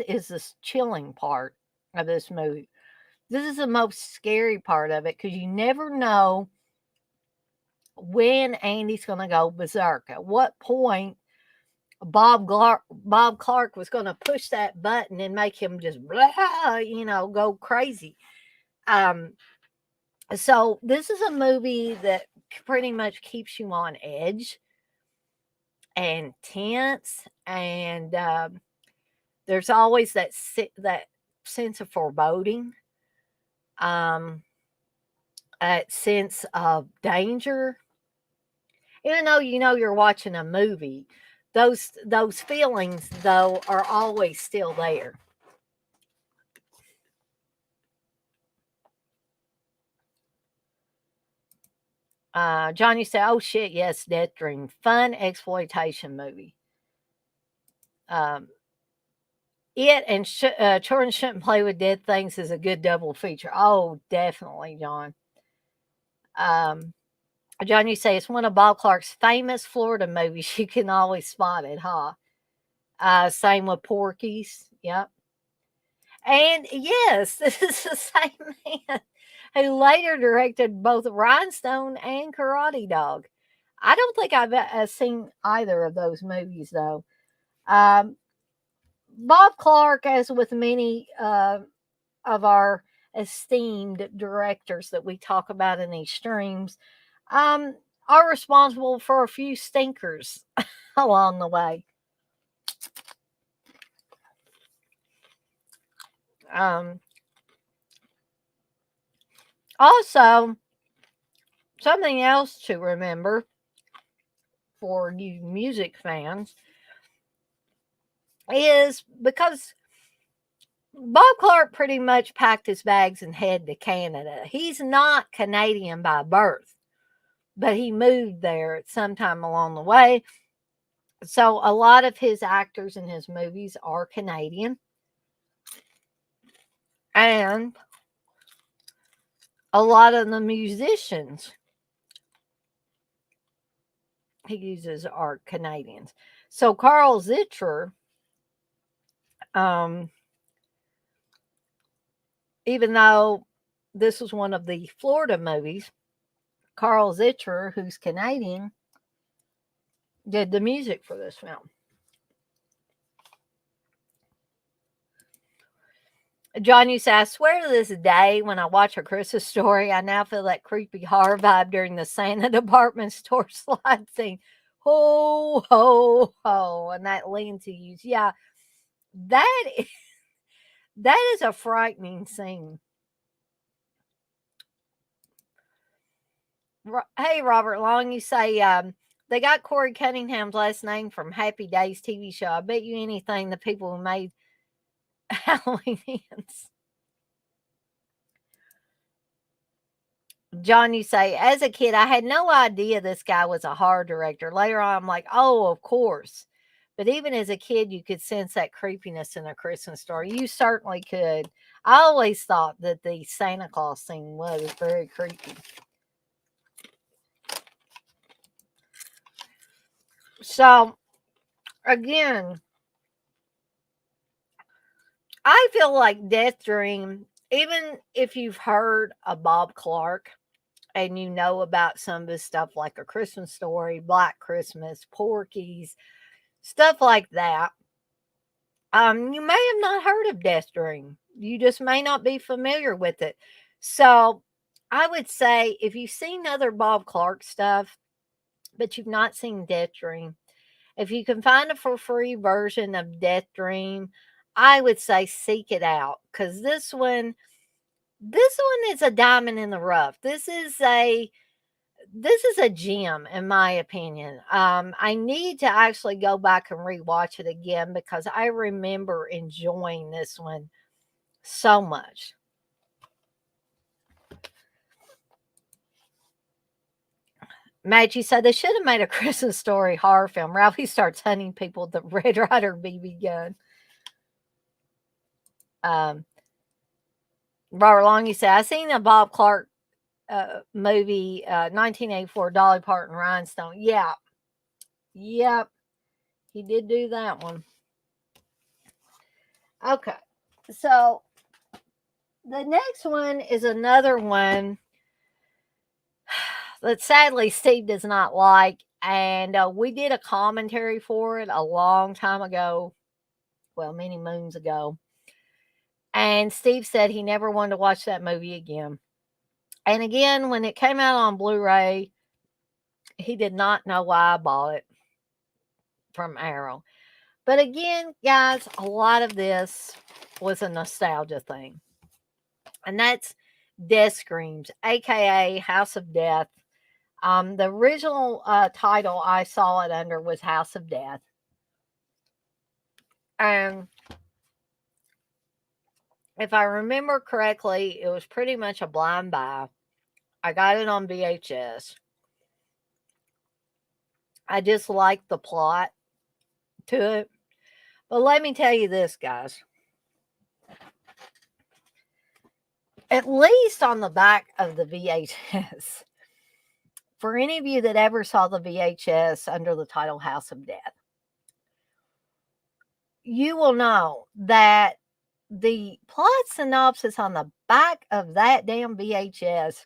is the chilling part of this movie. This is the most scary part of it, because you never know when Andy's going to go berserk. At what point Bob Clark was going to push that button and make him just blah, go crazy. So this is a movie that pretty much keeps you on edge and tense, and there's always that sense of foreboding, that sense of danger. Even though you're watching a movie, those feelings, though, are always still there. John, you say, oh shit, yes, Death Dream. Fun exploitation movie. It and Children Shouldn't Play with Dead Things is a good double feature. Oh, definitely, John. John, you say it's one of Bob Clark's famous Florida movies. You can always spot it, huh? Same with Porky's. Yep. And yes, this is the same man who later directed both Rhinestone and Karate Dog. I don't think I've seen either of those movies, though. Um, Bob Clark, as with many of our esteemed directors that we talk about in these streams, are responsible for a few stinkers along the way. Also, something else to remember for you music fans is because Bob Clark pretty much packed his bags and headed to Canada. He's not Canadian by birth, but he moved there at some time along the way. So a lot of his actors in his movies are Canadian. And a lot of the musicians he uses are Canadians. So Carl Zitcher, even though this was one of the Florida movies, Carl Zitcher, who's Canadian, did the music for this film. John, you say, I swear to this day, when I watch A Christmas Story, I now feel that creepy horror vibe during the Santa department store slide scene. Ho, ho, ho. And that lean to use. Yeah, that is a frightening scene. Hey, Robert Long, you say they got Corey Cunningham's last name from Happy Days TV show. I bet you anything the people who made Halloween Ends. John, you say, as a kid, I had no idea this guy was a horror director. Later on, I'm like, oh, of course. But even as a kid, you could sense that creepiness in A Christmas Story. You certainly could. I always thought that the Santa Claus scene was very creepy. So, again, I feel like Death Dream, even if you've heard of Bob Clark and you know about some of his stuff like A Christmas Story, Black Christmas, Porky's, stuff like that, you may have not heard of Death Dream. You just may not be familiar with it. So I would say if you've seen other Bob Clark stuff, but you've not seen Death Dream, if you can find a for free version of Death Dream, I would say seek it out because this one is a diamond in the rough. This is a gem in my opinion. I need to actually go back and rewatch it again because I remember enjoying this one so much. Maggie said they should have made a Christmas Story horror film. Ralphie starts hunting people with the Red Ryder BB gun. Robert Long, you say, I seen a Bob Clark movie, 1984, Dolly Parton, Rhinestone. Yeah. Yep. He did do that one. Okay. So the next one is another one that sadly Steve does not like. And we did a commentary for it a long time ago. Well, many moons ago. And Steve said he never wanted to watch that movie again. And again, when it came out on Blu-ray, he did not know why I bought it from Arrow. But again, guys, a lot of this was a nostalgia thing. And that's Death Screams, aka House of Death. The original title I saw it under was House of Death. And if I remember correctly, it was pretty much a blind buy. I got it on VHS. I just like the plot to it. But let me tell you this, guys. At least on the back of the VHS, for any of you that ever saw the VHS under the title House of Death, you will know that the plot synopsis on the back of that damn VHS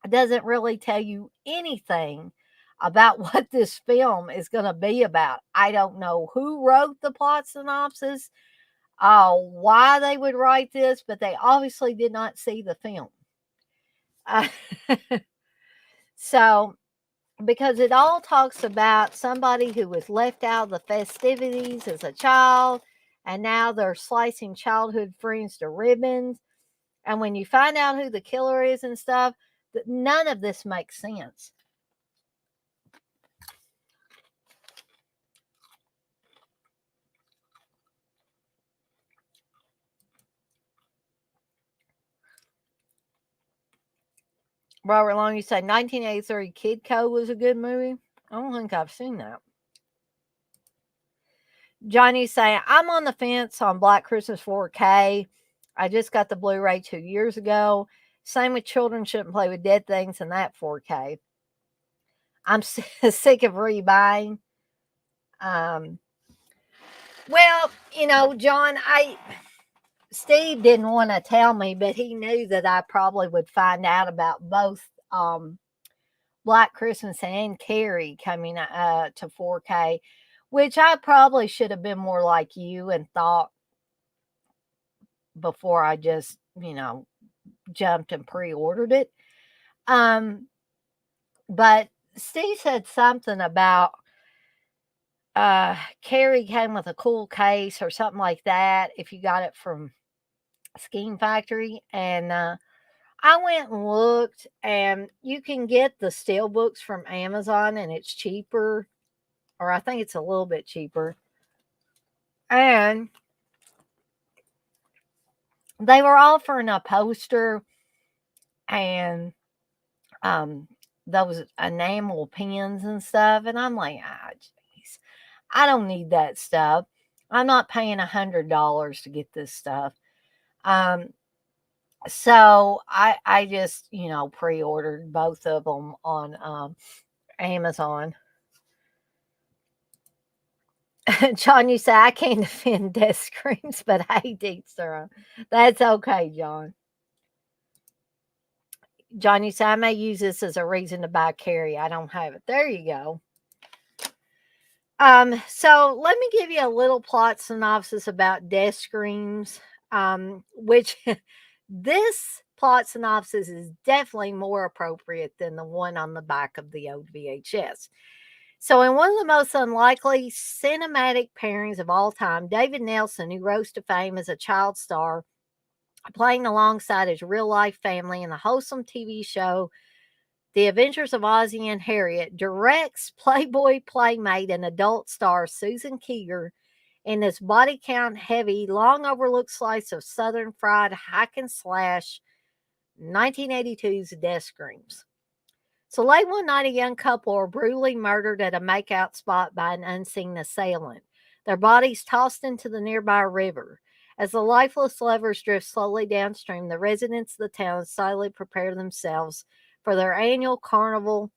doesn't really tell you anything about what this film is going to be about. I don't know who wrote the plot synopsis, why they would write this, but they obviously did not see the film. Uh, so, because it all talks about somebody who was left out of the festivities as a child, and now they're slicing childhood friends to ribbons. And when you find out who the killer is and stuff, none of this makes sense. Robert Long, you say 1983 Kid Code was a good movie? I don't think I've seen that. Johnny saying, I'm on the fence on Black Christmas 4K. I just got the Blu-ray 2 years ago. Same with Children Shouldn't Play with Dead Things in that 4K. I'm sick of rebuying. Well, John, Steve didn't want to tell me, but he knew that I probably would find out about both Black Christmas and Carrie coming to 4K, which I probably should have been more like you and thought before I just, jumped and pre-ordered it. But Steve said something about Carrie came with a cool case or something like that if you got it from Scheme Factory. And I went and looked, and you can get the steel books from Amazon, and it's cheaper, or I think it's a little bit cheaper. And they were offering a poster and those enamel pins and stuff. And I'm like, jeez, I don't need that stuff. I'm not paying $100 to get this stuff. So I just, pre-ordered both of them on Amazon. John, you say, I can't defend death screams, but I hate each their own. That's okay, John. John, you say, I may use this as a reason to buy Carrie. I don't have it. There you go. So let me give you a little plot synopsis about death screams, which this plot synopsis is definitely more appropriate than the one on the back of the old VHS. So, in one of the most unlikely cinematic pairings of all time, David Nelson, who rose to fame as a child star, playing alongside his real life family in the wholesome TV show The Adventures of Ozzie and Harriet, directs Playboy playmate and adult star Susan Keeger in this body count heavy, long overlooked slice of Southern fried hack and slash 1982's Death Screams. So late one night, a young couple are brutally murdered at a makeout spot by an unseen assailant. Their bodies tossed into the nearby river. As the lifeless lovers drift slowly downstream, the residents of the town silently prepare themselves for their annual carnival,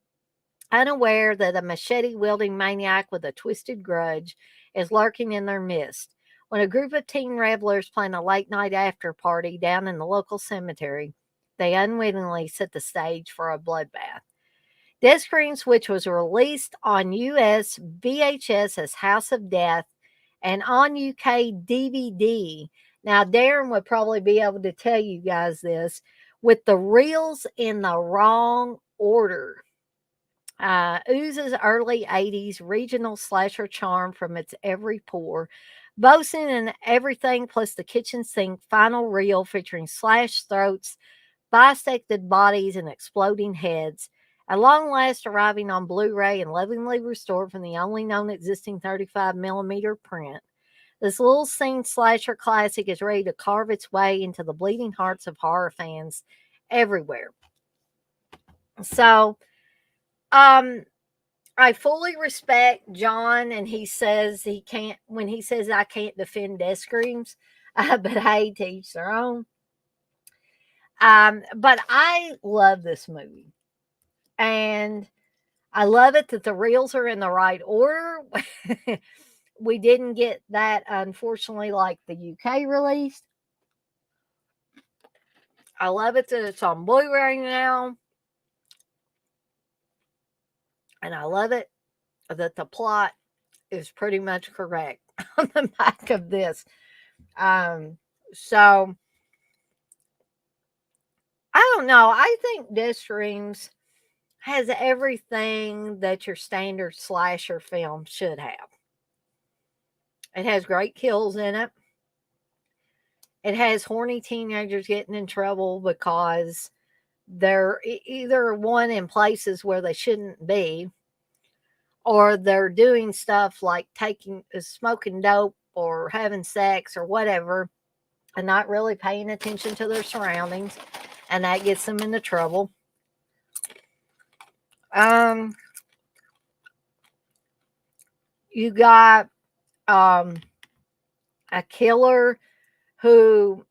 unaware that a machete-wielding maniac with a twisted grudge is lurking in their midst. When a group of teen revelers plan a late-night after-party down in the local cemetery, they unwittingly set the stage for a bloodbath. Death Screams, which was released on US VHS as House of Death and on UK DVD. Now, Darren would probably be able to tell you guys this, with the reels in the wrong order. Oozes early 80s regional slasher charm from its every pore, boasting and everything plus the kitchen sink final reel featuring slashed throats, bisected bodies, and exploding heads. At long last arriving on Blu-ray and lovingly restored from the only known existing 35mm print, this little scene slasher classic is ready to carve its way into the bleeding hearts of horror fans everywhere. So, I fully respect John, and he says he can't, when he says I can't defend death screams, but hey, to each their own. But I love this movie, and I love it that the reels are in the right order. We didn't get that, unfortunately, like the UK released. I love it that it's on Blu-ray now, and I love it that the plot is pretty much correct on the back of this. So I don't know. I think Death Dreams has everything that your standard slasher film should have. It has great kills in it. It has horny teenagers getting in trouble because they're either one in places where they shouldn't be, or they're doing stuff like smoking dope or having sex or whatever, and not really paying attention to their surroundings, and that gets them into trouble. You got a killer who,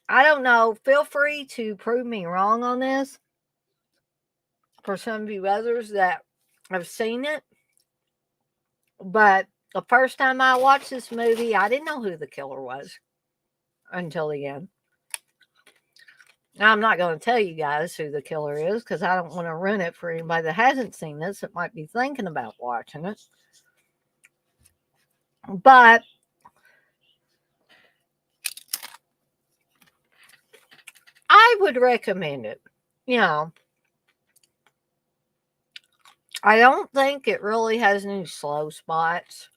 I don't know, feel free to prove me wrong on this for some of you others that have seen it. But the first time I watched this movie, I didn't know who the killer was until the end. Now, I'm not going to tell you guys who the killer is because I don't want to ruin it for anybody that hasn't seen this that might be thinking about watching it. But I would recommend it. You know, I don't think it really has any slow spots.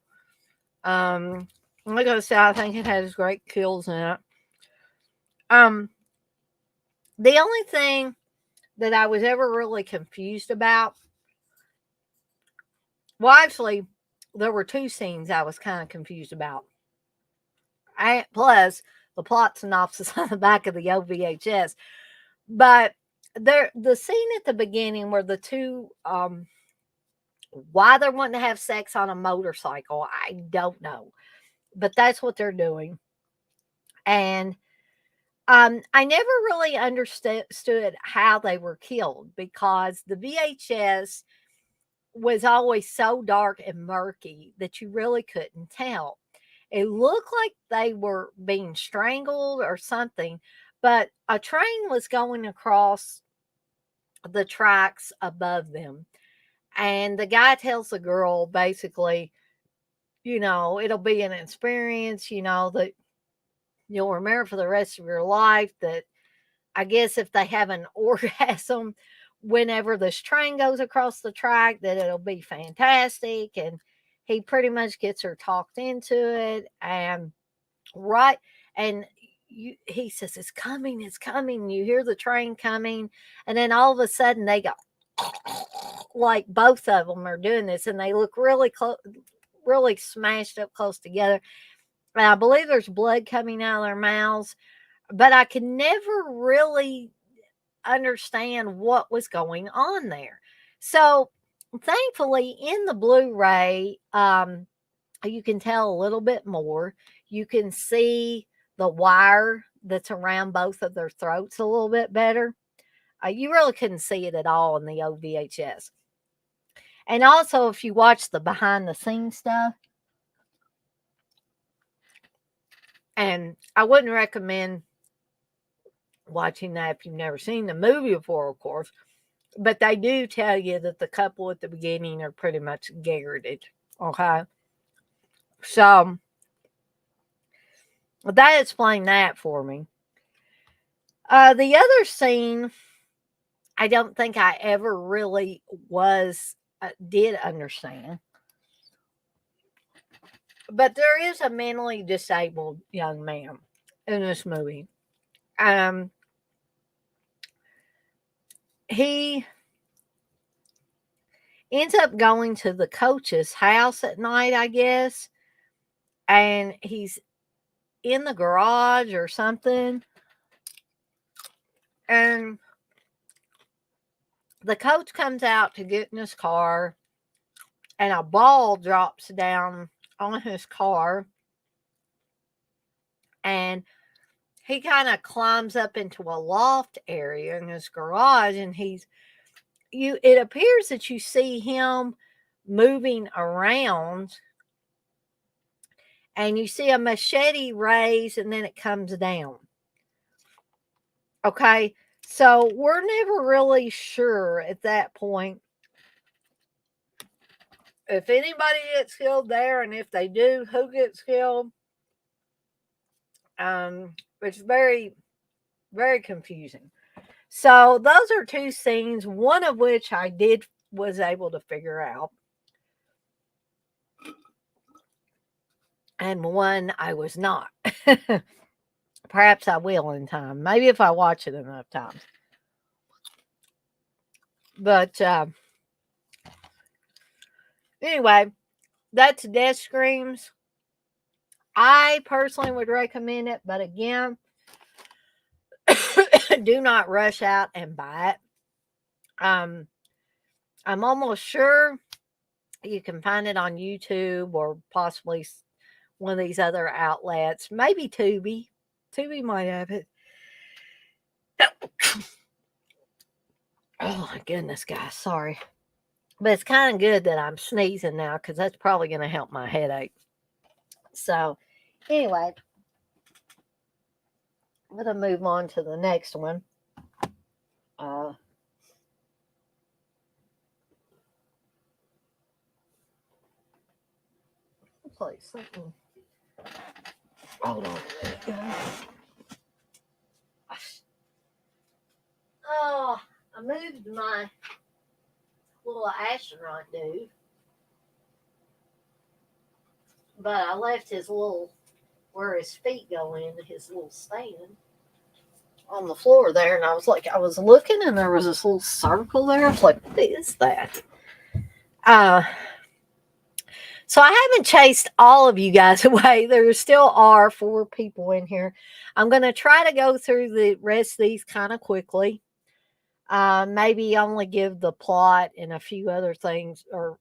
Like I said, I think it has great kills in it. The only thing that I was ever really confused about, well, actually, there were two scenes I was kind of confused about. Plus, the plot synopsis on the back of the OVHS. But the scene at the beginning where the two, why they're wanting to have sex on a motorcycle, I don't know. But that's what they're doing. And I never really understood how they were killed because the VHS was always so dark and murky that you really couldn't tell. It looked like they were being strangled or something, but a train was going across the tracks above them. And the guy tells the girl basically, it'll be an experience, that you'll remember for the rest of your life, that I guess if they have an orgasm whenever this train goes across the track, that it'll be fantastic. And he pretty much gets her talked into it. And right. And he says, it's coming, it's coming. You hear the train coming. And then all of a sudden they go, like both of them are doing this. And they look really close, really smashed up close together. And I believe there's blood coming out of their mouths. But I could never really understand what was going on there. So thankfully in the Blu-ray, you can tell a little bit more. You can see the wire that's around both of their throats a little bit better. You really couldn't see it at all in the old VHS. And also, if you watch the behind the scenes stuff, and I wouldn't recommend watching that if you've never seen the movie before, of course, but they do tell you that the couple at the beginning are pretty much garroted. Okay. So that explained that for me. The other scene, I don't think I ever really did understand. But there is a mentally disabled young man in this movie. He ends up going to the coach's house at night, I guess, and he's in the garage or something. And the coach comes out to get in his car, and a ball drops down on his car, and he kind of climbs up into a loft area in his garage, and it appears that you see him moving around, and you see a machete raise, and then it comes down. Okay, so we're never really sure at that point if anybody gets killed there, and if they do, who gets killed. It's very, very confusing. So those are two scenes, one of which I was able to figure out, and one I was not. Perhaps I will in time. Maybe if I watch it enough times. But anyway, that's Death Screams. I personally would recommend it, but again, do not rush out and buy it. I'm almost sure you can find it on YouTube or possibly one of these other outlets. Maybe Tubi. Tubi might have it. Oh my goodness, guys. Sorry. But it's kind of good that I'm sneezing now because that's probably going to help my headache. So, anyway, I'm going to move on to the next one. Play something. Hold on. Oh, I moved my little astronaut dude, but I left his little, where his feet go in, his little stand on the floor there, and I was looking, and there was this little circle there. I was like, what is that? So I haven't chased all of you guys away. There still are 4 people in here. I'm going to try to go through the rest of these kind of quickly. Maybe only give the plot and a few other things, or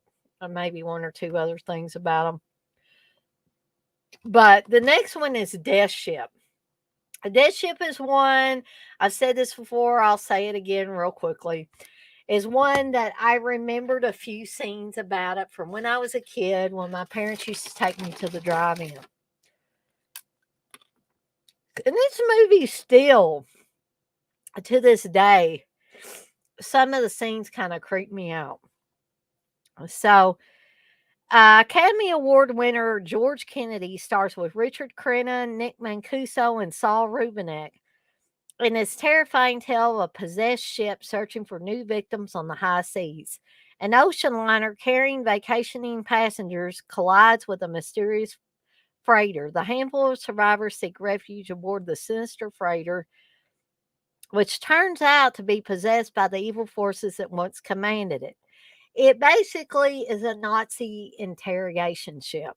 maybe 1 or 2 other things about them. But the next one is Death Ship. Death Ship is one, I've said this before, I'll say it again real quickly, is one that I remembered a few scenes about it from when I was a kid, when my parents used to take me to the drive-in. And this movie still, to this day, some of the scenes kind of creep me out. So, Academy Award winner George Kennedy stars with Richard Crenna, Nick Mancuso, and Saul Rubinek in this terrifying tale of a possessed ship searching for new victims on the high seas. An ocean liner carrying vacationing passengers collides with a mysterious freighter. The handful of survivors seek refuge aboard the sinister freighter, which turns out to be possessed by the evil forces that once commanded it. It basically is a Nazi interrogation ship.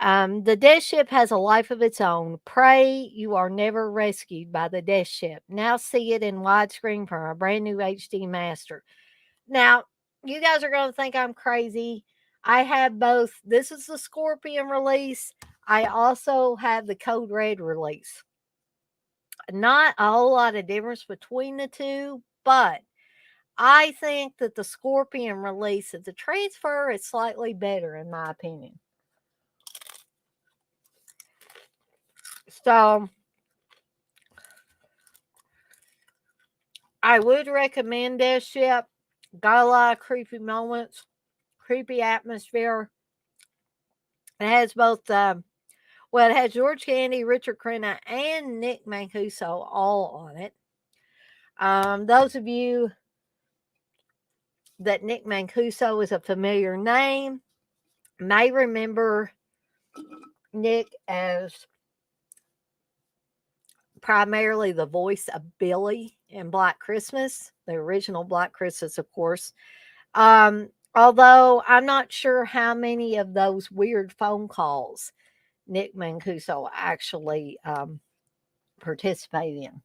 The Death Ship has a life of its own. Pray you are never rescued by the Death Ship. Now see it in widescreen from a brand new HD master. Now, you guys are going to think I'm crazy. I have both. This is the Scorpion release. I also have the Code Red release. Not a whole lot of difference between the two, but I think that the Scorpion release of the transfer is slightly better, in my opinion. So, I would recommend Death Ship. Got a lot of creepy moments, creepy atmosphere. It has both, it has George Candy, Richard Crenna, and Nick Mancuso all on it. Those of you that Nick Mancuso is a familiar name may remember Nick as primarily the voice of Billy in Black Christmas, the original Black Christmas, of course. Although I'm not sure how many of those weird phone calls Nick Mancuso actually participated in.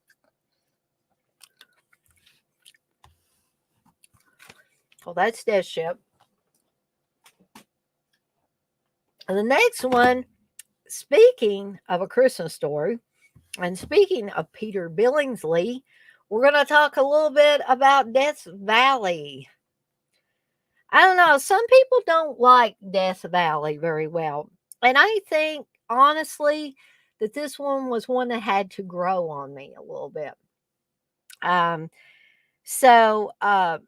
Well, that's Death Ship. And the next one, speaking of A Christmas Story, and speaking of Peter Billingsley, we're going to talk a little bit about Death Valley. I don't know. Some people don't like Death Valley very well. And I think, honestly, that this one was one that had to grow on me a little bit. Um, so, a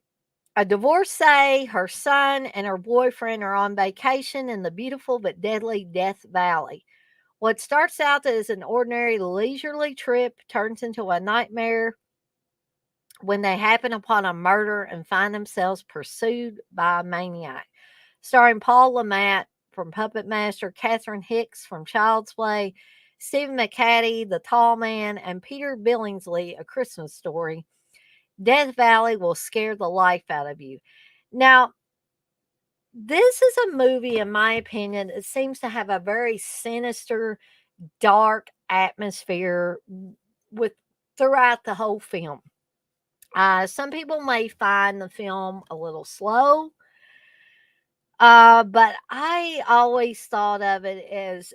divorcee, her son, and her boyfriend are on vacation in the beautiful but deadly Death Valley. What starts out as an ordinary leisurely trip turns into a nightmare when they happen upon a murder and find themselves pursued by a maniac. Starring Paul Lamont from Puppet Master, Catherine Hicks from Child's Play, Stephen McCaddy, The Tall Man, and Peter Billingsley, A Christmas Story. Death Valley will scare the life out of you. Now, this is a movie, in my opinion, that seems to have a very sinister, dark atmosphere with throughout the whole film. Some people may find the film a little slow, but I always thought of it as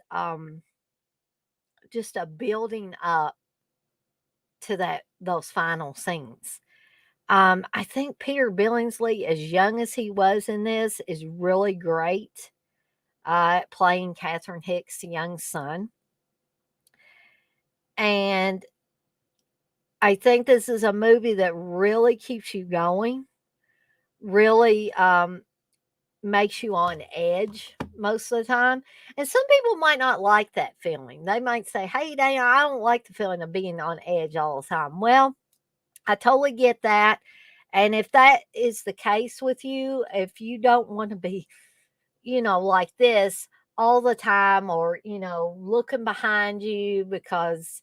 just a building up to those final scenes. I think Peter Billingsley, as young as he was in this, is really great playing Catherine Hicks' young son. And I think this is a movie that really keeps you going, really makes you on edge most of the time. And some people might not like that feeling. They might say, hey, Dana, I don't like the feeling of being on edge all the time. Well, I totally get that. And if that is the case with you, if you don't want to be, like this all the time, or, looking behind you because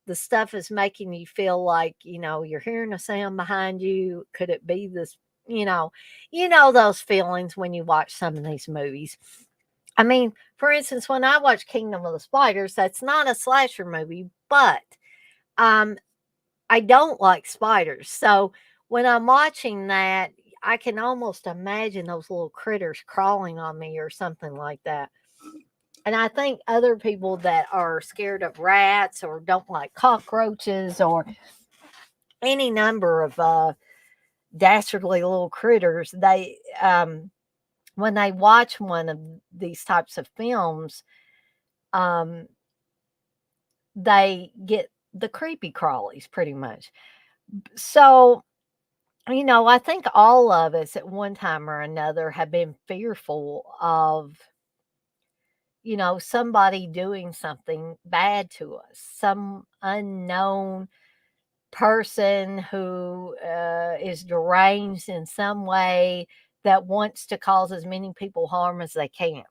the stuff is making you feel like, you're hearing a sound behind you. Could it be this, those feelings when you watch some of these movies. I mean, for instance, when I watch Kingdom of the Spiders, that's not a slasher movie, but um I don't like spiders. So when I'm watching that, I can almost imagine those little critters crawling on me or something like that. And I think other people that are scared of rats or don't like cockroaches or any number of dastardly little critters, when they watch one of these types of films, um, they get the creepy crawlies pretty much. So, I think all of us at one time or another have been fearful of, somebody doing something bad to us, some unknown person who is deranged in some way that wants to cause as many people harm as they can.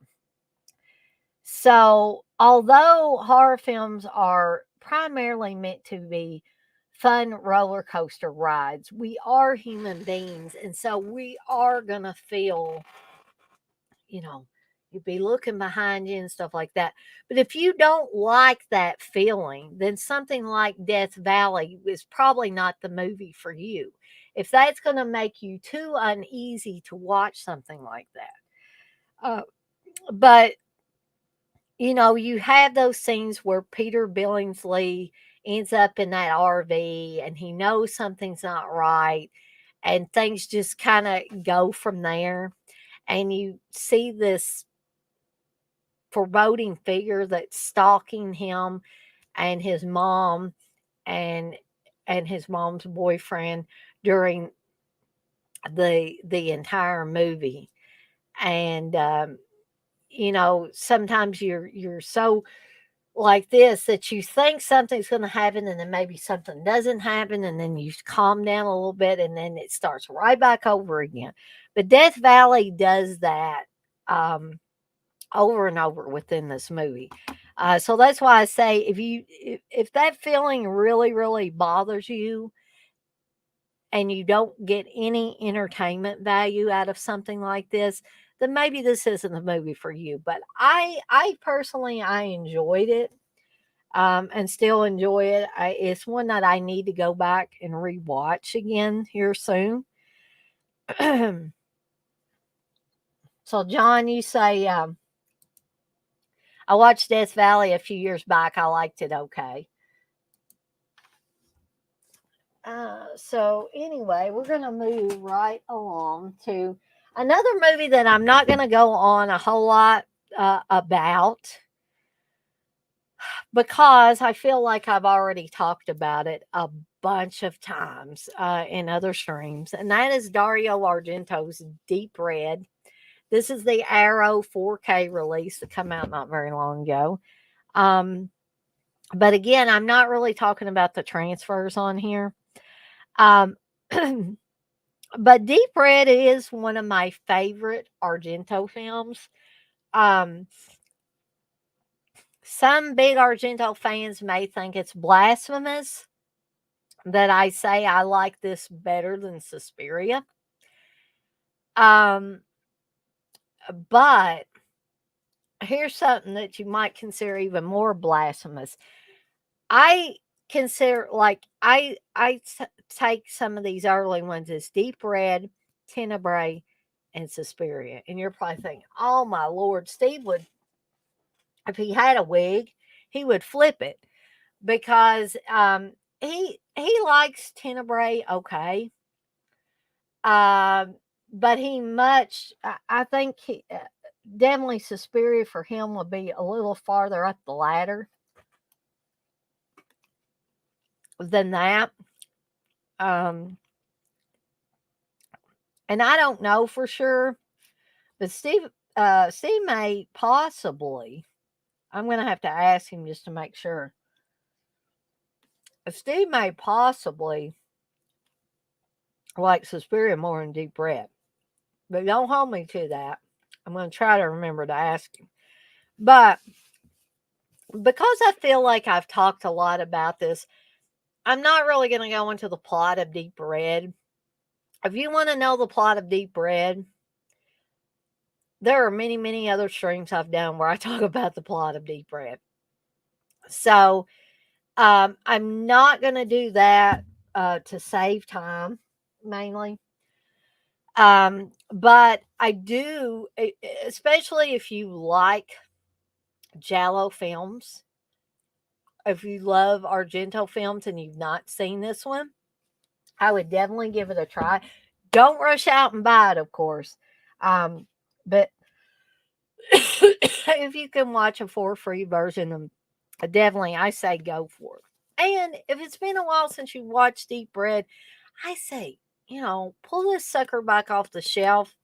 So, although horror films are primarily meant to be fun roller coaster rides, we are human beings. And so we are going to feel, you know, you'd be looking behind you and stuff like that. But if you don't like that feeling, then something like Death Valley is probably not the movie for you. If that's going to make you too uneasy to watch something like that. But you have those scenes where Peter Billingsley ends up in that RV and he knows something's not right, and things just kind of go from there. And you see this foreboding figure that's stalking him and his mom and his mom's boyfriend during the entire movie. And sometimes you're so like this that you think something's going to happen, and then maybe something doesn't happen, and then you calm down a little bit, and then it starts right back over again. But Death Valley does that over and over within this movie. So that's why I say if that feeling really really bothers you and you don't get any entertainment value out of something like this, then maybe this isn't the movie for you. But I personally, I enjoyed it, and still enjoy it. It's one that I need to go back and rewatch again here soon. So, John, you say, I watched Death Valley a few years back. I liked it okay. So anyway, we're going to move right along to another movie that I'm not going to go on a whole lot about because I feel like I've already talked about it a bunch of times in other streams, and that is Dario Argento's Deep Red. This is the Arrow 4K release that came out not very long ago. But again, I'm not really talking about the transfers on here. Um, but Deep Red is one of my favorite Argento films. Um, some big Argento fans may think it's blasphemous that I say I like this better than Suspiria. But here's something that you might consider even more blasphemous. I consider take some of these early ones as Deep Red, Tenebrae, and Suspiria. And you're probably thinking, oh my Lord, Steve would, if he had a wig, he would flip it because he likes Tenebrae okay. But I think definitely Suspiria for him would be a little farther up the ladder than that. And I don't know for sure, but Steve may possibly, I'm going to have to ask him just to make sure. Steve may possibly like Suspiria more than Deep Red, but don't hold me to that. I'm going to try to remember to ask him. But because I feel like I've talked a lot about this, I'm not really going to go into the plot of Deep Red. If you want to know the plot of Deep Red, there are many, many other streams I've done where I talk about the plot of Deep Red. So I'm not going to do that to save time, mainly. But I do, especially if you like Giallo films, if you love Argento films and you've not seen this one, I would definitely give it a try. Don't rush out and buy it, of course. But if you can watch a for free version, definitely I say go for it. And if it's been a while since you watched Deep Red, I say, pull this sucker back off the shelf.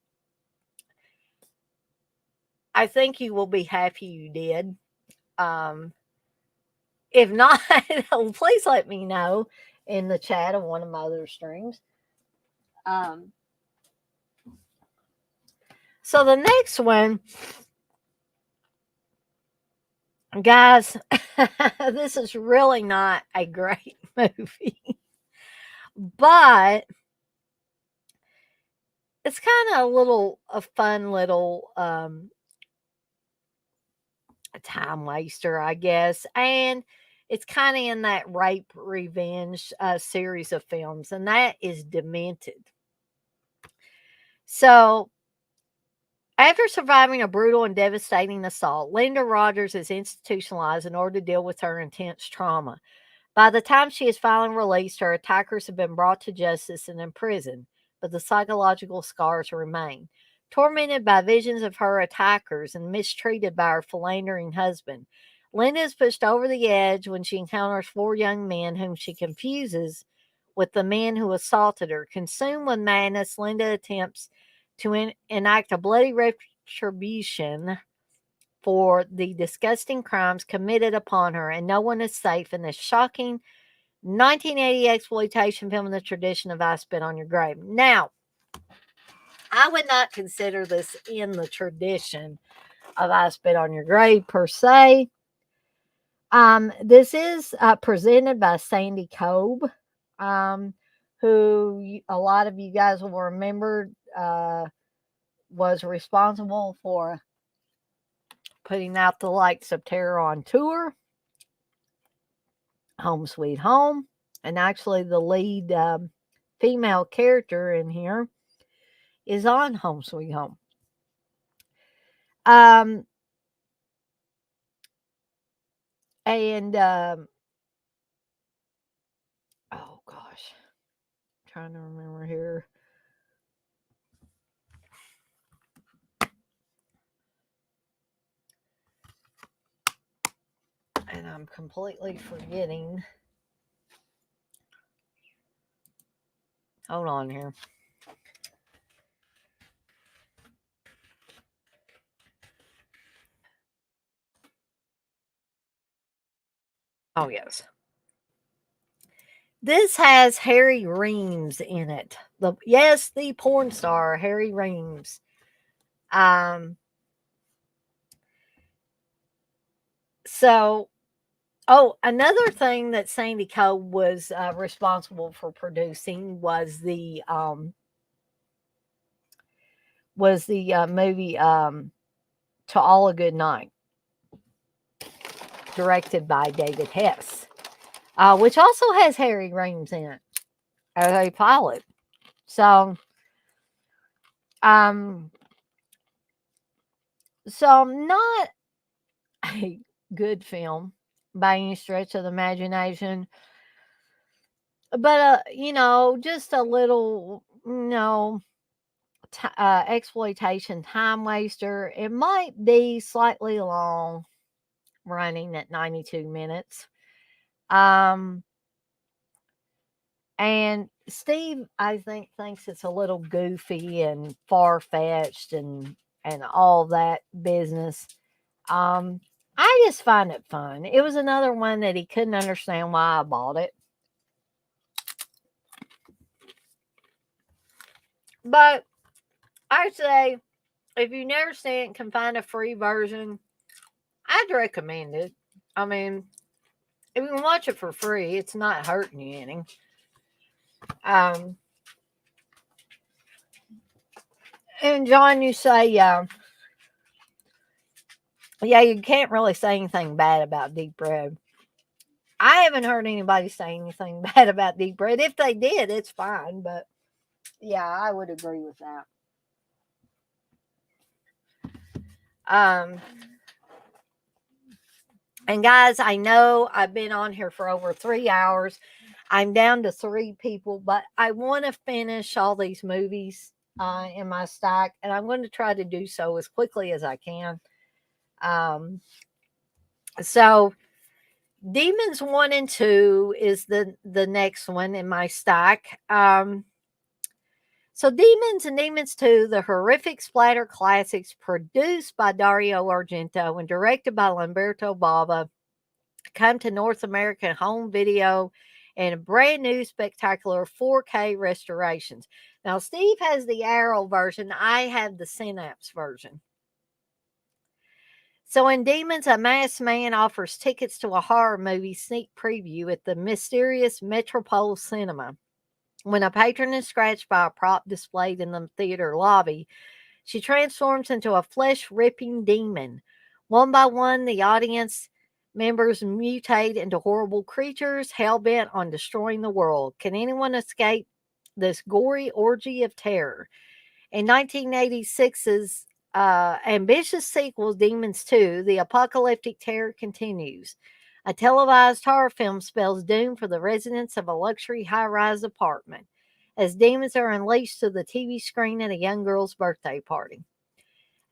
I think you will be happy you did. If not, please let me know in the chat of one of my other streams. So the next one, guys, this is really not a great movie, but it's kind of a fun little time waster, I guess. And it's kind of in that rape revenge series of films, and that is Demented. So, after surviving a brutal and devastating assault, Linda Rogers is institutionalized in order to deal with her intense trauma. By the time she is finally released, her attackers have been brought to justice and imprisoned, but the psychological scars remain. Tormented by visions of her attackers and mistreated by her philandering husband, Linda is pushed over the edge when she encounters 4 young men whom she confuses with the men who assaulted her. Consumed with madness, Linda attempts to enact a bloody retribution for the disgusting crimes committed upon her, and no one is safe in this shocking 1980 exploitation film in the tradition of I Spit on Your Grave. Now, I would not consider this in the tradition of I Spit on Your Grave per se. This is presented by Sandy Cobe, who a lot of you guys will remember was responsible for putting out the Lights of Terror on tour, Home Sweet Home, and actually the lead female character in here is on Home Sweet Home. Um, and oh gosh, trying to remember here. And I'm completely forgetting. Hold on here. Oh, yes. This has Harry Reams in it. The porn star Harry Reams. Um, so another thing that Sandy Coe was responsible for producing was the movie To All a Good Night, directed by David Hess, which also has Harry Reams in it as a pilot. So, um, not a good film by any stretch of the imagination, but just a little, exploitation time waster. It might be slightly long, running at 92 minutes. Um, and Steve, I think, thinks it's a little goofy and far fetched and all that business. Um, I just find it fun. It was another one that he couldn't understand why I bought it. But I say, if you never seen it, can find a free version, I'd recommend it. I mean, if you can watch it for free, it's not hurting you any. Um, and John, you say, yeah, you can't really say anything bad about Deep Red. I haven't heard anybody say anything bad about Deep Red. If they did, it's fine. But yeah, I would agree with that. Um, and guys, I know I've been on here for over 3 hours. I'm down to 3 people, but I want to finish all these movies in my stack, and I'm going to try to do so as quickly as I can. So Demons 1 and 2 is the next one in my stack. So Demons and Demons 2, the horrific splatter classics produced by Dario Argento and directed by Lamberto Bava, come to North American home video and brand new spectacular 4K restorations. Now, Steve has the Arrow version. I have the Synapse version. So in Demons, a masked man offers tickets to a horror movie sneak preview at the mysterious Metropole Cinema. When a patron is scratched by a prop displayed in the theater lobby, she transforms into a flesh-ripping demon. One by one, the audience members mutate into horrible creatures hell-bent on destroying the world. Can anyone escape this gory orgy of terror? In 1986's ambitious sequel, Demons 2, the apocalyptic terror continues. A televised horror film spells doom for the residents of a luxury high-rise apartment as demons are unleashed to the TV screen at a young girl's birthday party.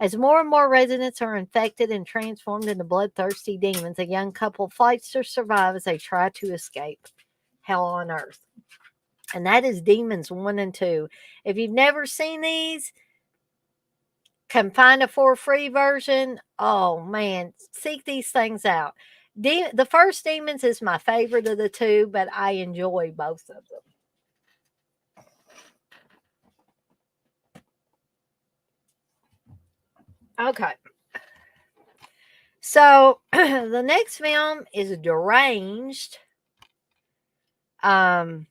As more and more residents are infected and transformed into bloodthirsty demons, a young couple fights to survive as they try to escape hell on earth. And that is Demons 1 and 2. If you've never seen these, can find a for free version. Oh man, seek these things out. The first Demons is my favorite of the two, but I enjoy both of them. Okay. So the next film is Deranged. Um,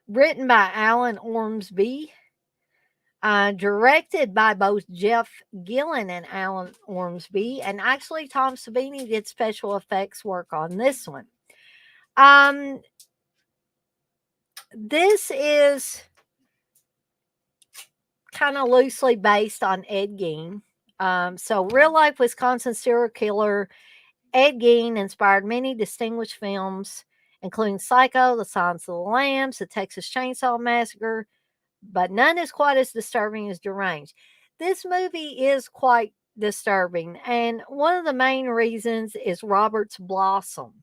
Written by Alan Ormsby. Directed by both Jeff Gillen and Alan Ormsby. And actually, Tom Savini did special effects work on this one. This is kind of loosely based on Ed Gein. So, real life Wisconsin serial killer Ed Gein inspired many distinguished films, including Psycho, The Silence of the Lambs, The Texas Chainsaw Massacre, but none is quite as disturbing as Deranged. This movie is quite disturbing, and one of the main reasons is Robert's Blossom,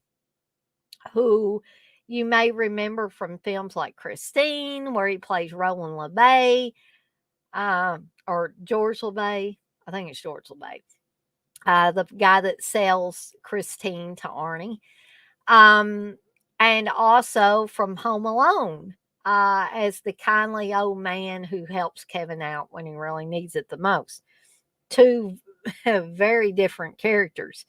who you may remember from films like Christine, where he plays Roland LeBay, or George LeBay. I think it's George LeBay, the guy that sells Christine to Arnie. Um, and also from Home Alone, as the kindly old man who helps Kevin out when he really needs it the most. Two very different characters.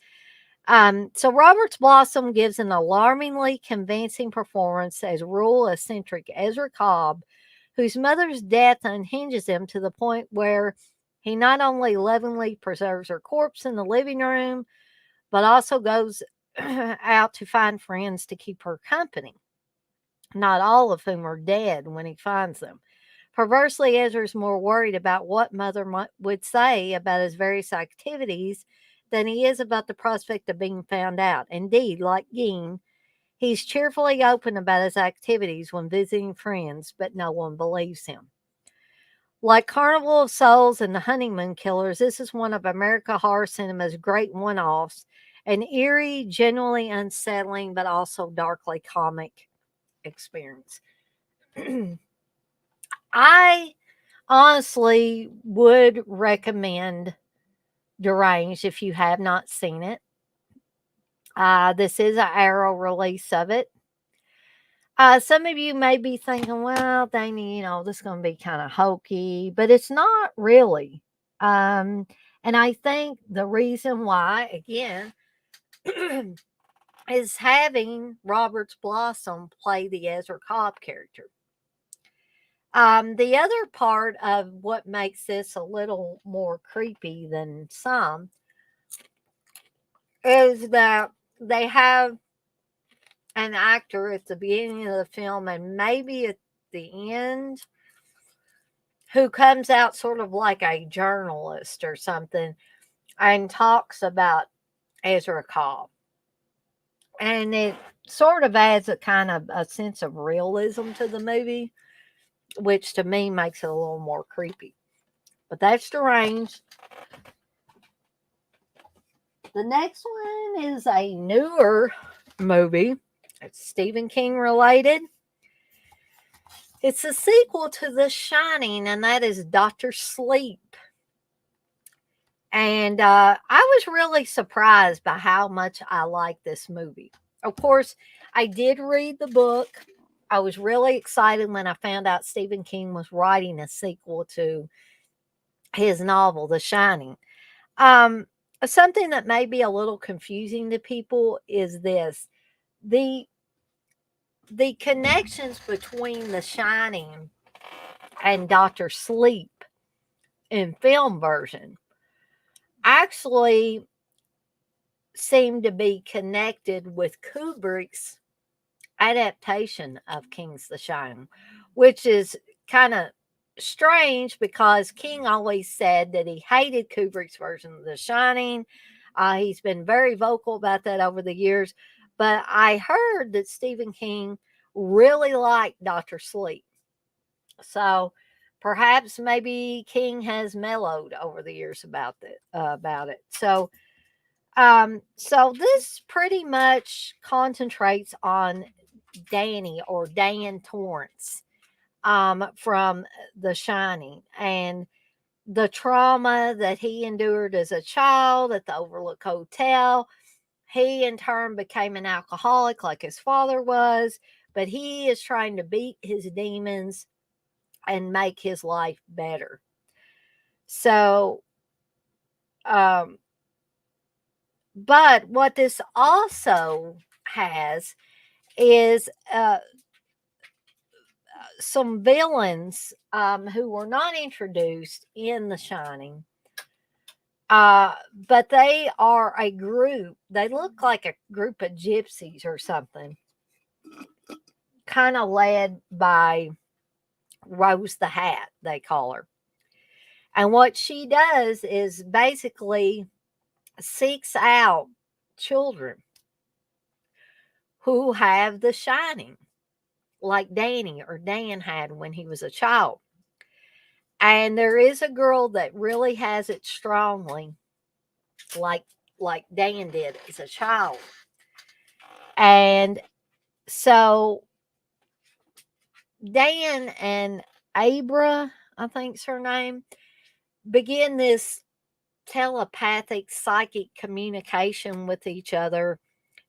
So Robert's Blossom gives an alarmingly convincing performance as rural eccentric Ezra Cobb, whose mother's death unhinges him to the point where he not only lovingly preserves her corpse in the living room, but also goes out to find friends to keep her company, not all of whom are dead when he finds them. Perversely, Ezra's more worried about what Mother would say about his various activities than he is about the prospect of being found out. Indeed, like Gein, he's cheerfully open about his activities when visiting friends, but no one believes him. Like Carnival of Souls and The Honeymoon Killers, this is one of America horror cinema's great one-offs, an eerie, genuinely unsettling, but also darkly comic experience. I honestly would recommend Deranged if you have not seen it. This is an Arrow release of it. Some of you may be thinking, well, Danny, this is going to be kind of hokey, but it's not really. And I think the reason why, again, is having Robert's Blossom play the Ezra Cobb character. The other part of what makes this a little more creepy than some is that they have an actor at the beginning of the film and maybe at the end who comes out sort of like a journalist or something and talks about Ezra Cobb. And it sort of adds a kind of a sense of realism to the movie, which to me makes it a little more creepy. But that's Deranged. The next one is a newer movie. It's Stephen King related. It's a sequel to The Shining, and that is Dr. Sleep. And I was really surprised by how much I like this movie. Of course, I did read the book. I was really excited when I found out Stephen King was writing a sequel to his novel, The Shining. Um, Something that may be a little confusing to people is this. The the connections between The Shining and Dr. Sleep in film version actually seem to be connected with Kubrick's adaptation of King's The Shining, which is kind of strange because King always said that he hated Kubrick's version of The Shining. He's been very vocal about that over the years, but I heard that Stephen King really liked Dr. Sleep. So perhaps maybe King has mellowed over the years about it. So this pretty much concentrates on Danny or Dan Torrance from The Shining and the trauma that he endured as a child at the Overlook Hotel. He in turn became an alcoholic like his father was, but he is trying to beat his demons and make his life better. So, um, but what this also has is some villains who were not introduced in The Shining, but they are a group. They look like a group of gypsies or something, kind of led by Rose the Hat, they call her. And what she does is basically seeks out children who have the shining, like Danny or Dan had when he was a child. And there is a girl that really has it strongly, like like Dan did as a child. And so Dan and Abra, I think's her name, begin this telepathic psychic communication with each other,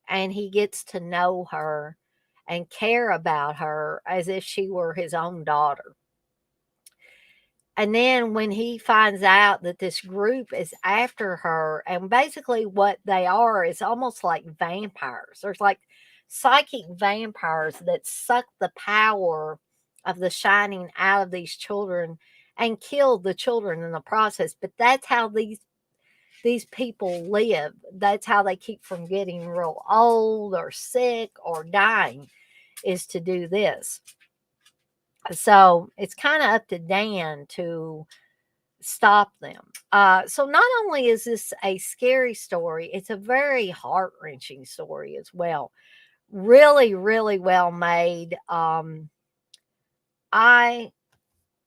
and he gets to know her and care about her as if she were his own daughter. And then when he finds out that this group is after her, and basically what they are is almost like vampires. There's like psychic vampires that suck the power of the shining out of these children and kill the children in the process. But that's how these people live. That's how they keep from getting real old or sick or dying, is to do this. So it's kind of up to Dan to stop them. So not only is this a scary story, it's a very heart wrenching story as well. Really, really well made. I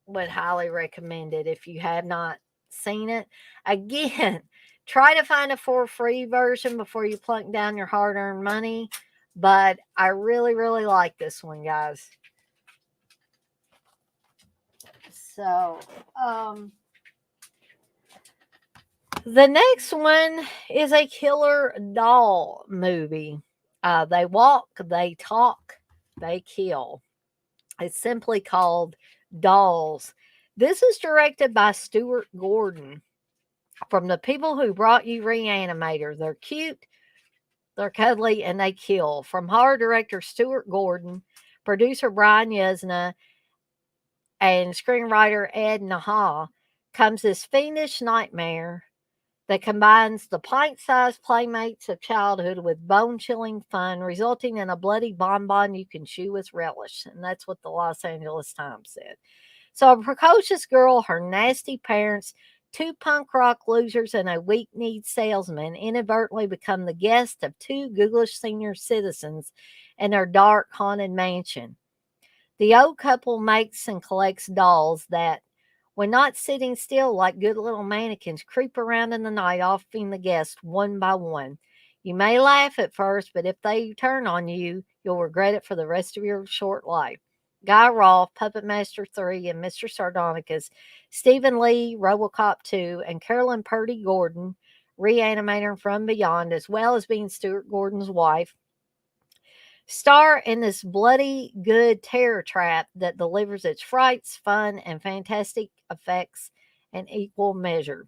would highly recommend it if you have not seen it. Again, try to find a for free version before you plunk down your hard earned money. But I really, really like this one, guys. So, the next one is a killer doll movie. They walk, they talk, they kill. It's simply called Dolls. This is directed by Stuart Gordon, from the people who brought you Reanimator. They're cute, they're cuddly, and they kill. From horror director Stuart Gordon, producer Brian Yuzna, and screenwriter Ed Naha, comes this fiendish nightmare that combines the pint-sized playmates of childhood with bone-chilling fun, resulting in a bloody bonbon you can chew with relish. And that's what the Los Angeles Times said. So a precocious girl, her nasty parents, two punk rock losers, and a weak-kneed salesman inadvertently become the guest of two ghoulish senior citizens in their dark, haunted mansion. The old couple makes and collects dolls that, when not sitting still like good little mannequins, creep around in the night, offing the guests one by one. You may laugh at first, but if they turn on you, you'll regret it for the rest of your short life. Guy Rolfe, Puppet Master 3, and Mr. Sardonicus, Stephen Lee, Robocop 2, and Carolyn Purdy Gordon, Reanimator from Beyond, as well as being Stuart Gordon's wife, star in this bloody good terror trap that delivers its frights, fun, and fantastic effects in equal measure.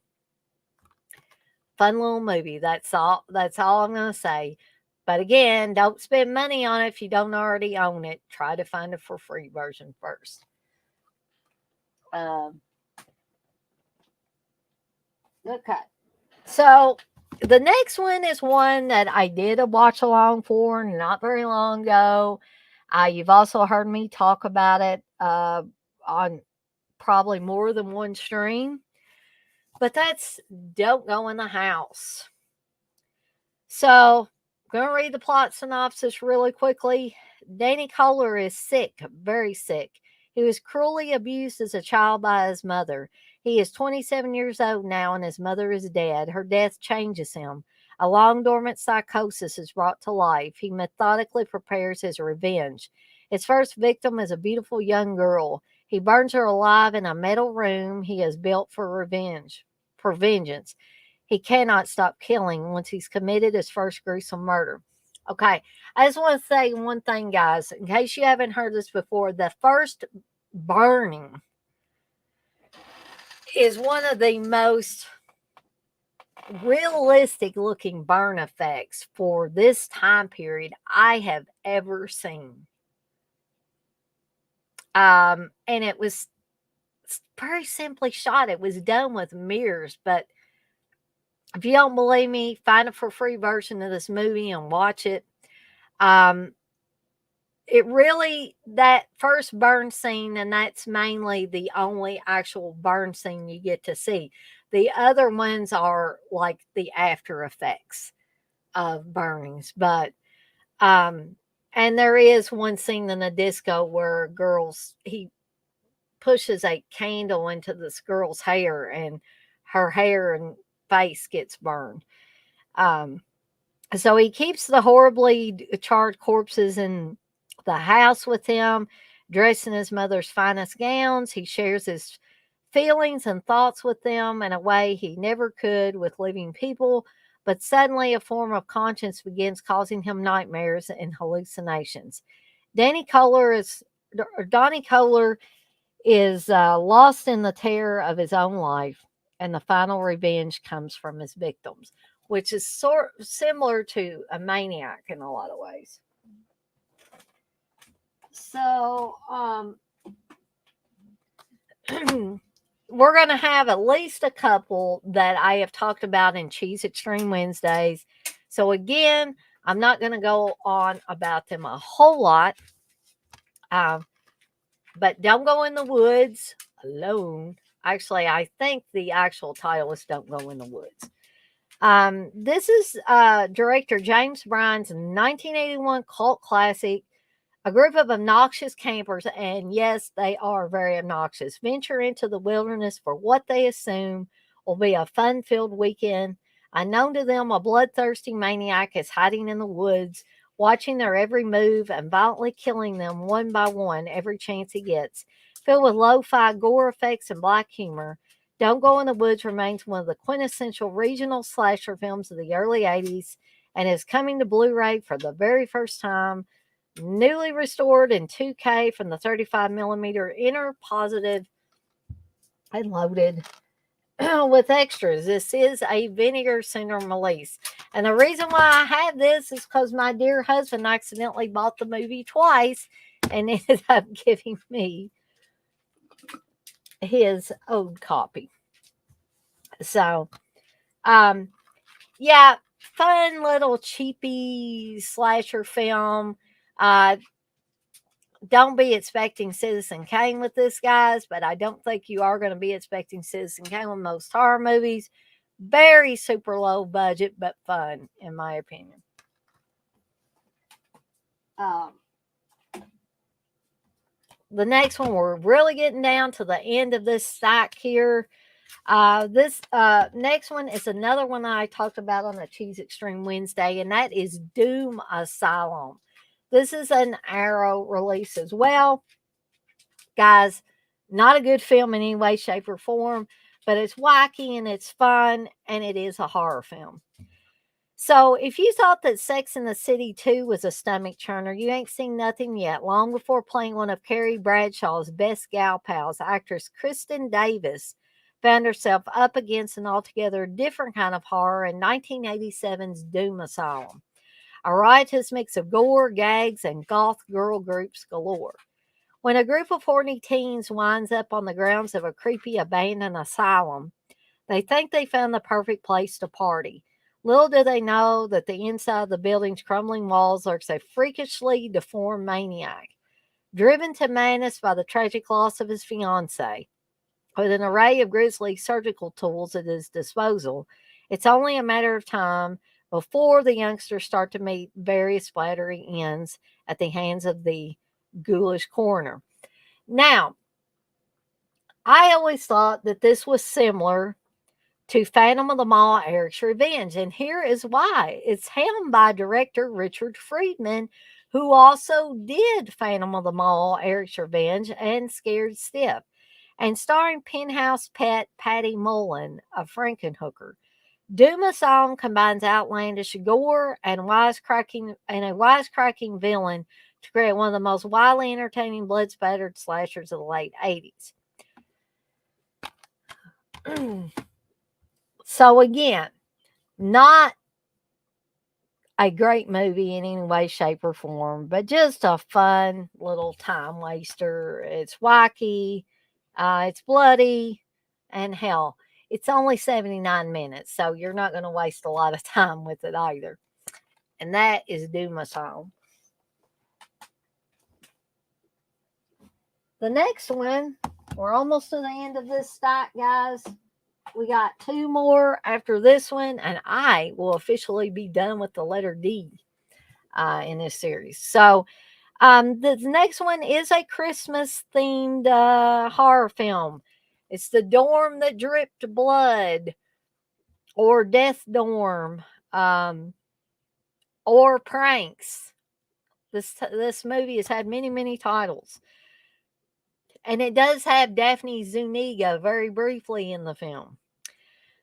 Fun little movie. That's all. That's all I'm going to say. But again, don't spend money on it if you don't already own it. Try to find a for free version first. Okay. So the next one is one that I did a watch along for not very long ago. You've also heard me talk about it on probably more than one stream, but that's Don't Go in the House. So, I'm going to read the plot synopsis really quickly. Danny Kohler is sick, very sick. He was cruelly abused as a child by his mother. He is 27 years old now, and his mother is dead. Her death changes him. A long dormant psychosis is brought to life. He methodically prepares his revenge. His first victim is a beautiful young girl. He burns her alive in a metal room he has built for vengeance. He cannot stop killing once he's committed his first gruesome murder. Okay, I just want to say one thing, guys, in case you haven't heard this before. The first burning is one of the most realistic looking burn effects for this time period I have ever seen. And it was very simply shot. It was done with mirrors, but if you don't believe me, find a for free version of this movie and watch it. it really, that first burn scene, and that's mainly the only actual burn scene you get to see. The other ones are like the after effects of burnings, but um and there is one scene in a disco where girls he pushes a candle into this girl's hair and her hair and face gets burned. Um so he keeps the horribly charred corpses in the house with him, dressed in his mother's finest gowns. He shares his feelings and thoughts with them in a way he never could with living people. But suddenly, a form of conscience begins causing him nightmares and hallucinations. Donnie Kohler is lost in the terror of his own life, and the final revenge comes from his victims, which is sort similar to a maniac in a lot of ways. So, we're going to have at least a couple that I have talked about in Cheese Extreme Wednesdays. So, again, I'm not going to go on about them a whole lot. But don't go in the woods alone. Actually, I think the actual title is Don't Go in the Woods. This is director James Bryan's 1981 cult classic. A group of obnoxious campers, and yes, they are very obnoxious, venture into the wilderness for what they assume will be a fun filled weekend. Unknown to them, a bloodthirsty maniac is hiding in the woods, watching their every move and violently killing them one by one every chance he gets. Filled with lo fi gore effects and black humor, Don't Go in the Woods remains one of the quintessential regional slasher films of the early 80s and is coming to Blu ray for the very first time, newly restored in 2K from the 35 millimeter inner positive and loaded with extras. This is a Vinegar Syndrome release. And the reason why I have this is because my dear husband accidentally bought the movie twice and ended up giving me his old copy. So, yeah, fun little cheapy slasher film. Don't be expecting Citizen Kane with this, guys, but I don't think you are going to be expecting Citizen Kane with most horror movies. Very super low budget, but fun, in my opinion. Um, the next one, we're really getting down to the end of this stack here. This next one is another one that I talked about on the Cheese Extreme Wednesday, and that is Doom Asylum. This is an Arrow release as well. Guys, not a good film in any way, shape, or form, but it's wacky and it's fun, and it is a horror film. So, if you thought that Sex in the City 2 was a stomach churner, you ain't seen nothing yet. Long before playing one of Carrie Bradshaw's best gal pals, actress Kristen Davis found herself up against an altogether different kind of horror in 1987's Doom Asylum, a riotous mix of gore, gags, and goth girl groups galore. When a group of horny teens winds up on the grounds of a creepy abandoned asylum, they think they found the perfect place to party. Little do they know that the inside of the building's crumbling walls lurks a freakishly deformed maniac, driven to madness by the tragic loss of his fiancée. With an array of grisly surgical tools at his disposal, it's only a matter of time before the youngsters start to meet various splattery ends at the hands of the ghoulish coroner. Now, I always thought that this was similar to Phantom of the Mall, Eric's Revenge, and here is why. It's helmed by director Richard Friedman, who also did Phantom of the Mall, Eric's Revenge, and Scared Stiff, and starring Penthouse pet Patty Mullen, a Frankenhooker. Doom Asylum combines outlandish gore and a wisecracking villain to create one of the most wildly entertaining blood-spattered slashers of the late 80s. So again, not a great movie in any way, shape, or form, but just a fun little time waster. It's wacky, it's bloody, and hell, it's only 79 minutes, so you're not going to waste a lot of time with it either. And that is Doom Asylum. The next one, we're almost to the end of this stack, guys. We got two more after this one, and I will officially be done with the letter D in this series. So, the next one is a Christmas themed horror film. It's The Dorm That Dripped Blood, or Death Dorm, or Pranks. This movie has had many titles, and it does have Daphne Zuniga very briefly in the film.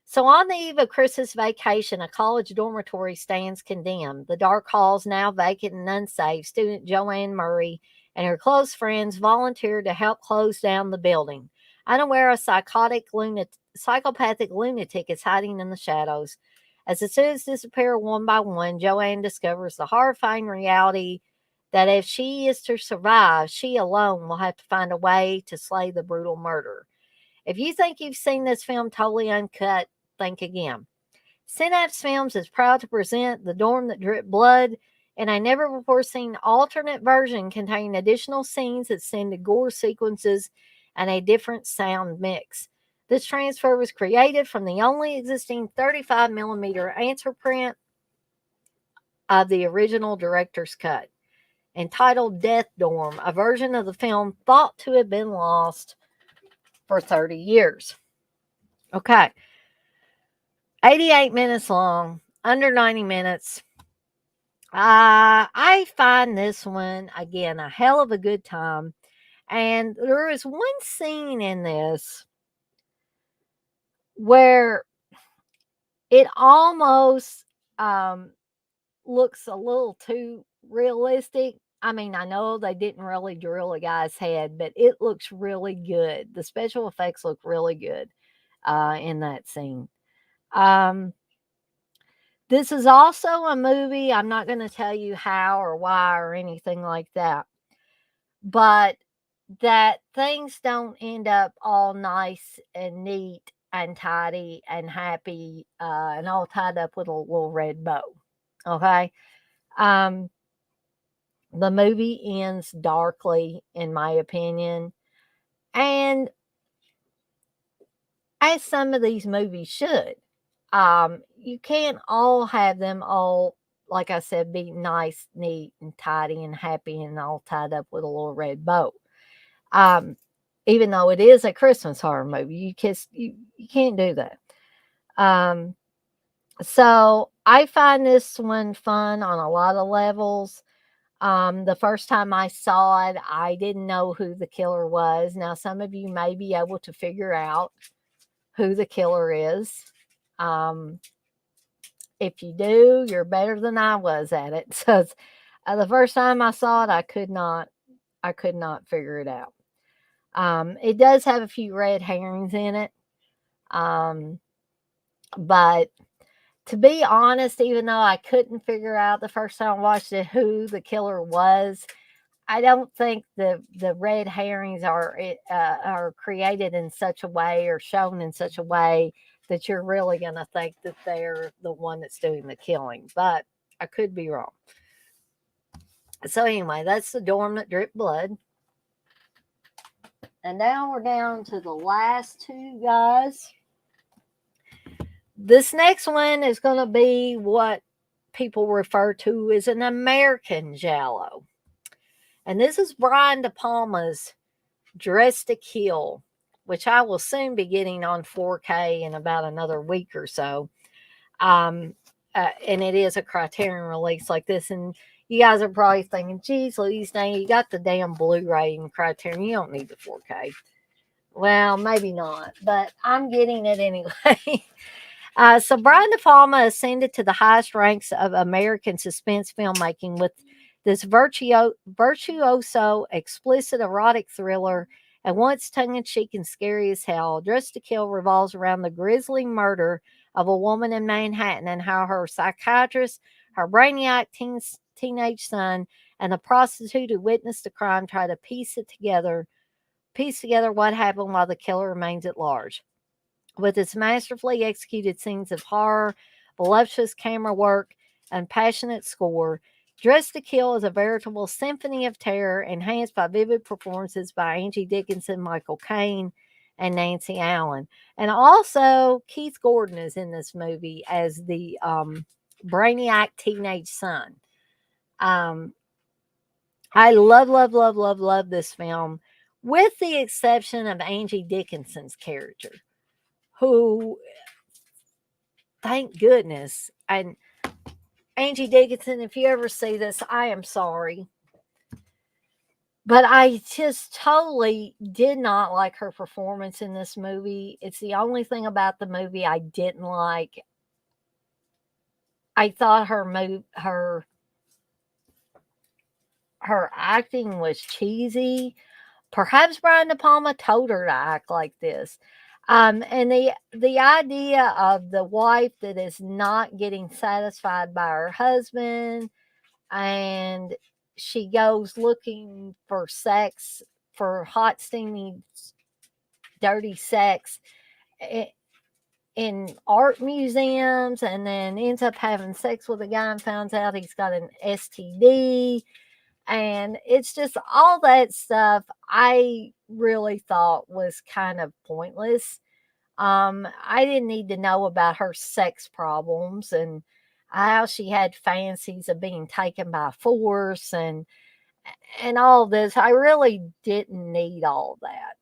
So, on the eve of Chris's vacation, a college dormitory stands condemned. The dark halls, now vacant and unsafe, student Joanne Murray and her close friends volunteered to help close down the building. Unaware a psychopathic lunatic is hiding in the shadows. As the students disappear one by one, Joanne discovers the horrifying reality that if she is to survive, she alone will have to find a way to slay the brutal murderer. If you think you've seen this film totally uncut, think again. Synapse Films is proud to present The Dorm That Dripped Blood in a never-before-seen alternate version containing additional scenes that send to gore sequences and a different sound mix. This transfer was created from the only existing 35mm answer print of the original director's cut, entitled Death Dorm, a version of the film thought to have been lost for 30 years. Okay. 88 minutes long, under 90 minutes. I find this one, again, a hell of a good time. And there is one scene in this where it almost looks a little too realistic. I mean, I know they didn't really drill a guy's head, but it looks really good. The special effects look really good in that scene. This is also a movie. I'm not going to tell you how or why or anything like that, but that things don't end up all nice and neat and tidy and happy and all tied up with a little red bow. Okay. Um, the movie ends darkly, in my opinion, and as some of these movies should. You can't all have them all, like I said, be nice, neat, and tidy and happy and all tied up with a little red bow. Even though it is a Christmas horror movie, you can't do that. So I find this one fun on a lot of levels. The first time I saw it, I didn't know who the killer was. Now, some of you may be able to figure out who the killer is. If you do, you're better than I was at it. So the first time I saw it, I could not figure it out. It does have a few red herrings in it. But to be honest, even though I couldn't figure out the first time I watched it who the killer was, I don't think the red herrings are created in such a way or shown in such a way that you're really going to think that they're the one that's doing the killing. But I could be wrong. So anyway, that's The Dorm That Dripped Blood. And now we're down to the last two, guys. This next one is going to be what people refer to as an American giallo. And this is Brian De Palma's Dressed to Kill, which I will soon be getting on 4K in about another week or so. And it is a Criterion release like this. And you guys are probably thinking, geez, Louise, now you got the damn Blu-ray and Criterion. You don't need the 4K. Well, maybe not, but I'm getting it anyway. So Brian De Palma ascended to the highest ranks of American suspense filmmaking with this virtuoso, explicit erotic thriller, and once tongue-in-cheek and scary as hell. Dressed to Kill revolves around the grisly murder of a woman in Manhattan and how her psychiatrist, her brainiac teenage son, and the prostitute who witnessed the crime try to piece together what happened while the killer remains at large. With its masterfully executed scenes of horror, voluptuous camera work, and passionate score, Dressed to Kill is a veritable symphony of terror, enhanced by vivid performances by Angie Dickinson, Michael Caine, and Nancy Allen. And also, Keith Gordon is in this movie as the brainiac teenage son. Um, I love, love, love, love, love this film, with the exception of Angie Dickinson's character, who, thank goodness, and Angie Dickinson, if you ever see this, I am sorry. But I just totally did not like her performance in this movie. It's the only thing about the movie I didn't like. I thought her acting was cheesy. Perhaps Brian De Palma told her to act like this. And the idea of the wife that is not getting satisfied by her husband, and she goes looking for sex, for hot, steamy, dirty sex in art museums, and then ends up having sex with a guy and finds out he's got an STD. And it's just all that stuff I really thought was kind of pointless. I didn't need to know about her sex problems and how she had fancies of being taken by force and all this. I really didn't need all that.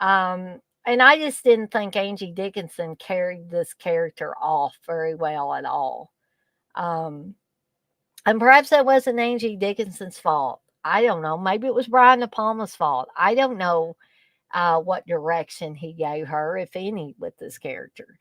And I just didn't think Angie Dickinson carried this character off very well at all. Um, and perhaps that wasn't Angie Dickinson's fault. I don't know. Maybe it was Brian De Palma's fault. I don't know what direction he gave her, if any, with this character.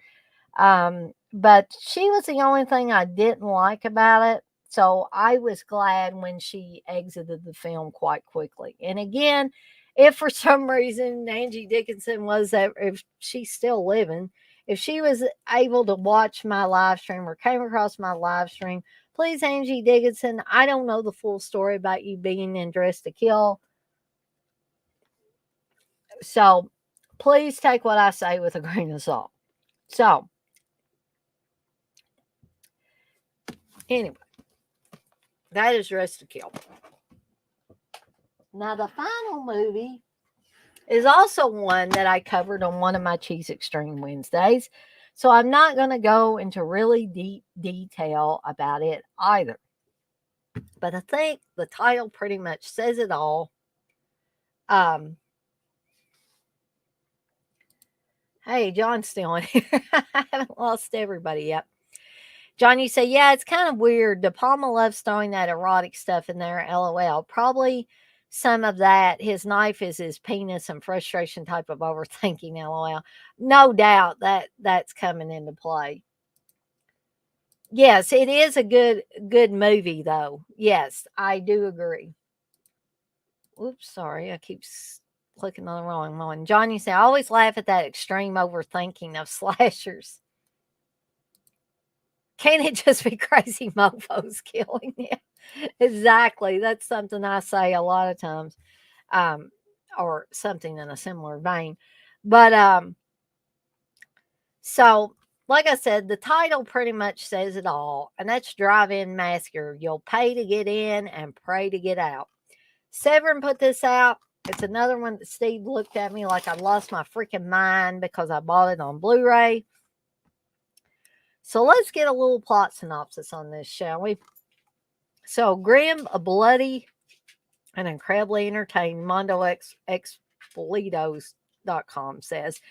But she was the only thing I didn't like about it. So I was glad when she exited the film quite quickly. And again, if for some reason Angie Dickinson was that, if she's still living, if she was able to watch my live stream or came across my live stream, please, Angie Dickinson, I don't know the full story about you being in Dressed to Kill. So please take what I say with a grain of salt. So, anyway, that is Dressed to Kill. Now, the final movie is also one that I covered on one of my Cheese Extreme Wednesdays. So I'm not going to go into really deep detail about it either. But I think the title pretty much says it all. Hey, John's still in here. I haven't lost everybody yet. John, you say, yeah, it's kind of weird. De Palma loves throwing that erotic stuff in there. LOL. Probably some of that. His knife is his penis and frustration type of overthinking. LOL. No doubt that's coming into play. Yes, it is a good movie, though. Yes, I do agree. Oops, sorry. I keep clicking on the wrong one. John, you say, I always laugh at that extreme overthinking of slashers. Can't it just be crazy mofos killing you? Exactly. That's something I say a lot of times, or something in a similar vein. But so like I said, the title pretty much says it all, and that's Drive-In Massacre. You'll pay to get in and pray to get out. Severin put this out. It's another one that Steve looked at me like I lost my freaking mind because I bought it on Blu-ray. So let's get a little plot synopsis on this, shall we? So grim, bloody, and incredibly entertaining, MondoExpolitos.com says.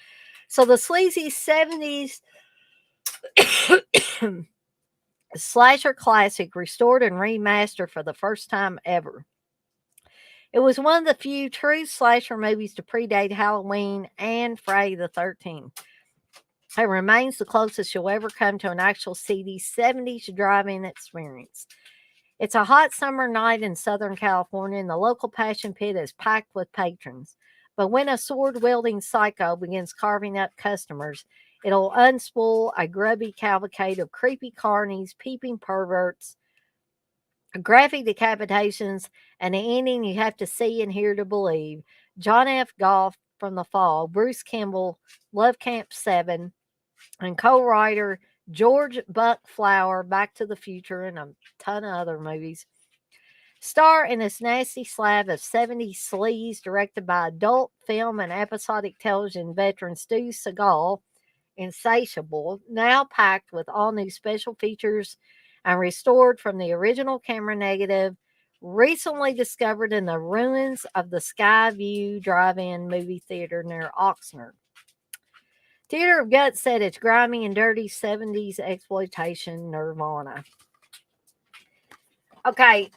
So the sleazy 70s slasher classic restored and remastered for the first time ever. It was one of the few true slasher movies to predate Halloween and Friday the 13th. It remains the closest you'll ever come to an actual seedy 70s drive-in experience. It's a hot summer night in Southern California, and the local Passion Pit is packed with patrons. But when a sword-wielding psycho begins carving up customers, it'll unspool a grubby cavalcade of creepy carnies, peeping perverts, graphic decapitations, and an ending you have to see and hear to believe. John F. Goff from The Fall, Bruce Kimball, Love Camp 7, and co-writer George Buck Flower, Back to the Future, and a ton of other movies. Star in this nasty slab of 70s sleaze directed by adult film and episodic television veteran Stu Seagal, Insatiable, now packed with all new special features and restored from the original camera negative, recently discovered in the ruins of the Skyview Drive-In movie theater near Oxnard. Theater of Guts said it's grimy and dirty 70s exploitation nirvana. Okay,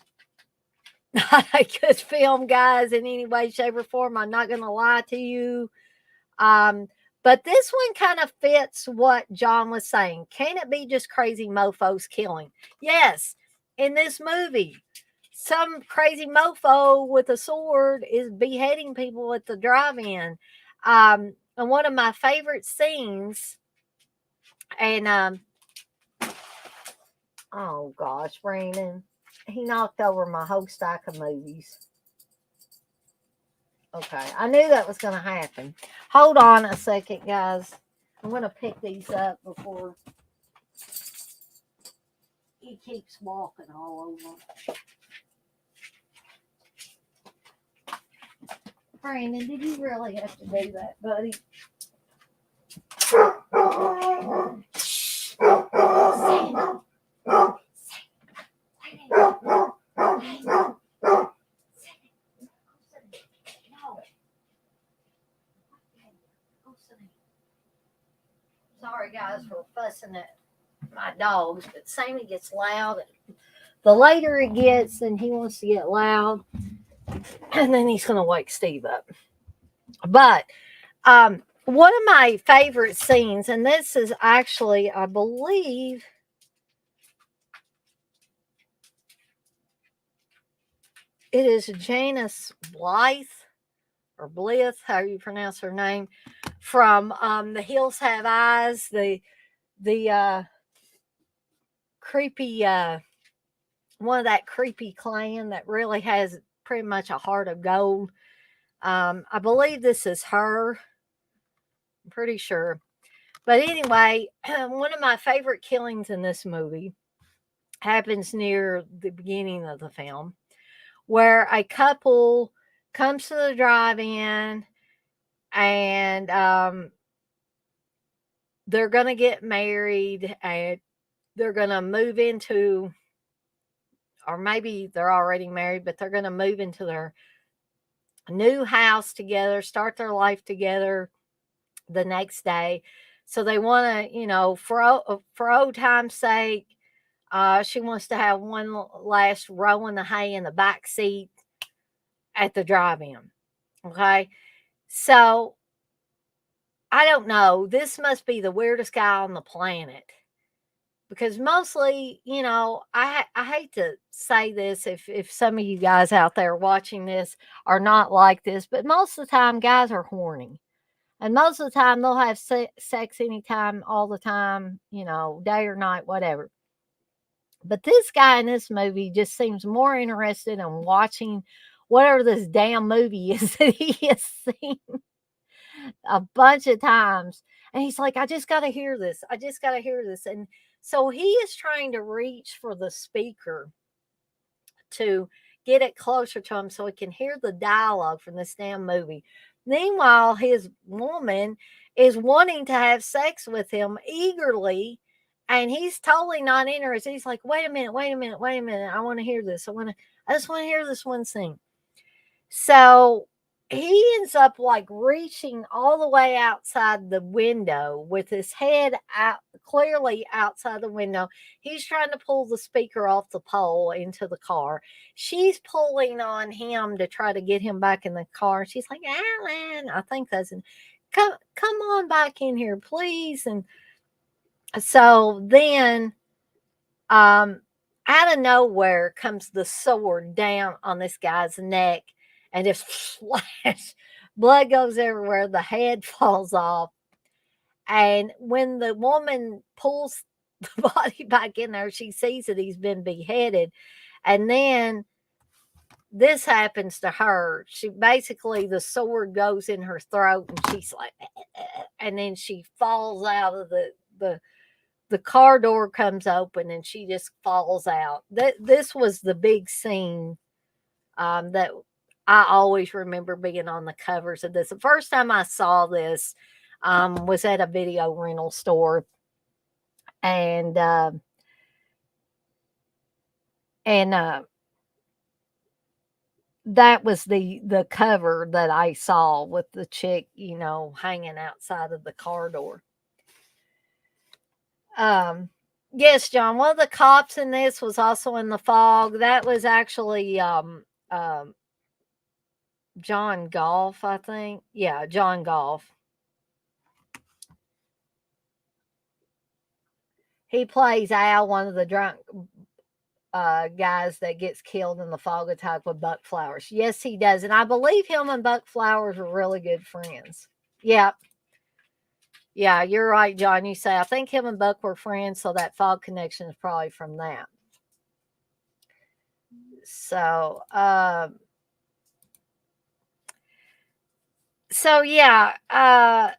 not a good film, guys, in any way, shape, or form. I'm not going to lie to you. But this one kind of fits what John was saying. Can it be just crazy mofos killing? Yes. In this movie, some crazy mofo with a sword is beheading people at the drive-in. And one of my favorite scenes, and oh gosh, Brandon, he knocked over my whole stack of movies. Okay, I knew that was going to happen. Hold on a second, guys. I'm going to pick these up before he keeps walking all over. Brandon, did you really have to do that, buddy? Sorry, guys, for fussing at my dogs, but Sammy gets loud. The later it gets, then he wants to get loud, and then he's going to wake Steve up. But one of my favorite scenes, and this is actually, I believe, it is Janice Blythe, or Blythe, how you pronounce her name, from The Hills Have Eyes, the creepy, one of that creepy clan that really has pretty much a heart of gold. I believe this is her. I'm pretty sure. But anyway, one of my favorite killings in this movie happens near the beginning of the film, where a couple comes to the drive-in and they're going to get married and they're going to move into, or maybe they're already married, but they're going to move into their new house together, start their life together the next day. So they want to, for old time's sake, she wants to have one last row in the hay in the back seat at the drive-in. Okay. So I don't know. This must be the weirdest guy on the planet. Because mostly, I hate to say this if some of you guys out there watching this are not like this, but most of the time guys are horny. And most of the time they'll have sex anytime, all the time, day or night, whatever. But this guy in this movie just seems more interested in watching whatever this damn movie is that he has seen a bunch of times. And he's like, I just got to hear this. I just got to hear this. And so he is trying to reach for the speaker to get it closer to him so he can hear the dialogue from this damn movie. Meanwhile, his woman is wanting to have sex with him eagerly, and he's totally not interested. He's like, wait a minute. I want to hear this. I just want to hear this one thing. So he ends up like reaching all the way outside the window with his head out, clearly outside the window. He's trying to pull the speaker off the pole into the car. She's pulling on him to try to get him back in the car. She's like, Alan, I think that's come on back in here, please. And so then out of nowhere comes the sword down on this guy's neck. And just flash, blood goes everywhere. The head falls off. And when the woman pulls the body back in there, she sees that he's been beheaded. And then this happens to her. She basically, the sword goes in her throat and she's like, and then she falls out of the car door comes open and she just falls out. This was the big scene that I always remember being on the covers of this. The first time I saw this was at a video rental store, and that was the cover that I saw with the chick, hanging outside of the car door. Yes, John. One of the cops in this was also in the fog. That was actually John Golf, I think. Yeah, John Golf. He plays Al, one of the drunk guys that gets killed in the fog attack with Buck Flowers. Yes, he does. And I believe him and Buck Flowers were really good friends. Yeah. Yeah, you're right, John. You say, I think him and Buck were friends, so that fog connection is probably from that. So, yeah, I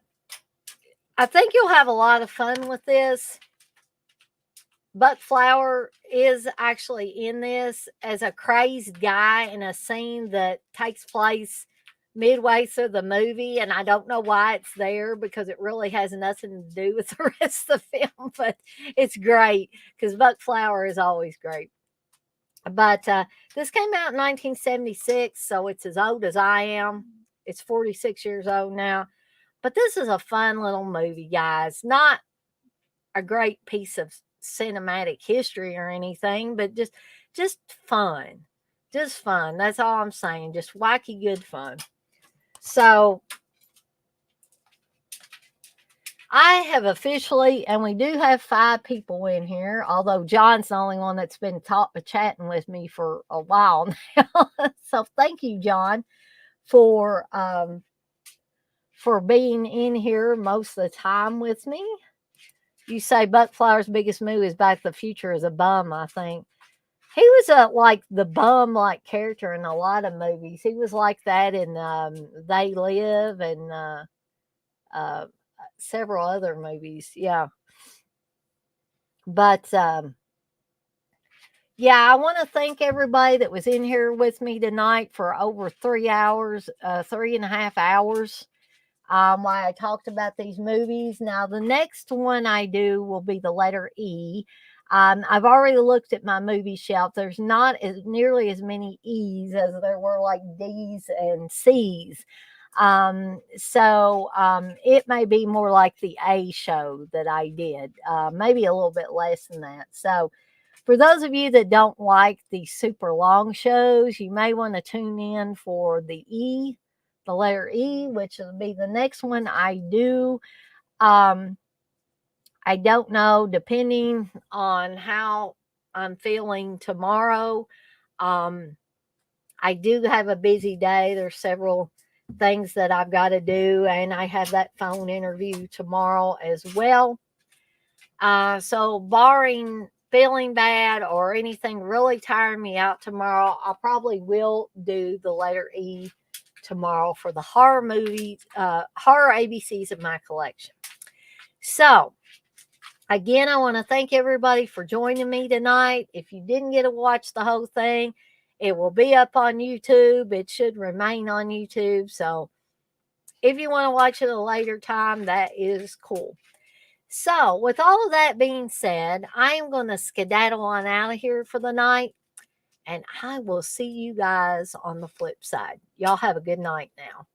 think you'll have a lot of fun with this. Buck Flower is actually in this as a crazed guy in a scene that takes place midway through the movie, and I don't know why it's there because it really has nothing to do with the rest of the film, but it's great because Buck Flower is always great. But this came out in 1976, so it's as old as I am. It's 46 years old now. But this is a fun little movie, guys. Not a great piece of cinematic history or anything, but just fun. Just fun. That's all I'm saying. Just wacky good fun. So I have officially, and we do have 5 people in here, although John's the only one that's been chatting with me for a while now. So thank you, John, for being in here most of the time with me. You say Buck Flower's biggest move is Back to the Future as a bum, I think. He was like the bum like character in a lot of movies. He was like that in They Live and several other movies. Yeah. But yeah, I want to thank everybody that was in here with me tonight for over 3 hours, 3.5 hours. While I talked about these movies. Now, the next one I do will be the letter E. I've already looked at my movie shelf. There's not nearly as many E's as there were like D's and C's. So it may be more like the A show that I did, maybe a little bit less than that. So for those of you that don't like the super long shows, you may want to tune in for the letter E, which will be the next one I do. I don't know, depending on how I'm feeling tomorrow. I do have a busy day. There's several things that I've got to do, and I have that phone interview tomorrow as well. So barring feeling bad or anything really tiring me out tomorrow, I probably will do the letter E tomorrow for the horror movies, horror ABCs of my collection. So, again, I want to thank everybody for joining me tonight. If you didn't get to watch the whole thing, it will be up on YouTube. It should remain on YouTube. So, if you want to watch it at a later time, that is cool. So, with all of that being said, I am going to skedaddle on out of here for the night. And I will see you guys on the flip side. Y'all have a good night now.